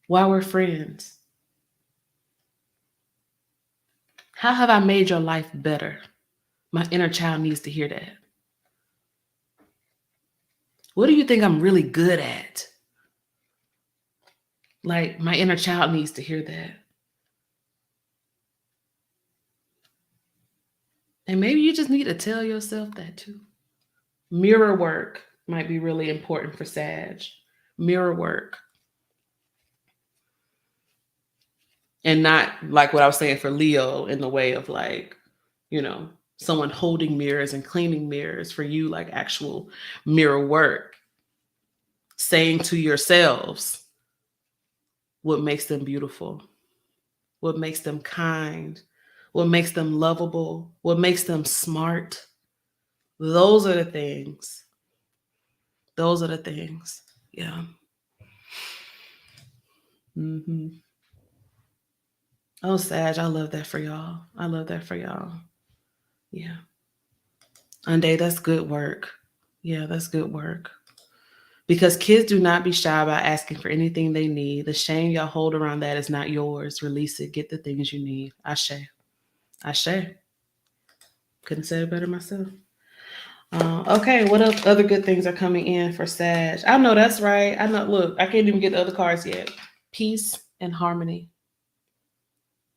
we're friends? How have I made your life better? My inner child needs to hear that. What do you think I'm really good at? Like, my inner child needs to hear that. And maybe you just need to tell yourself that too. Mirror work might be really important for Sag. Mirror work. And not like what I was saying for Leo in the way of like, someone holding mirrors and cleaning mirrors. For you, like actual mirror work. Saying to yourselves what makes them beautiful, what makes them kind, what makes them lovable, what makes them smart, Those are the things. Those are the things. Yeah. Mm-hmm. Oh, Sag, I love that for y'all. I love that for y'all. Yeah. Ande, that's good work. Yeah, that's good work. Because kids do not be shy about asking for anything they need. The shame y'all hold around that is not yours. Release it. Get the things you need. Ashe. Ashe. Couldn't say it better myself. Okay, what other good things are coming in for Sag? I know that's right. I know. Look, I can't even get the other cards yet. Peace and harmony.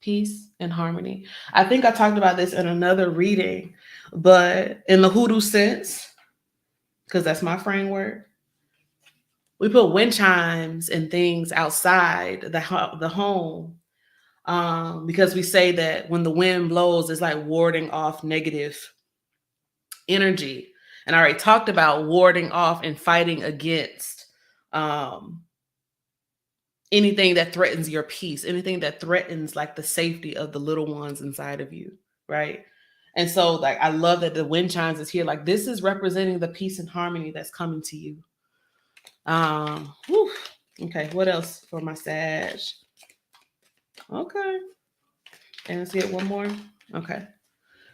Peace and harmony. I think I talked about this in another reading, but in the hoodoo sense, because that's my framework, we put wind chimes and things outside the home, because we say that when the wind blows, it's like warding off negative energy. And I already talked about warding off and fighting against anything that threatens your peace, anything that threatens like the safety of the little ones inside of you, right? And so, like, I love that the wind chimes is here. Like, this is representing the peace and harmony that's coming to you. Whew. Okay, what else for my Sag? Okay, and let's get one more. Okay,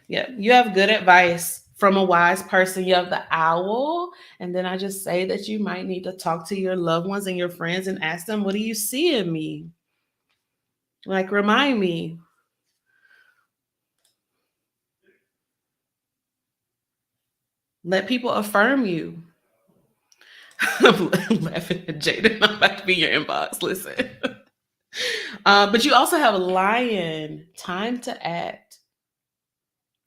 yeah, you have good advice from a wise person. You have the owl, and then I just say that you might need to talk to your loved ones and your friends and ask them, what do you see in me? Like, remind me. Let people affirm you. I'm laughing at Jeida. I'm about to be in your inbox. Listen. But you also have a lion. Time to act.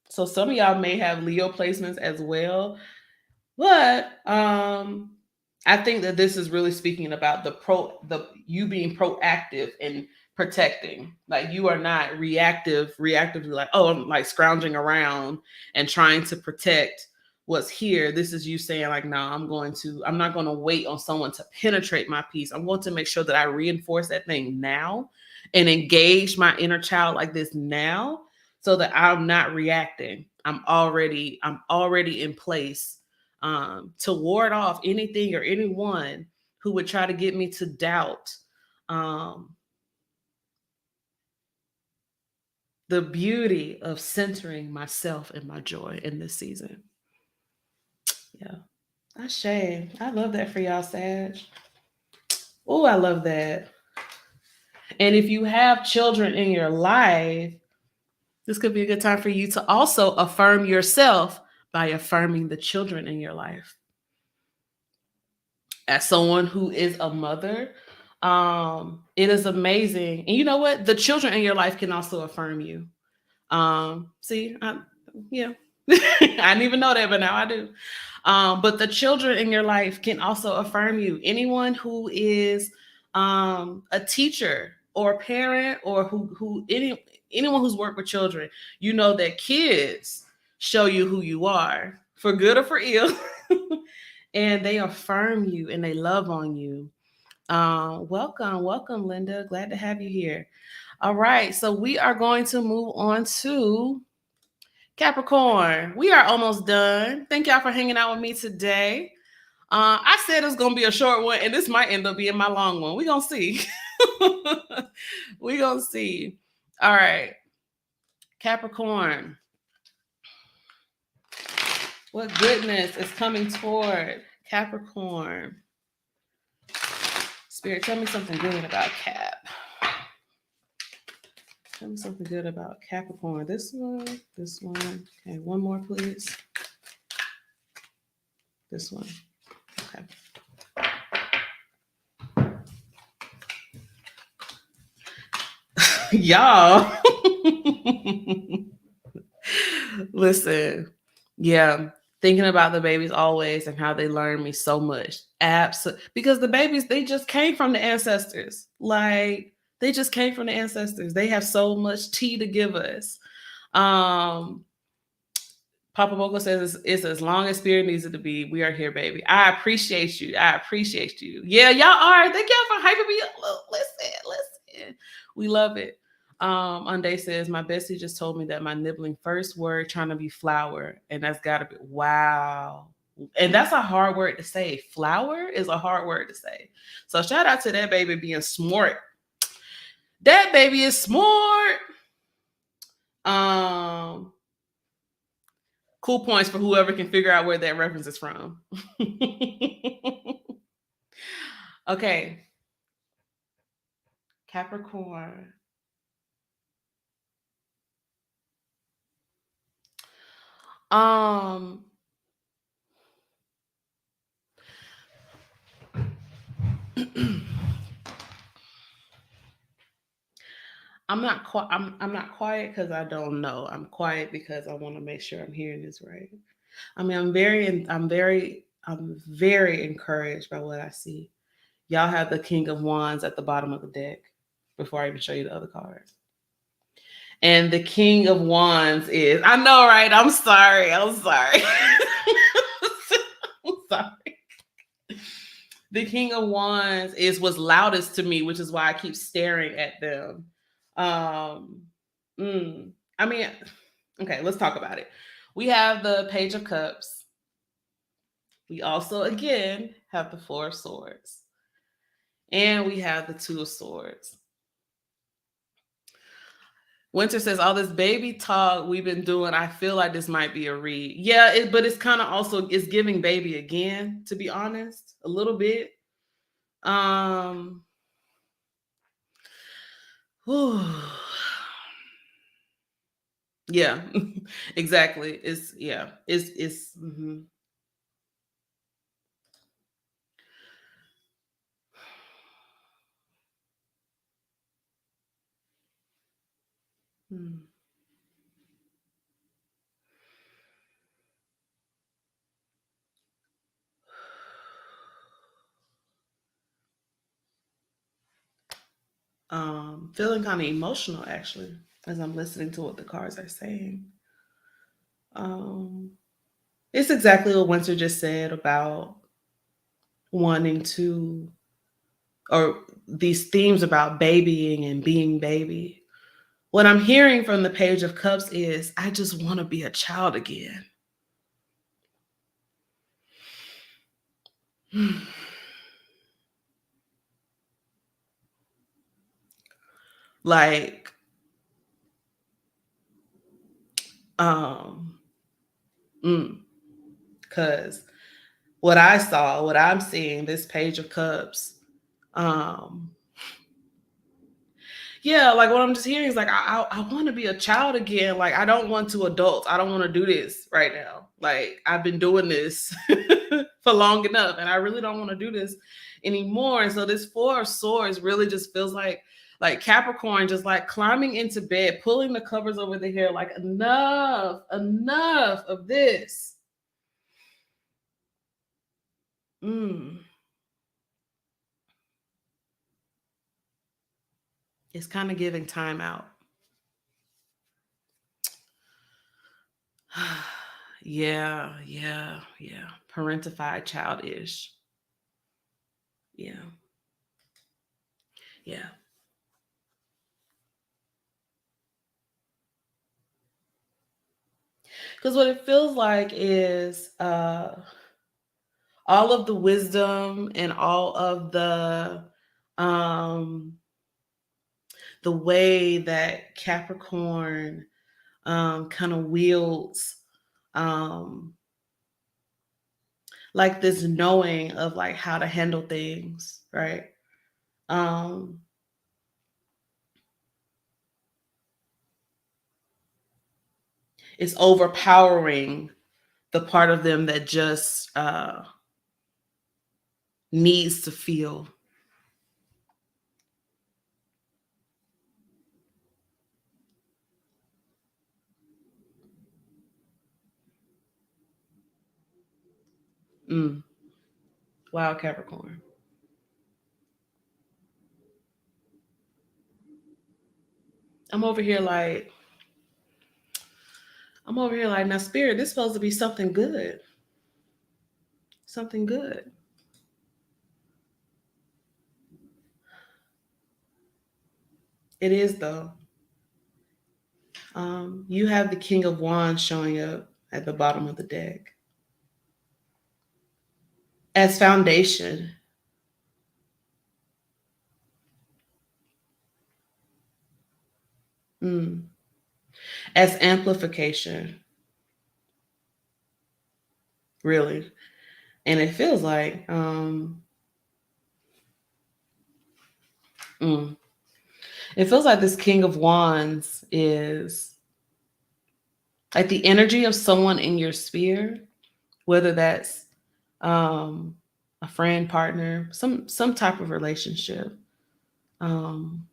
So some of y'all may have Leo placements as well. But I think that this is really speaking about the you being proactive and protecting. Like, you are not reactively like, oh, I'm like scrounging around and trying to protect what's here. This is you saying like, no, I'm not going to wait on someone to penetrate my peace. I'm going to make sure that I reinforce that thing now and engage my inner child like this now, so that I'm not reacting. I'm already in place to ward off anything or anyone who would try to get me to doubt the beauty of centering myself and my joy in this season. Yeah. Ashe. I love that for y'all, Sag. Oh, I love that. And if you have children in your life, this could be a good time for you to also affirm yourself by affirming the children in your life. As someone who is a mother, it is amazing. And you know what? The children in your life can also affirm you. See, yeah, I didn't even know that, but now I do. But the children in your life can also affirm you. Anyone who is a teacher or a parent, or anyone who's worked with children, you know that kids show you who you are, for good or for ill. And they affirm you and they love on you. Welcome, Linda. Glad to have you here. All right, so we are going to move on to Capricorn. We are almost done. Thank y'all for hanging out with me today. I said it's gonna be a short one, and this might end up being my long one. We're gonna see. We're gonna see. All right, Capricorn. What goodness is coming toward Capricorn? Spirit, tell me something good about Cap. Tell me something good about Capricorn. This one. Okay, one more, please. This one. Okay. Y'all. Listen. Yeah. Thinking about the babies always and how they learn me so much. Absolutely. Because the babies, they just came from the ancestors. Like, they just came from the ancestors. They have so much tea to give us. Papa Bogo says it's as long as spirit needs it to be. We are here, baby. I appreciate you. Yeah, y'all are. Thank y'all for hyping me up. Listen. We love it. Unday says, my bestie just told me that my nibbling first word trying to be flower, and that's gotta be wow. And that's a hard word to say. Flower is a hard word to say. So shout out to that baby being smart. That baby is smart. Um, cool points for whoever can figure out where that reference is from. Okay. Capricorn. Um, I'm not quiet because I don't know. I'm quiet because I want to make sure I'm hearing this right. I mean, I'm very encouraged by what I see. Y'all have the King of Wands at the bottom of the deck before I even show you the other cards. And the King of Wands is, I know, right? I'm sorry. I'm sorry. I'm sorry. The King of Wands is what's loudest to me, which is why I keep staring at them. Um, I mean, okay, let's talk about it. We have the Page of Cups. We also, again, have the Four of Swords. And we have the Two of Swords. Winter says, all this baby talk we've been doing, I feel like this might be a read. Yeah, but it's kind of also, it's giving baby again, to be honest, a little bit. Yeah, exactly. It's Hmm. Feeling kind of emotional actually as I'm listening to what the cards are saying. Um, it's exactly what Winter just said about wanting to, or these themes about babying and being baby. What I'm hearing from the Page of Cups is, I just want to be a child again. Like, um, because what I saw, what I'm seeing, this Page of Cups, um, yeah, like what I'm just hearing is like I want to be a child again. Like I don't want to adult. I don't want to do this right now. Like I've been doing this for long enough, and I really don't want to do this anymore. And so this Four of Swords really just feels like Capricorn just like climbing into bed, pulling the covers over the hair, like enough of this. It's kind of giving time out. Yeah. Parentified, childish. Yeah. Yeah. Because what it feels like is all of the wisdom and all of the way that Capricorn kind of wields um, like this knowing of like how to handle things, right? Um, it's overpowering the part of them that just needs to feel. Mm. Wow, Capricorn. I'm over here like, now, Spirit, this is supposed to be something good. Something good. It is, though. You have the King of Wands showing up at the bottom of the deck as foundation. Mm. As amplification, really. And it feels like mm, it feels like this King of Wands is like the energy of someone in your sphere, whether that's um, a friend, partner, some type of relationship. Um,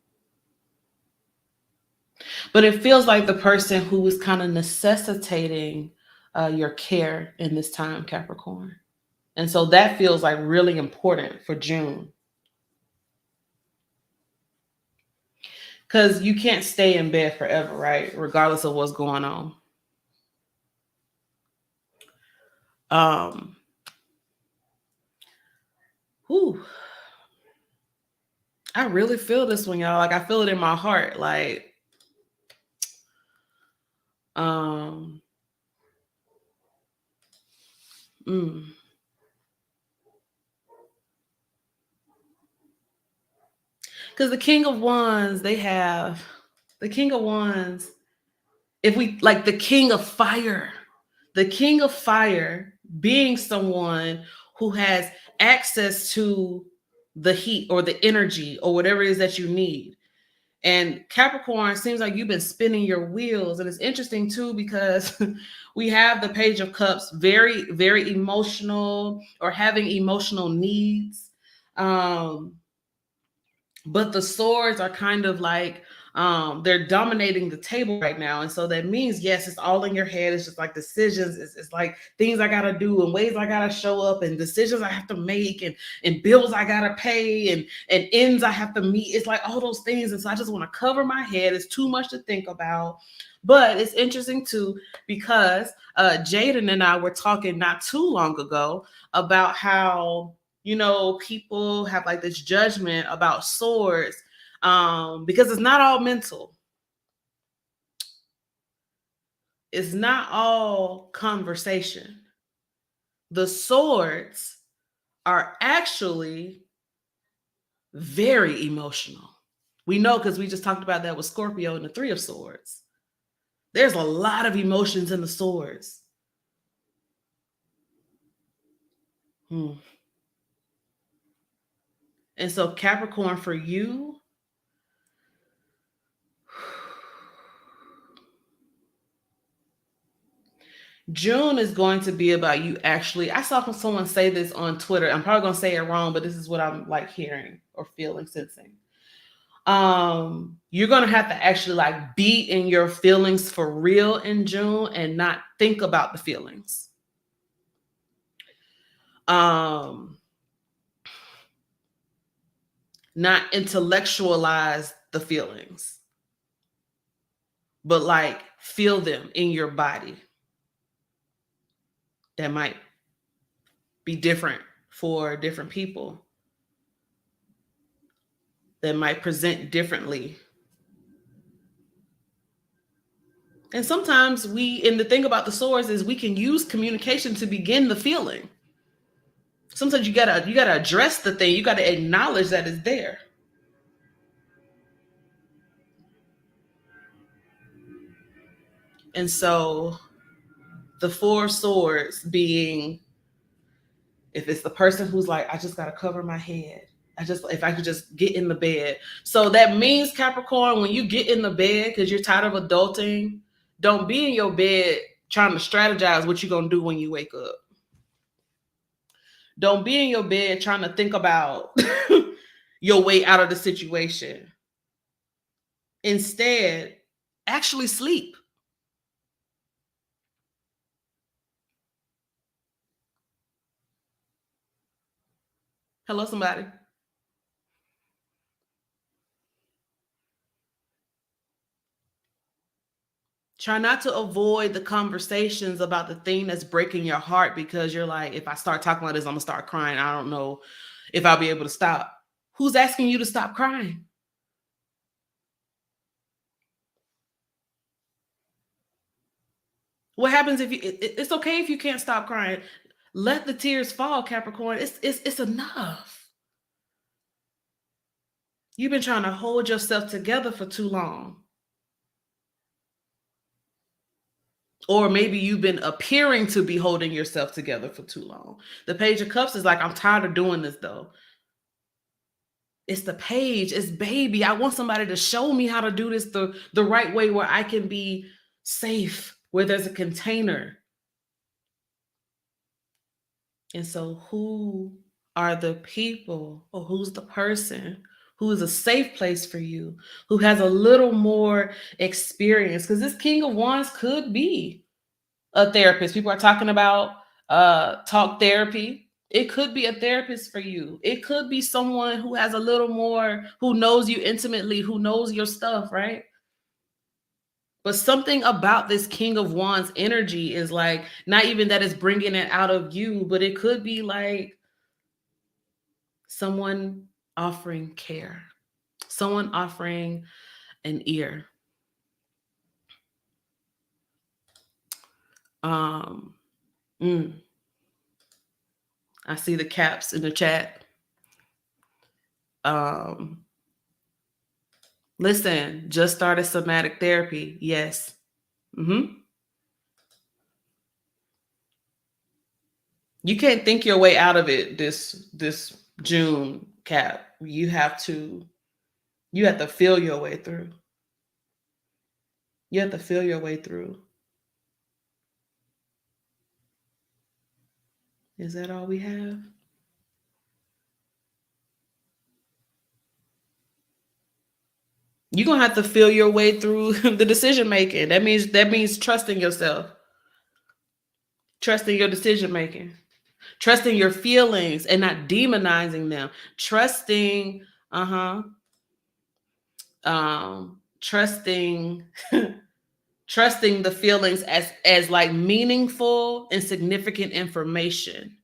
but it feels like the person who is kind of necessitating your care in this time, Capricorn. And so that feels like really important for June. Because you can't stay in bed forever, right? Regardless of what's going on. Um, whew, I really feel this one, y'all. Like I feel it in my heart. Like, um, mm. Because the King of Wands, they have the King of Wands. If we like the King of Fire being someone who has access to the heat or the energy or whatever it is that you need. And Capricorn seems like you've been spinning your wheels. And it's interesting too, because we have the Page of Cups, very, very emotional or having emotional needs. Um, but the swords are kind of like they're dominating the table right now, and so that means yes, it's all in your head. It's just like decisions. It's like things I gotta do and ways I gotta show up and decisions I have to make and bills I gotta pay and ends I have to meet. It's like all those things, and so I just want to cover my head. It's too much to think about. But it's interesting too, because Jaden and I were talking not too long ago about how, you know, people have like this judgment about swords because it's not all mental. It's not all conversation. The swords are actually very emotional. We know because we just talked about that with Scorpio and the Three of Swords. There's a lot of emotions in the swords. Hmm. And so Capricorn, for you, June is going to be about you actually. I saw someone say this on Twitter. I'm probably going to say it wrong, but this is what I'm like hearing or feeling, sensing. You're going to have to actually like be in your feelings for real in June and not think about the feelings. Not intellectualize the feelings, but like feel them in your body. That might be different for different people. That might present differently. And sometimes and the thing about the swords is we can use communication to begin the feeling. Sometimes you gotta address the thing. You gotta acknowledge that it's there. And so the Four of Swords being, if it's the person who's like, I just gotta cover my head. If I could just get in the bed. So that means, Capricorn, when you get in the bed because you're tired of adulting, don't be in your bed trying to strategize what you're gonna do when you wake up. Don't be in your bed trying to think about your way out of the situation. Instead, actually sleep. Hello, somebody. Try not to avoid the conversations about the thing that's breaking your heart because you're like, if I start talking about this, I'm gonna start crying. I don't know if I'll be able to stop. Who's asking you to stop crying? What happens if you? It's okay if you can't stop crying. Let the tears fall, Capricorn. It's enough. You've been trying to hold yourself together for too long. Or maybe you've been appearing to be holding yourself together for too long. The Page of Cups is like, I'm tired of doing this though. It's the page. It's baby. I want somebody to show me how to do this the right way where I can be safe, where there's a container. And so who are the people, or who's the person who is a safe place for you, who has a little more experience? Because this King of Wands could be a therapist. People are talking about talk therapy. It could be a therapist for you. It could be someone who has a little more, who knows you intimately, who knows your stuff, right? But something about this King of Wands energy is like, not even that it's bringing it out of you, but it could be like someone offering care, someone offering an ear. I see the caps in the chat. Listen, just started somatic therapy. Yes. You can't think your way out of it this June, Cap. You have to feel your way through. You have to feel your way through. Is that all we have? You're gonna have to feel your way through the decision making. That means trusting yourself, trusting your decision making, trusting your feelings and not demonizing them, trusting, trusting trusting the feelings as like meaningful and significant information,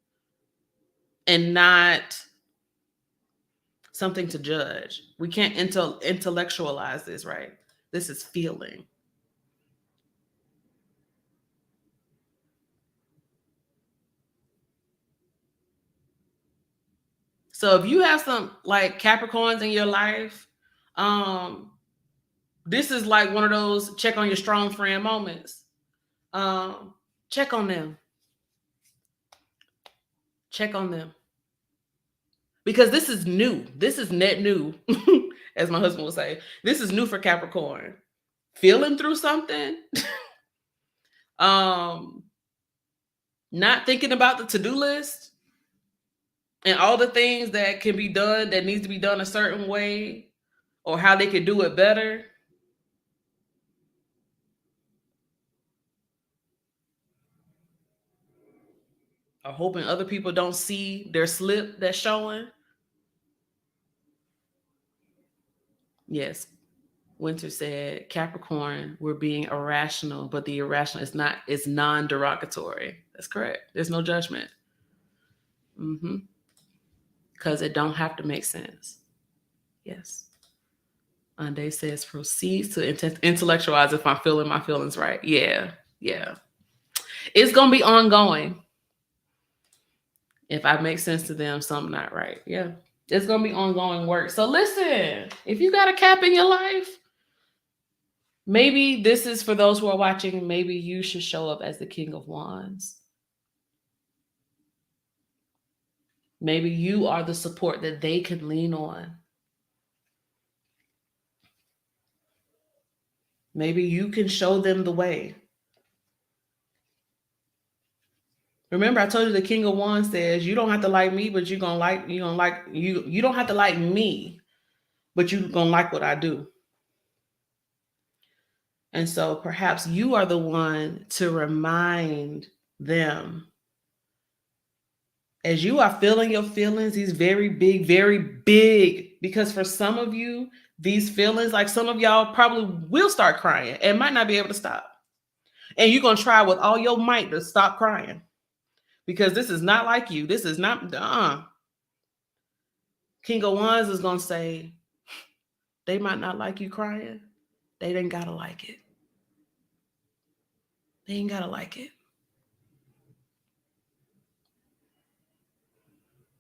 and not something to judge. We can't intellectualize this, right? This is feeling. So if you have some like Capricorns in your life, this is like one of those check on your strong friend moments. Check on them. Check on them. Because this is new. This is net new, as my husband would say. This is new for Capricorn. Feeling through something. Not thinking about the to-do list and all the things that can be done, that needs to be done a certain way, or how they could do it better. Or hoping other people don't see their slip that's showing. Yes. Winter said, Capricorn, we're being irrational, but the irrational is non-derogatory. That's correct. There's no judgment. Because it don't have to make sense. Yes. Ande says, proceeds to intellectualize if I'm feeling my feelings right. Yeah. It's going to be ongoing. If I make sense to them, something not right. Yeah. It's going to be ongoing work. So listen, if you got a Cap in your life, maybe this is for those who are watching, maybe you should show up as the King of Wands. Maybe you are the support that they can lean on. Maybe you can show them the way. Remember, I told you the King of Wands says, you don't have to like me, but you don't have to like me, but you're going to like what I do. And so perhaps you are the one to remind them, as you are feeling your feelings, these very big, because for some of you, these feelings, like some of y'all probably will start crying and might not be able to stop. And you're going to try with all your might to stop crying, because this is not like you. This is not, King of Wands is going to say, they might not like you crying. They didn't got to like it. They ain't gotta like it.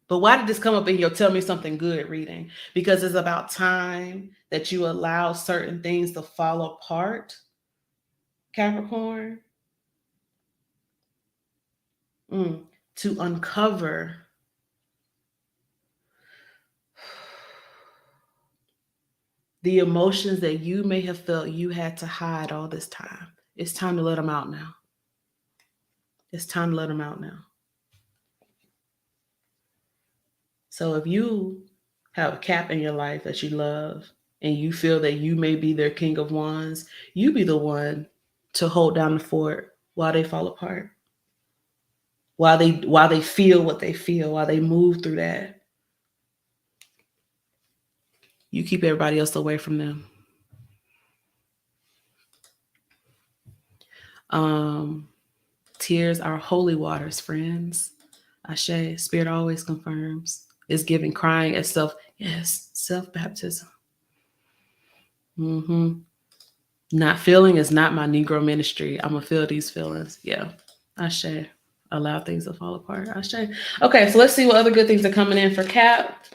But why did this come up in your Tell Me Something Good reading? Because it's about time that you allow certain things to fall apart, Capricorn, to uncover the emotions that you may have felt you had to hide all this time. It's time to let them out now. It's time to let them out now. So if you have a Cap in your life that you love and you feel that you may be their King of Wands, you be the one to hold down the fort while they fall apart. While they feel what they feel, while they move through that. You keep everybody else away from them. Tears are holy waters, friends. Ashe, Spirit always confirms. It's giving crying as self-baptism. Not feeling is not my Negro ministry. I'm going to feel these feelings. Yeah. Ashe. Allow things to fall apart. Ashe. Okay, so let's see what other good things are coming in for Cap.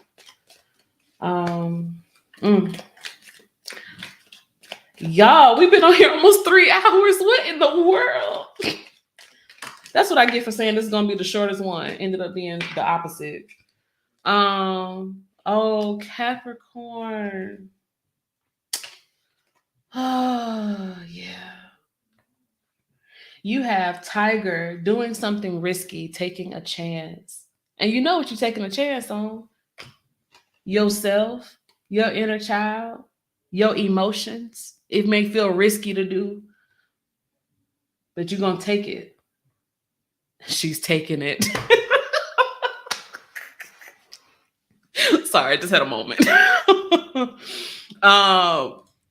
Y'all, we've been on here almost 3 hours. What in the world? That's what I get for saying this is going to be the shortest one. Ended up being the opposite. Oh, Capricorn. Oh, yeah. You have Tiger doing something risky, taking a chance. And you know what you're taking a chance on? Yourself, your inner child, your emotions. It may feel risky to do, but you're going to take it. She's taking it. Sorry, I just had a moment.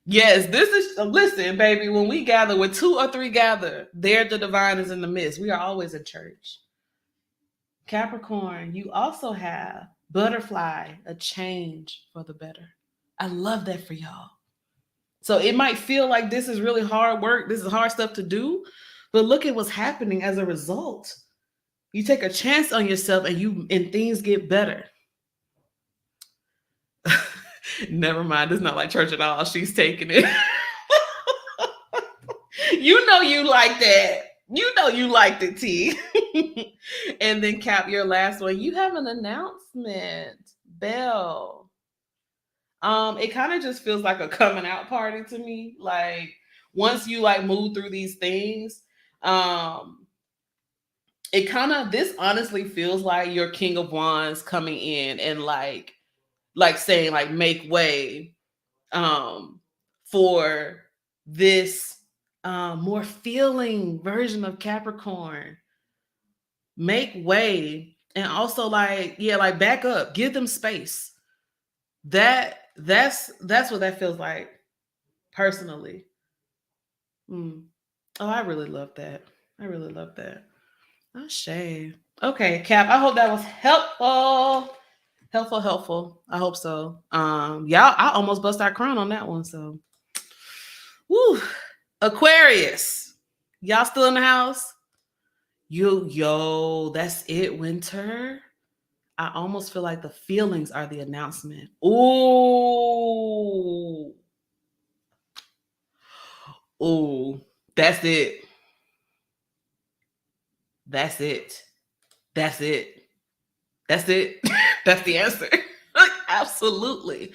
Yes, this is, listen, baby, when we gather, when 2 or 3 gather, there the divine is in the midst. We are always in church. Capricorn, you also have butterfly, a change for the better. I love that for y'all. So it might feel like this is really hard work. This is hard stuff to do, but look at what's happening as a result. You take a chance on yourself and things get better. Never mind. It's not like church at all. She's taking it. You know you like that. You know you liked it, T. And then Cap, your last one. You have an announcement. Bell. It kind of just feels like a coming out party to me. Like once you like move through these things, it kind of, this honestly feels like your King of Wands coming in and like saying like make way for this more feeling version of Capricorn. Make way, and also like, yeah, like back up, give them space. That's what that feels like personally. Oh, I really love that. I really love that. Oh, shame. Okay, Cap, I hope that was helpful. Helpful. I hope so. Y'all, I almost bust our crown on that one. So, woo. Aquarius, y'all still in the house? Yo, that's it, Winter. I almost feel like the feelings are the announcement. Ooh, that's it. That's it. That's That's the answer. Absolutely.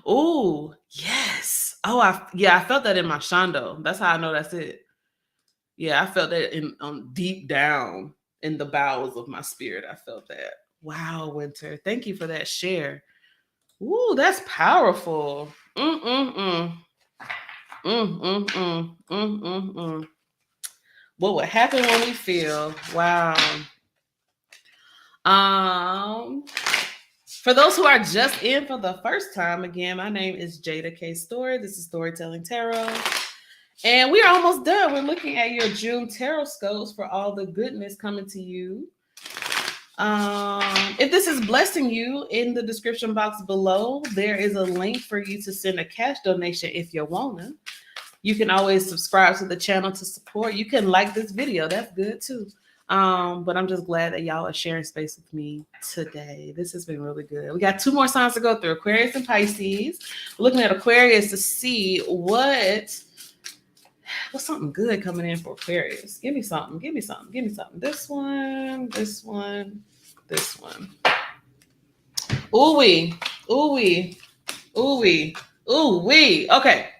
Oh, yes. Oh, I felt that in my Shondo. That's how I know that's it. Yeah, I felt that in deep down in the bowels of my spirit. I felt that. Wow, Winter. Thank you for that share. Ooh, that's powerful. What would happen when we feel? Wow. For those who are just in for the first time, again, my name is Jeida K. Storey. This is Storytelling Tarot. And we are almost done. We're looking at your June Tarotscopes for all the goodness coming to you. If this is blessing you, in the description box below, there is a link for you to send a cash donation if you wanna. You can always subscribe to the channel to support. You can like this video. That's good too. But I'm just glad that y'all are sharing space with me today. This has been really good. We got 2 more signs to go through, Aquarius and Pisces. We're looking at Aquarius to see what's something good coming in for Aquarius. Give me something. Give me something. Give me something. This one, this one, this one. Ooh wee. Ooh wee. Ooh wee. Ooh wee. Okay.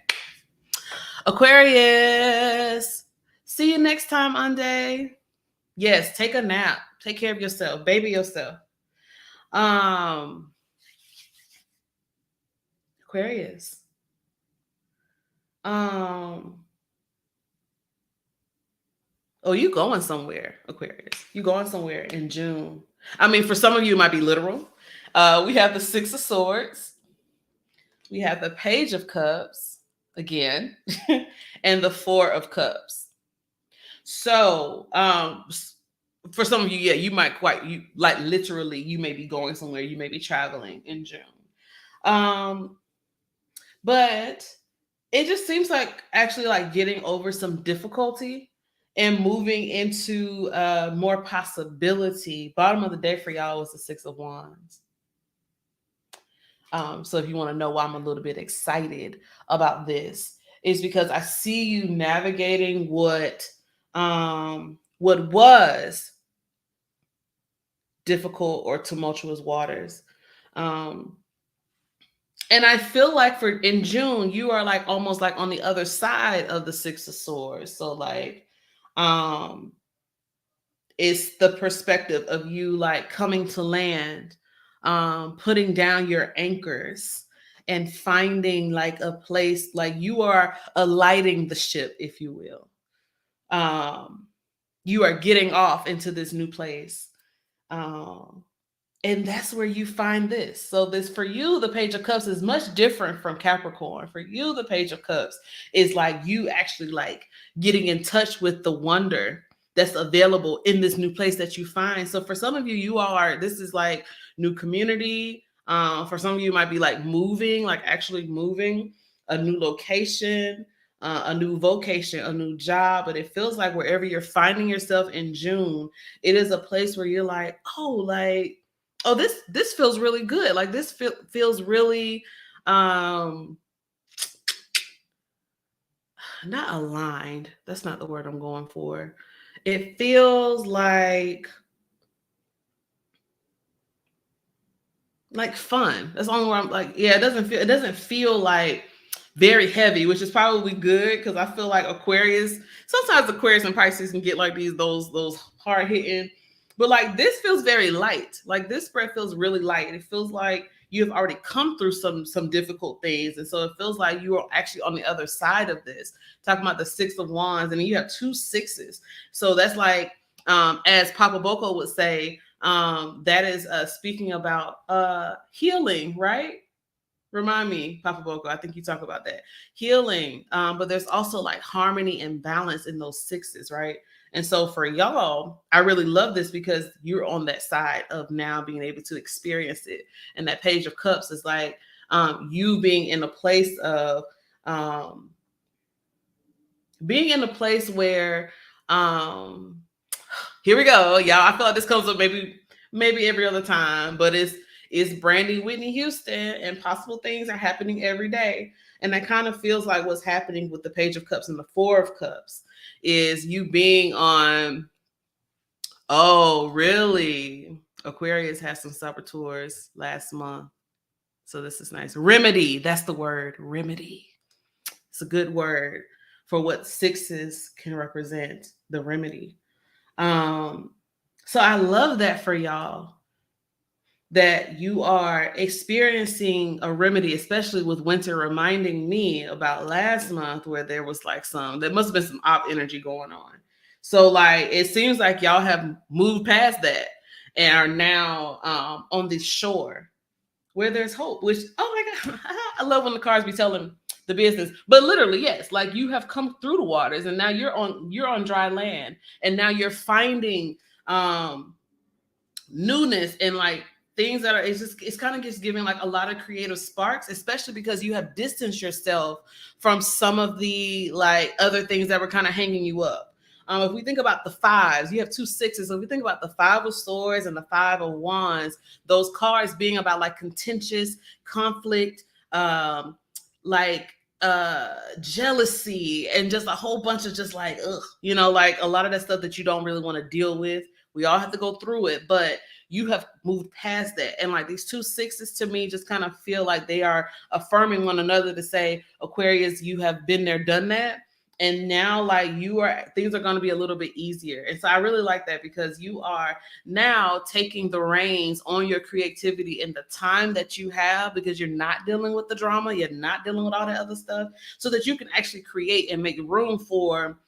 Aquarius. See you next time, Ande. Yes, take a nap. Take care of yourself. Baby yourself. Aquarius. Oh, you going somewhere, Aquarius. You going somewhere in June. I mean, for some of you, it might be literal. We have the 6 of Swords. We have the Page of Cups again, and the 4 of Cups. So, for some of you, yeah, you might literally, you may be going somewhere. You may be traveling in June. But it just seems like actually like getting over some difficulty and moving into more possibility. Bottom of the day for y'all was the 6 of Wands. So if you want to know why I'm a little bit excited about this, is because I see you navigating what was difficult or tumultuous waters. And I feel like in June, you are like almost like on the other side of the 6 of Swords. So like, it's the perspective of you like coming to land, putting down your anchors and finding like a place, like you are alighting the ship, if you will. You are getting off into this new place. And that's where you find this. So this, for you, the Page of Cups is much different from Capricorn. For you, the Page of Cups is like you actually like getting in touch with the wonder that's available in this new place that you find. So for some of you, this is like new community. For some of you, it might be like moving, like actually moving, a new location, a new vocation, a new job. But it feels like wherever you're finding yourself in June, it is a place where you're like, oh, this feels really good. Like this feels really not aligned. That's not the word I'm going for. It feels like fun. That's the only word I'm like, yeah, it doesn't feel like very heavy, which is probably good because I feel like Aquarius, sometimes Aquarius and Pisces can get like those hard hitting. But like this feels very light. Like this spread feels really light. It feels like you have already come through some difficult things. And so it feels like you are actually on the other side of this. Talking about the 6 of Wands, and then you have 2 6s. So that's like, as Papa Boko would say, that is speaking about healing, right? Remind me, Papa Boko, I think you talk about that. Healing. But there's also like harmony and balance in those 6s, right? And so for y'all, I really love this because you're on that side of now being able to experience it. And that Page of Cups is like you being in a place of where here we go, y'all. I feel like this comes up maybe every other time, but it's Brandy Whitney Houston, and possible things are happening every day. And that kind of feels like what's happening with the Page of Cups and the 4 of Cups is you being on, oh, really? Aquarius had some saboteurs last month. So this is nice. Remedy, that's the word, remedy. It's a good word for what 6s can represent, the remedy. So I love that for y'all, that you are experiencing a remedy, especially with winter reminding me about last month where there was like there must have been some op energy going on. So like, it seems like y'all have moved past that and are now on this shore where there's hope, which, oh my God, I love when the cards be telling the business, but literally, yes, like you have come through the waters and now you're on dry land, and now you're finding newness and like things that are, it's kind of just giving like a lot of creative sparks, especially because you have distanced yourself from some of the like other things that were kind of hanging you up. If we think about the fives, you have 2 6s. So if we think about the 5 of swords and the 5 of wands, those cards being about like contentious conflict, like jealousy, and just a whole bunch of just like, ugh, you know, like a lot of that stuff that you don't really want to deal with. We all have to go through it, but you have moved past that. And like these 2 6s to me just kind of feel like they are affirming one another to say, Aquarius, you have been there, done that. And now like things are going to be a little bit easier. And so I really like that, because you are now taking the reins on your creativity in the time that you have, because you're not dealing with the drama, you're not dealing with all that other stuff, so that you can actually create and make room for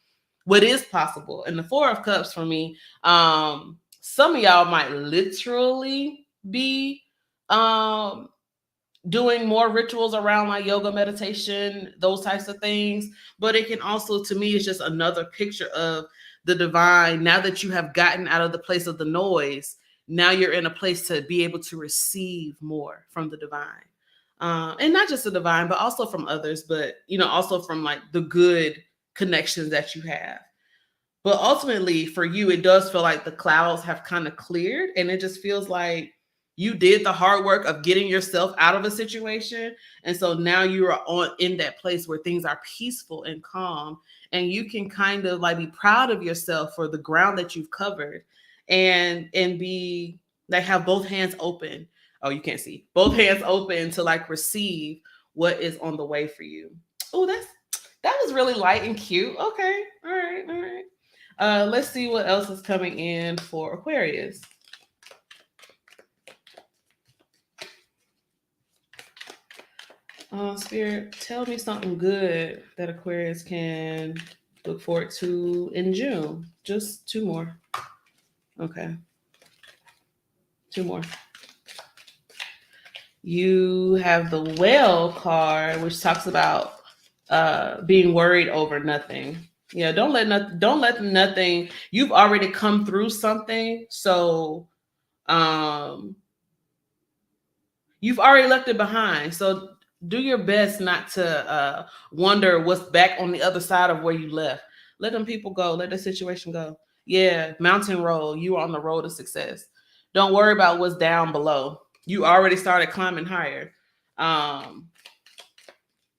what is possible. And the 4 of Cups for me, some of y'all might literally be doing more rituals around like yoga, meditation, those types of things. But it can also, to me, it's just another picture of the divine. Now that you have gotten out of the place of the noise, now you're in a place to be able to receive more from the divine. And not just the divine, but also from others, but, you know, also from like the good connections that you have. But ultimately for you, it does feel like the clouds have kind of cleared, and it just feels like you did the hard work of getting yourself out of a situation. And so now you are in that place where things are peaceful and calm, and you can kind of like be proud of yourself for the ground that you've covered, and be like, have both hands open. Oh, you can't see. Both hands open to like receive what is on the way for you. Oh, that was really light and cute. Okay. All right. All right. Let's see what else is coming in for Aquarius. Spirit, tell me something good that Aquarius can look forward to in June. Just 2 more. Okay. 2 more. You have the Whale card, which talks about being worried over nothing. Yeah, don't let nothing. You've already come through something, so you've already left it behind. So do your best not to wonder what's back on the other side of where you left. Let them people go. Let the situation go. Yeah, mountain road. You are on the road to success. Don't worry about what's down below. You already started climbing higher. And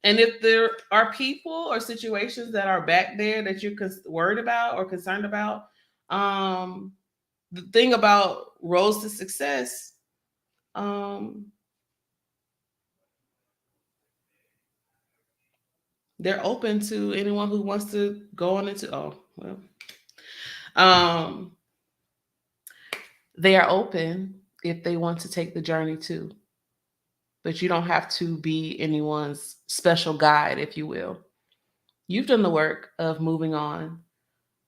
if there are people or situations that are back there that you're worried about or concerned about, the thing about roads to success, they're open to anyone who wants to go on into, they are open if they want to take the journey too. But you don't have to be anyone's special guide, if you will. You've done the work of moving on.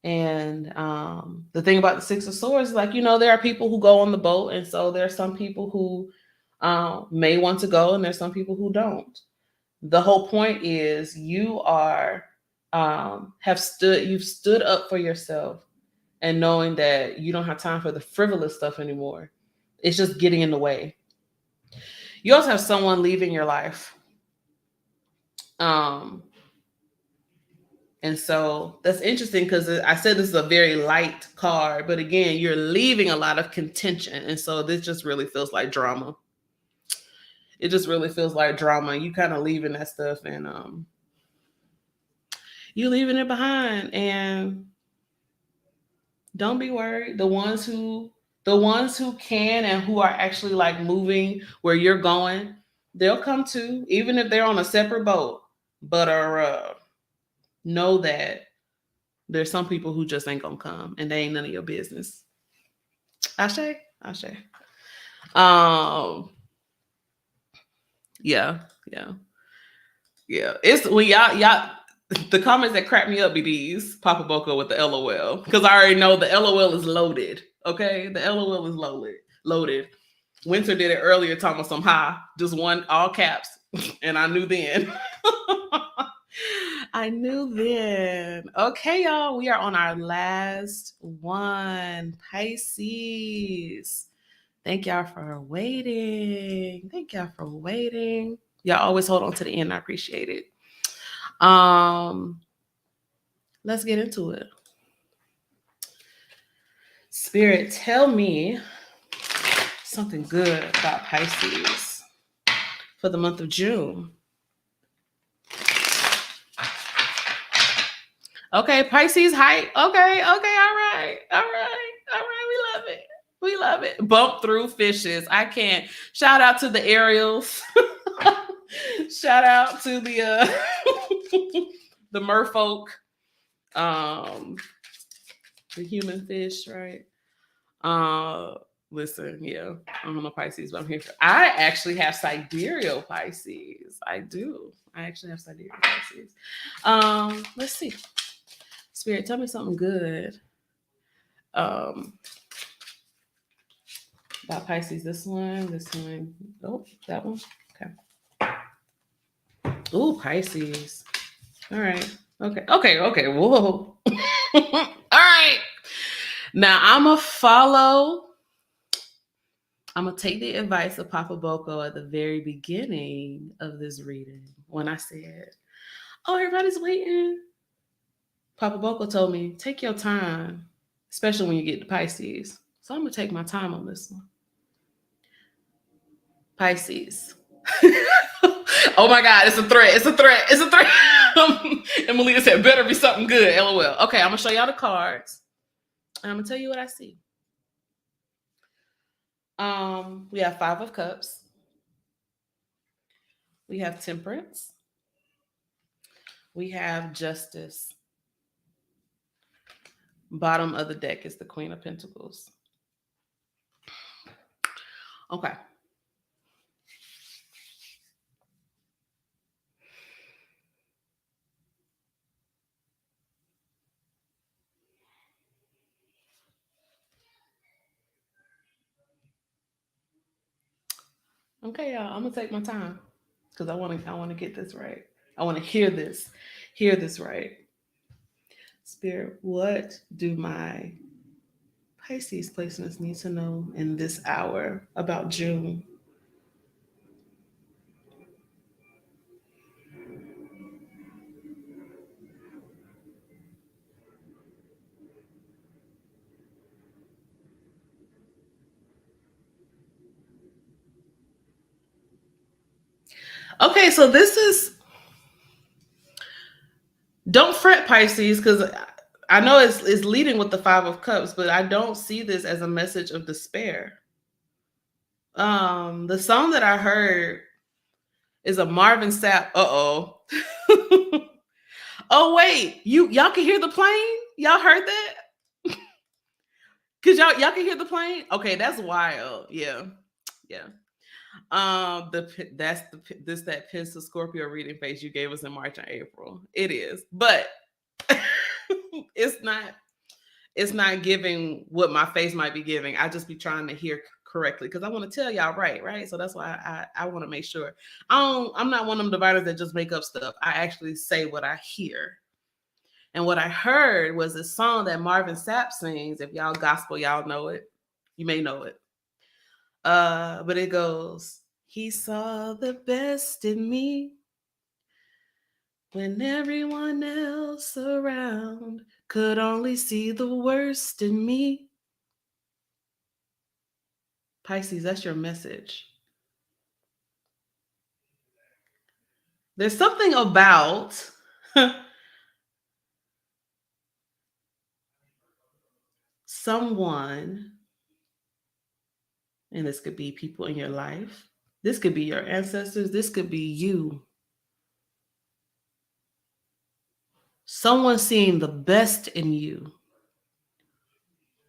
And the thing about the 6 of Swords is, like, you know, there are people who go on the boat. And so there are some people who may want to go, and there's some people who don't. The whole point is you are you've stood up for yourself, and knowing that you don't have time for the frivolous stuff anymore. It's just getting in the way. You also have someone leaving your life. And so that's interesting, because I said this is a very light card, but again, you're leaving a lot of contention. And so this just really feels like drama. It just really feels like drama. You kind of leaving that stuff, and you leaving it behind. And don't be worried. The ones who can and who are actually like moving where you're going, they'll come too, even if they're on a separate boat. But know that there's some people who just ain't gonna come, and they ain't none of your business. Ashe. Yeah. It's when y'all the comments that crack me up be these Papa Boca with the LOL, because I already know the LOL is loaded. Okay, the LOL is loaded. Winter did it earlier, talking about some high, just one all caps, and I knew then. I knew then. Okay, y'all, we are on our last one, Pisces. Thank y'all for waiting. Thank y'all for waiting. Y'all always hold on to the end. I appreciate it. Let's get into it. Spirit, tell me something good about Pisces for the month of June. Okay, Pisces height. Okay, all right. We love it. We love it. Bump through fishes. I can't. Shout out to the ARIES. Shout out to the the merfolk. The human fish, right? Listen, yeah, I'm on a Pisces, but I'm here. I actually have sidereal Pisces. I do. I actually have sidereal Pisces. Let's see. Spirit, tell me something good. About Pisces. This one. Oh, that one. Okay. Ooh, Pisces. All right. Okay. Whoa. All right. Now I'm going to take the advice of Papa Boko at the very beginning of this reading when I said, oh, everybody's waiting. Papa Boko told me, take your time, especially when you get to Pisces. So I'm going to take my time on this one. Pisces. Oh my God, it's a threat. And Malika said, better be something good, LOL. Okay, I'm going to show y'all the cards. And I'm going to tell you what I see. We have 5 of Cups. We have Temperance. We have Justice. Bottom of the deck is the Queen of Pentacles. Okay. Okay, y'all. I'm gonna take my time because I want to get this right. I want to hear this right. Spirit, what do my Pisces placements need to know in this hour about June? Okay, so this is, don't fret, Pisces, because I know it's leading with the 5 of Cups, but I don't see this as a message of despair. The song that I heard is a Marvin Sapp. Uh-oh. Oh wait, y'all can hear the plane? Y'all heard that? Cause y'all can hear the plane? Okay, that's wild. Yeah. That Pencil Scorpio reading face you gave us in March and April. It is, but it's not giving what my face might be giving. I just be trying to hear correctly because I want to tell y'all right. So that's why I want to make sure. I'm not one of them dividers that just make up stuff. I actually say what I hear. And what I heard was a song that Marvin Sapp sings. If y'all gospel, y'all know it. You may know it. But it goes, he saw the best in me when everyone else around could only see the worst in me. Pisces, that's your message. There's something about someone, and this could be people in your life. This could be your ancestors. This could be you. Someone seeing the best in you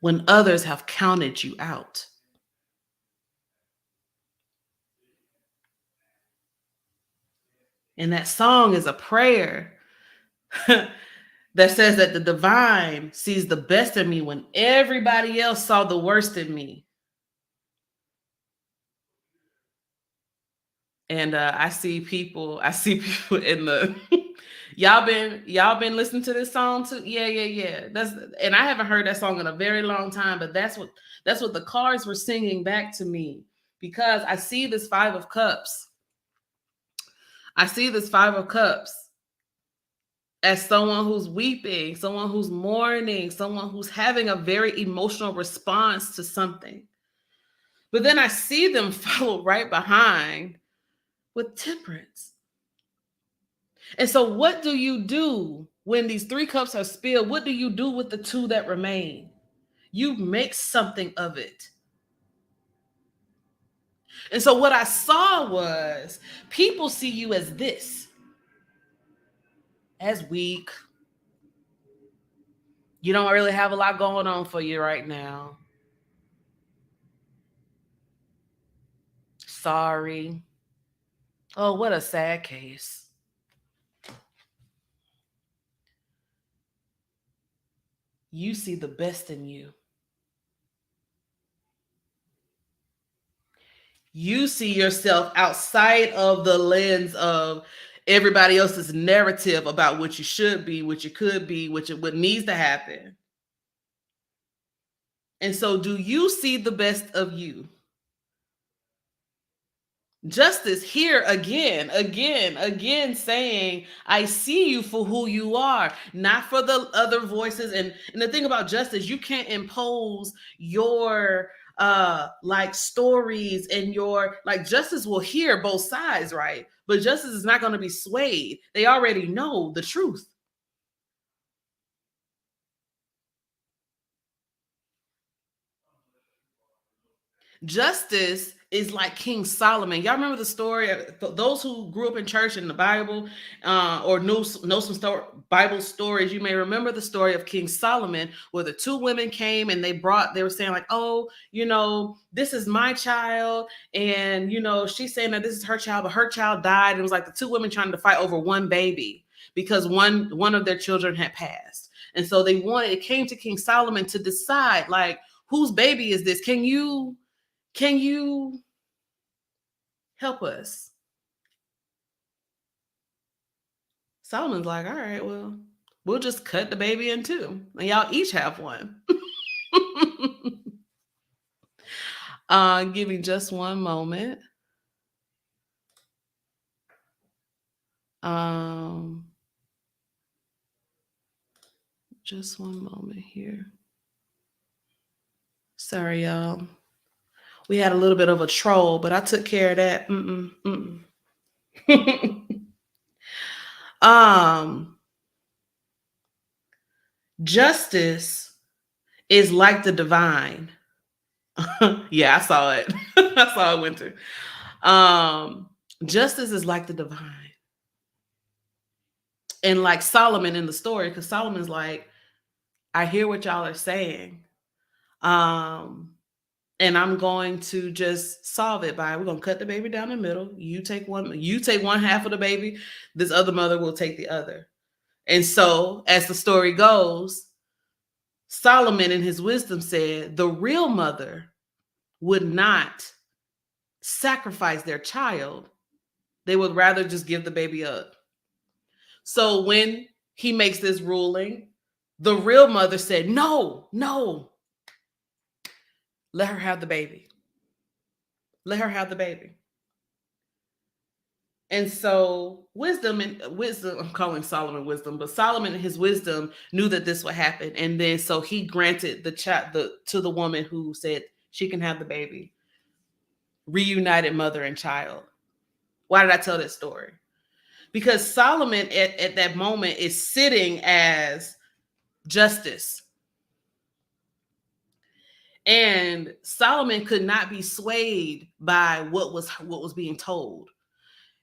when others have counted you out. And that song is a prayer that says that the divine sees the best in me when everybody else saw the worst in me. And I see people in the, y'all been listening to this song too? Yeah. And I haven't heard that song in a very long time, but that's what the cards were singing back to me, because I see this 5 of Cups. I see this 5 of Cups as someone who's weeping, someone who's mourning, someone who's having a very emotional response to something. But then I see them follow right behind with temperance. And so what do you do when these 3 cups are spilled? What do you do with the 2 that remain? You make something of it. And so what I saw was people see you as this, as weak. You don't really have a lot going on for you right now. Sorry. Oh, what a sad case. You see the best in you. You see yourself outside of the lens of everybody else's narrative about what you should be, what you could be, what needs to happen. And so do you see the best of you? Justice here again saying, I see you for who you are, not for the other voices. And the thing about justice, you can't impose your like stories and your like justice will hear both sides, right? But justice is not going to be swayed. They already know the truth. Justice is like King Solomon. Y'all remember the story? Those who grew up in church in the Bible, or know some Bible stories, you may remember the story of King Solomon, where the 2 women came and they were saying like, oh, this is my child. And, she's saying that this is her child, but her child died. It was like the 2 women trying to fight over one baby because one of their children had passed. And so it came to King Solomon to decide, like, whose baby is this? Can you help us? Solomon's like, all right, well, we'll just cut the baby in 2 and y'all each have one. Give me just one moment. Just one moment here. Sorry, y'all. We had a little bit of a troll, but I took care of that. Justice is like the divine. Yeah, I saw it. I saw it, Winter. Justice is like the divine. And like Solomon in the story, because Solomon's like, I hear what y'all are saying. And I'm going to just solve it we're going to cut the baby down the middle. You take one half of the baby. This other mother will take the other. And so as the story goes, Solomon in his wisdom said the real mother would not sacrifice their child. They would rather just give the baby up. So when he makes this ruling, the real mother said, no, let her have the baby. Let her have the baby. And so wisdom, I'm calling Solomon wisdom, but Solomon in his wisdom knew that this would happen. And then so he granted to the woman who said she can have the baby. Reunited mother and child. Why did I tell this story? Because Solomon at that moment is sitting as justice. And Solomon could not be swayed by what was being told.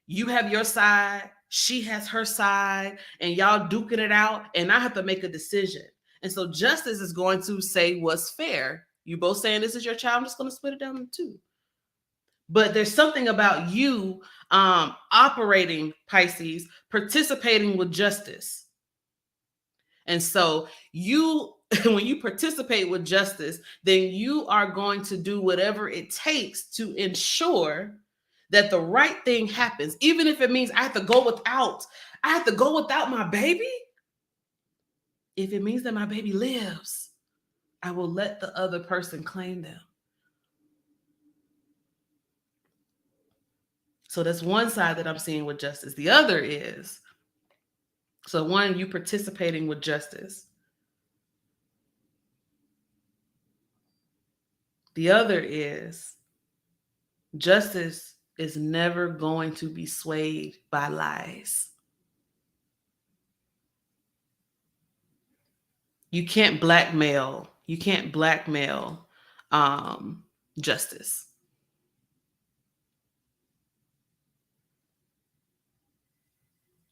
You have your side, she has her side, and y'all duking it out, and I have to make a decision. And so justice is going to say what's fair. You both saying this is your child, I'm just going to split it down in 2. But there's something about you operating, Pisces, participating with justice. And so when you participate with justice, then you are going to do whatever it takes to ensure that the right thing happens, even if it means I have to go without I have to go without my baby? If it means that my baby lives, I will let the other person claim them. So that's one side that I'm seeing with justice. The other is, so one, you participating with justice. The other is, justice is never going to be swayed by lies. You can't blackmail. You can't blackmail justice.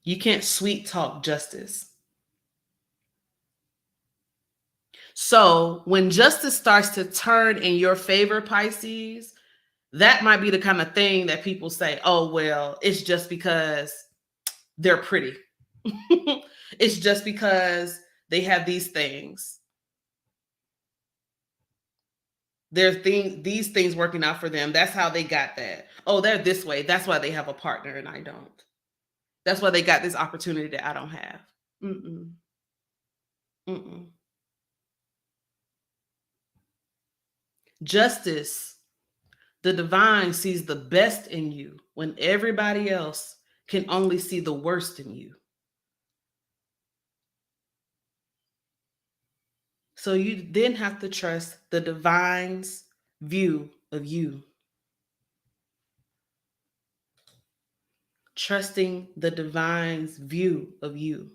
You can't sweet talk justice. So when justice starts to turn in your favor, Pisces, that might be the kind of thing that people say, oh, well, it's just because they're pretty. It's just because they have these things. These things working out for them. That's how they got that. Oh, they're this way. That's why they have a partner and I don't. That's why they got this opportunity that I don't have. Mm-mm. Mm-mm. Justice, the divine sees the best in you when everybody else can only see the worst in you. So you then have to trust the divine's view of you. Trusting the divine's view of you.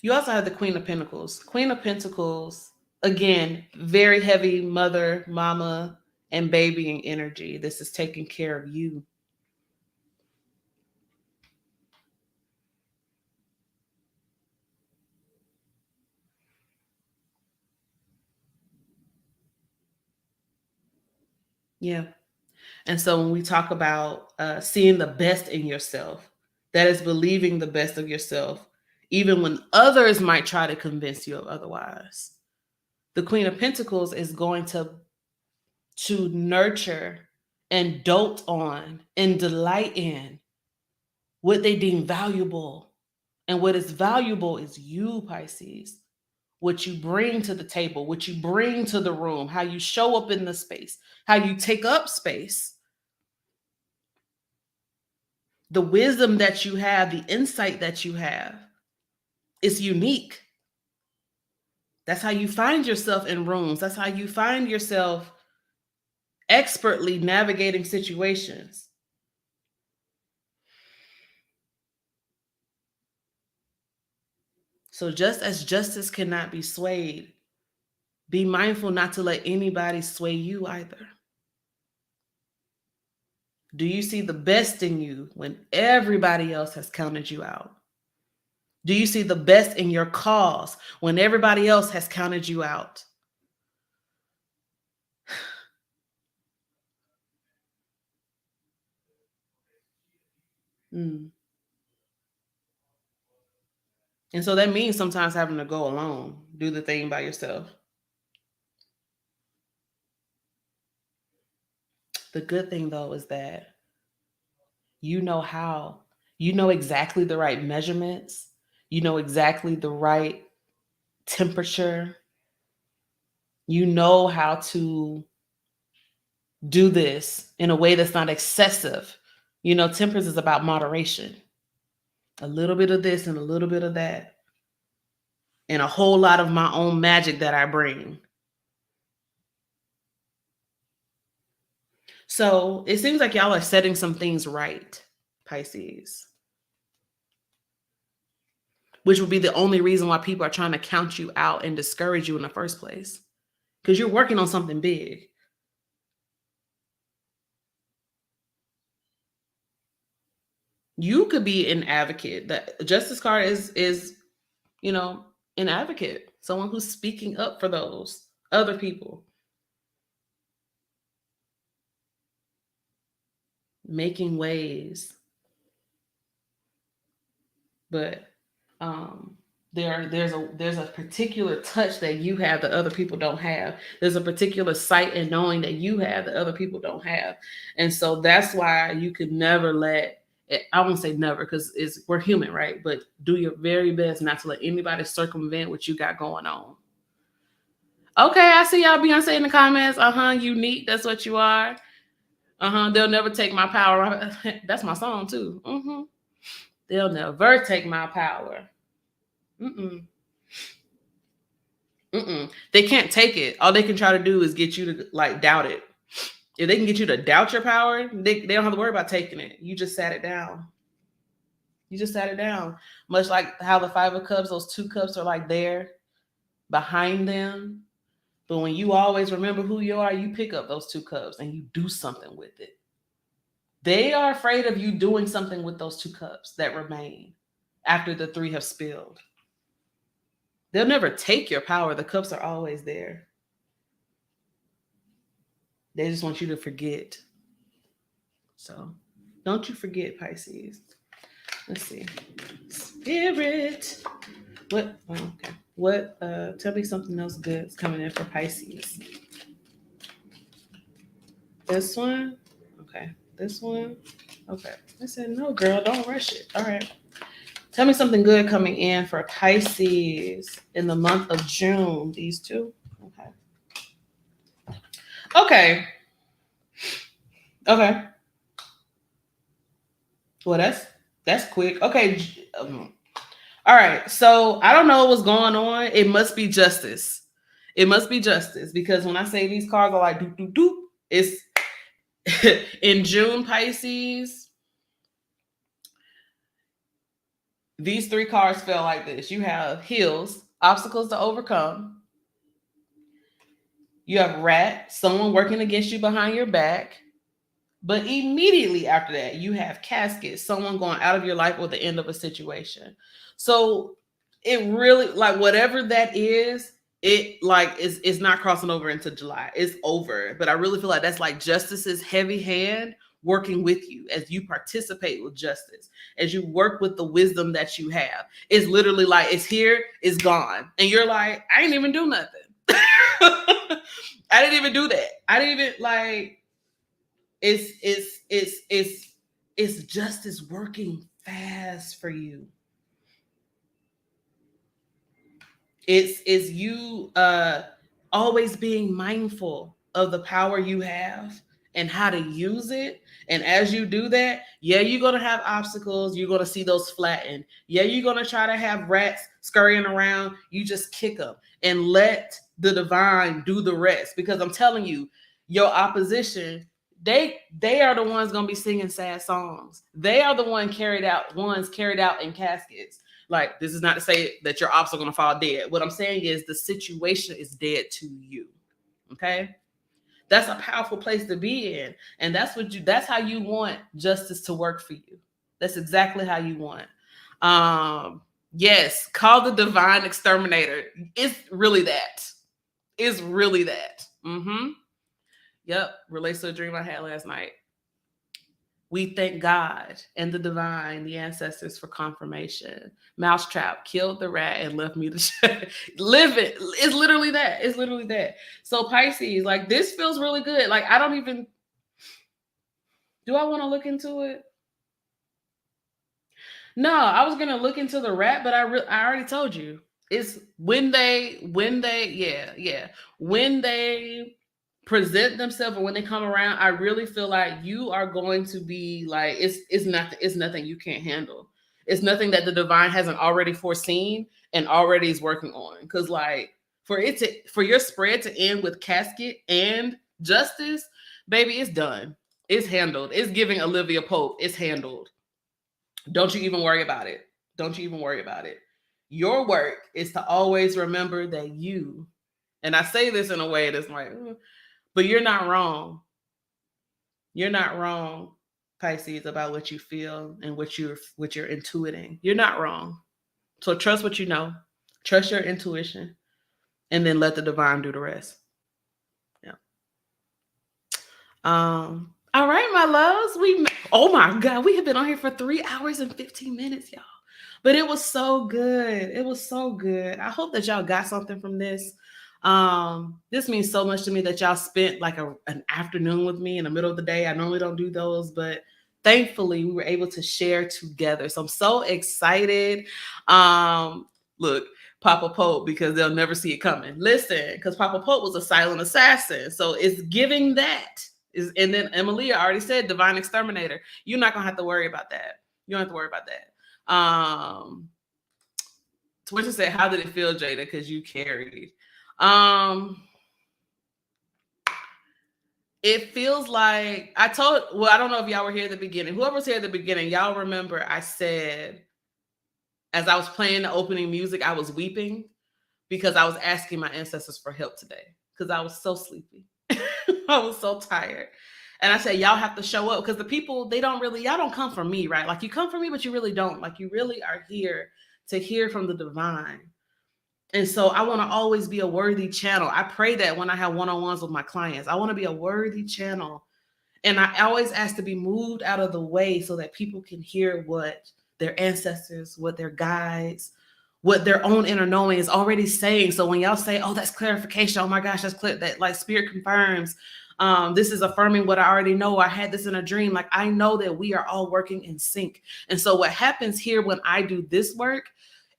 You also have the Queen of Pentacles. Queen of Pentacles, again, very heavy mother, mama, and babying energy. This is taking care of you. Yeah. And so when we talk about seeing the best in yourself, that is believing the best of yourself, even when others might try to convince you of otherwise. The Queen of Pentacles is going to nurture and dote on and delight in what they deem valuable. And what is valuable is you, Pisces. What you bring to the table, what you bring to the room, how you show up in the space, how you take up space. The wisdom that you have, the insight that you have is unique. That's how you find yourself in rooms. That's how you find yourself expertly navigating situations. So just as justice cannot be swayed, be mindful not to let anybody sway you either. Do you see the best in you when everybody else has counted you out? Do you see the best in your cause when everybody else has counted you out? Mm. And so that means sometimes having to go alone, do the thing by yourself. The good thing, though, is that you know how. You know exactly the right measurements. You know exactly the right temperature. You know how to do this in a way that's not excessive. You know, temperance is about moderation. A little bit of this and a little bit of that. And a whole lot of my own magic that I bring. So it seems like y'all are setting some things right, Pisces. Which would be the only reason why people are trying to count you out and discourage you in the first place. Because you're working on something big. You could be an advocate. The Justice card is, you know, an advocate, someone who's speaking up for those other people. Making ways. But There's a particular touch that you have that other people don't have. There's a particular sight and knowing that you have that other people don't have. And so that's why you could never let it, I won't say never because it's we're human, right? But do your very best not to let anybody circumvent what you got going on. Okay, I see y'all Beyonce in the comments. Unique, that's what you are. They'll never take my power. That's my song too. They'll never take my power. Mm-mm. Mm-mm. They can't take it. All they can try to do is get you to like doubt it. If they can get you to doubt your power, they don't have to worry about taking it. You just sat it down. You just sat it down. Much like how the Five of Cups, those two cups are like there behind them. But when you always remember who you are, you pick up those two cups and you do something with it. They are afraid of you doing something with those two cups that remain after the three have spilled. They'll never take your power. The cups are always there. They just want you to forget. So don't you forget, Pisces. Let's see. Spirit. What? Oh, okay. What? Tell me something else good is coming in for Pisces. This one? Okay. This one? Okay. I said, no, girl, don't rush it. All right. Tell me something good coming in for Pisces in the month of June. These two? Okay. Okay. Okay. Well, that's quick. Okay. All right. So I don't know what's going on. It must be justice. It must be justice because when I say these cards are like doop doop doop, it's in June, Pisces. These three cards fell like this. You have hills, obstacles to overcome. You have rat, someone working against you behind your back. But immediately after that, you have casket, someone going out of your life or the end of a situation. So it really, like, whatever that is, it like is not crossing over into July. It's over. But I really feel like that's like justice's heavy hand working with you as you participate with justice, as you work with the wisdom that you have. It's literally like it's here, it's gone. And you're like, I didn't even do nothing. I didn't even do that. I didn't even like it's justice working fast for you. It's you always being mindful of the power you have and how to use it. And as you do that, yeah, you're going to have obstacles. You're going to see those flatten. Yeah, you're going to try to have rats scurrying around. You just kick them and let the divine do the rest. Because I'm telling you, your opposition, they are the ones going to be singing sad songs. They are the ones carried out in caskets. Like, this is not to say that your ops are going to fall dead. What I'm saying is the situation is dead to you. Okay? That's a powerful place to be in. And that's how you want justice to work for you. That's exactly how you want. Yes, call the divine exterminator. It's really that. It's really that. Yep, relates to a dream I had last night. We thank God and the divine, the ancestors, for confirmation. Mousetrap killed the rat and left me to live it. It's literally that. It's literally that. So Pisces, like, this feels really good. Like, I don't even, do I want to look into it? No, I was gonna look into the rat, but I already told you. It's when they present themselves or when they come around, I really feel like you are going to be like, it's nothing you can't handle. It's nothing that the divine hasn't already foreseen and already is working on. Because like for your spread to end with casket and justice, baby, it's done. It's handled. It's giving Olivia Pope. It's handled. Don't you even worry about it. Don't you even worry about it. Your work is to always remember that you, and I say this in a way that's like, but you're not wrong. You're not wrong, Pisces, about what you feel and what you're intuiting. You're not wrong. So trust what you know. Trust your intuition. And then let the divine do the rest. Yeah. All right, my loves. Oh my God, we have been on here for 3 hours and 15 minutes, y'all. But it was so good. It was so good. I hope that y'all got something from this. This means so much to me that y'all spent like an afternoon with me in the middle of the day. I normally don't do those, but thankfully we were able to share together. So I'm so excited. Look, Papa Pope, because they'll never see it coming. Listen, because Papa Pope was a silent assassin. So it's giving that. And then Emilia already said divine exterminator. You're not gonna have to worry about that. You don't have to worry about that. Twisha said, how did it feel, Jeida? Because you carried. It feels like I don't know if y'all were here at the beginning. Whoever was here at the beginning, y'all remember I said, as I was playing the opening music, I was weeping because I was asking my ancestors for help today because I was so sleepy. I was so tired. And I said, y'all have to show up because the people, y'all don't come from me, right? Like you come from me, but you really don't. Like you really are here to hear from the divine. And so I want to always be a worthy channel. I pray that when I have one-on-ones with my clients, I want to be a worthy channel. And I always ask to be moved out of the way so that people can hear what their ancestors, what their guides, what their own inner knowing is already saying. So when y'all say, oh, that's clarification, oh my gosh, that's clear, that like spirit confirms, this is affirming what I already know. I had this in a dream. Like I know that we are all working in sync. And so what happens here when I do this work,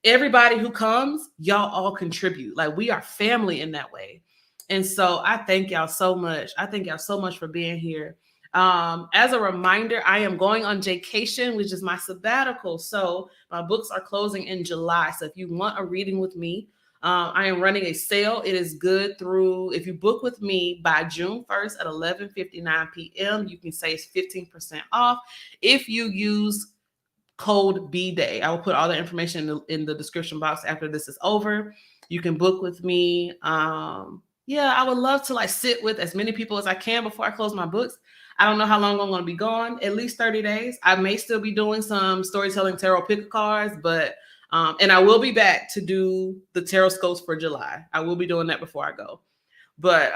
everybody who comes, y'all all contribute. Like we are family in that way. And so I thank y'all so much. I thank y'all so much for being here. As a reminder, I am going on vacation, which is my sabbatical. So my books are closing in July. So if you want a reading with me, I am running a sale. It is good through, if you book with me by June 1st at 11:59 p.m., you can save 15% off. If you use code B-Day, I will put all the information in the description box after this is over. You can book with me. Yeah, I would love to like sit with as many people as I can before I close my books. I don't know how long I'm going to be gone, at least 30 days. I may still be doing some storytelling tarot pick cards, but, and I will be back to do the Tarotscopes for July. I will be doing that before I go. But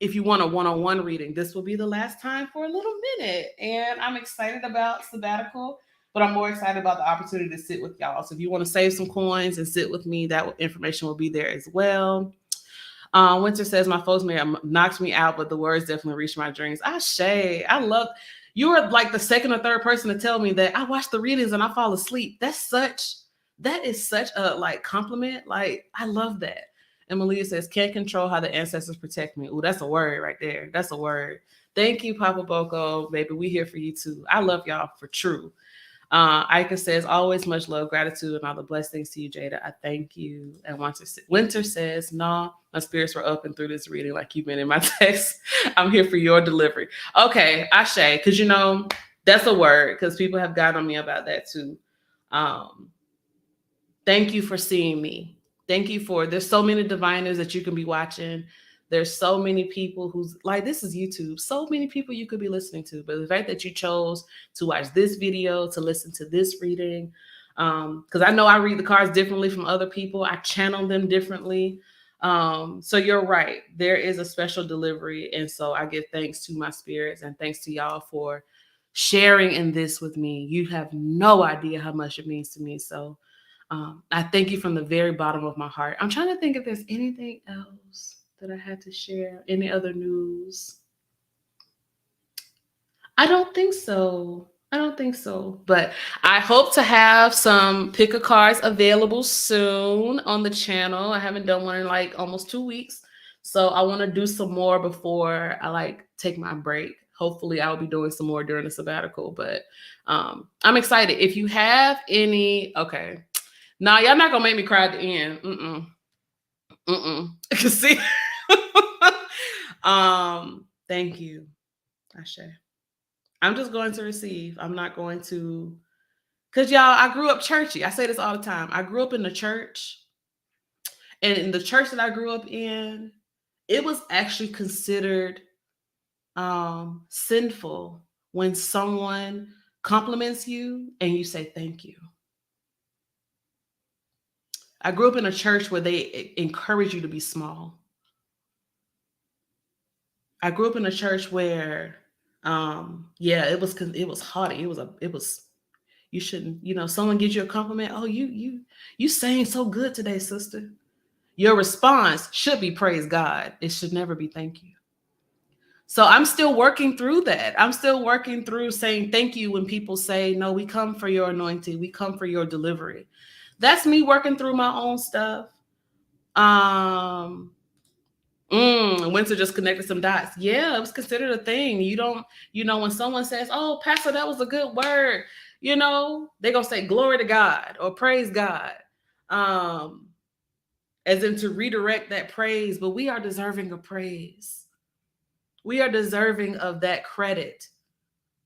if you want a one-on-one reading, this will be the last time for a little minute. And I'm excited about sabbatical, but I'm more excited about the opportunity to sit with y'all. So if you want to save some coins and sit with me, that information will be there as well. Winter says, my folks may have knocked me out, but the words definitely reached my dreams. I love, you were like the second or third person to tell me that I watch the readings and I fall asleep. That is such a like compliment. Like, I love that. And Malia says, can't control how the ancestors protect me. Ooh, that's a word right there. That's a word. Thank you, Papa Boko. Baby, we here for you too. I love y'all for true. Ika says, always much love, gratitude, and all the blessings to you, Jeida. I thank you. And Winter says, no, my spirits were up and through this reading like you've been in my text. I'm here for your delivery. Okay, Ashe, because you know, that's a word, because people have gotten on me about that too. Thank you for seeing me. Thank you for, there's so many diviners that you can be watching. There's so many people who's like, this is YouTube. So many people you could be listening to. But the fact that you chose to watch this video, to listen to this reading, because I know I read the cards differently from other people. I channel them differently. So you're right. There is a special delivery. And so I give thanks to my spirits and thanks to y'all for sharing in this with me. You have no idea how much it means to me. So I thank you from the very bottom of my heart. I'm trying to think if there's anything else that I had to share. Any other news? I don't think so. But I hope to have some picker cards available soon on the channel. I haven't done one in like almost 2 weeks. So I want to do some more before I like take my break. Hopefully I'll be doing some more during the sabbatical, but I'm excited. If you have any, okay. Now y'all not gonna make me cry at the end. See? Thank you, Ashe. I'm just going to receive. I'm not going to, because y'all, I grew up churchy. I say this all the time. I grew up in the church, and in the church that I grew up in, it was actually considered sinful when someone compliments you and you say thank you. I grew up in a church where they encourage you to be small. I grew up in a church where, it was haughty. You shouldn't, someone gives you a compliment. Oh, you sang so good today, sister. Your response should be praise God. It should never be thank you. So I'm still working through that. I'm still working through saying thank you when people say, no, we come for your anointing. We come for your delivery. That's me working through my own stuff. Winter just connected some dots. Yeah, it was considered a thing. You don't, when someone says, oh, Pastor, that was a good word, they're going to say glory to God or praise God. As in to redirect that praise, but we are deserving of praise. We are deserving of that credit.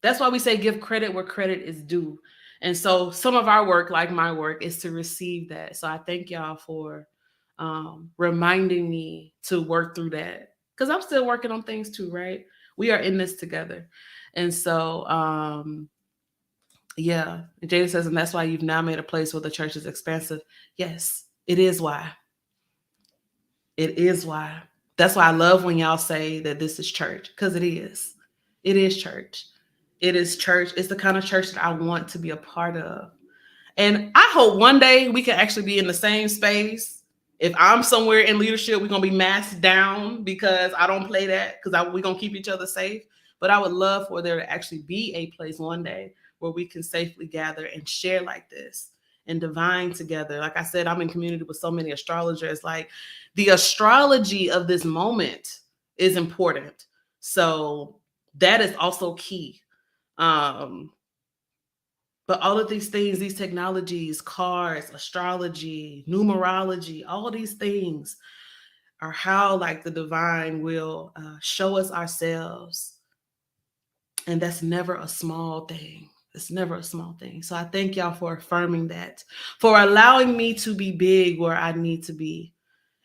That's why we say give credit where credit is due. And so some of our work, like my work, is to receive that. So I thank y'all for reminding me to work through that, because I'm still working on things too, right? We are in this together. And so, yeah, Jeida says, and that's why you've now made a place where the church is expansive. Yes, it is why. It is why. That's why I love when y'all say that this is church, because it is. It is church. It is church. It's the kind of church that I want to be a part of. And I hope one day we can actually be in the same space. If I'm somewhere in leadership, we're going to be masked down, because I don't play that, because we're going to keep each other safe. But I would love for there to actually be a place one day where we can safely gather and share like this and divine together. Like I said, I'm in community with so many astrologers. Like, the astrology of this moment is important. So that is also key. But all of these things, these technologies, cards, astrology, numerology, all these things are how, like, the divine will show us ourselves. And that's never a small thing. It's never a small thing. So I thank y'all for affirming that, for allowing me to be big where I need to be.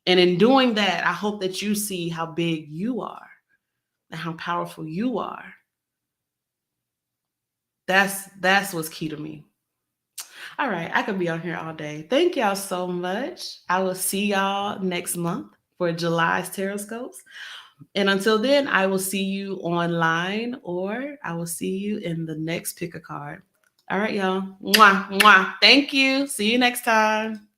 And in doing that, I hope that you see how big you are and how powerful you are. That's what's key to me. All right, I could be on here all day. Thank y'all so much. I will see y'all next month for July's Tarotscopes. And until then, I will see you online, or I will see you in the next pick a card. All right, y'all. Mwah, mwah. Thank you. See you next time.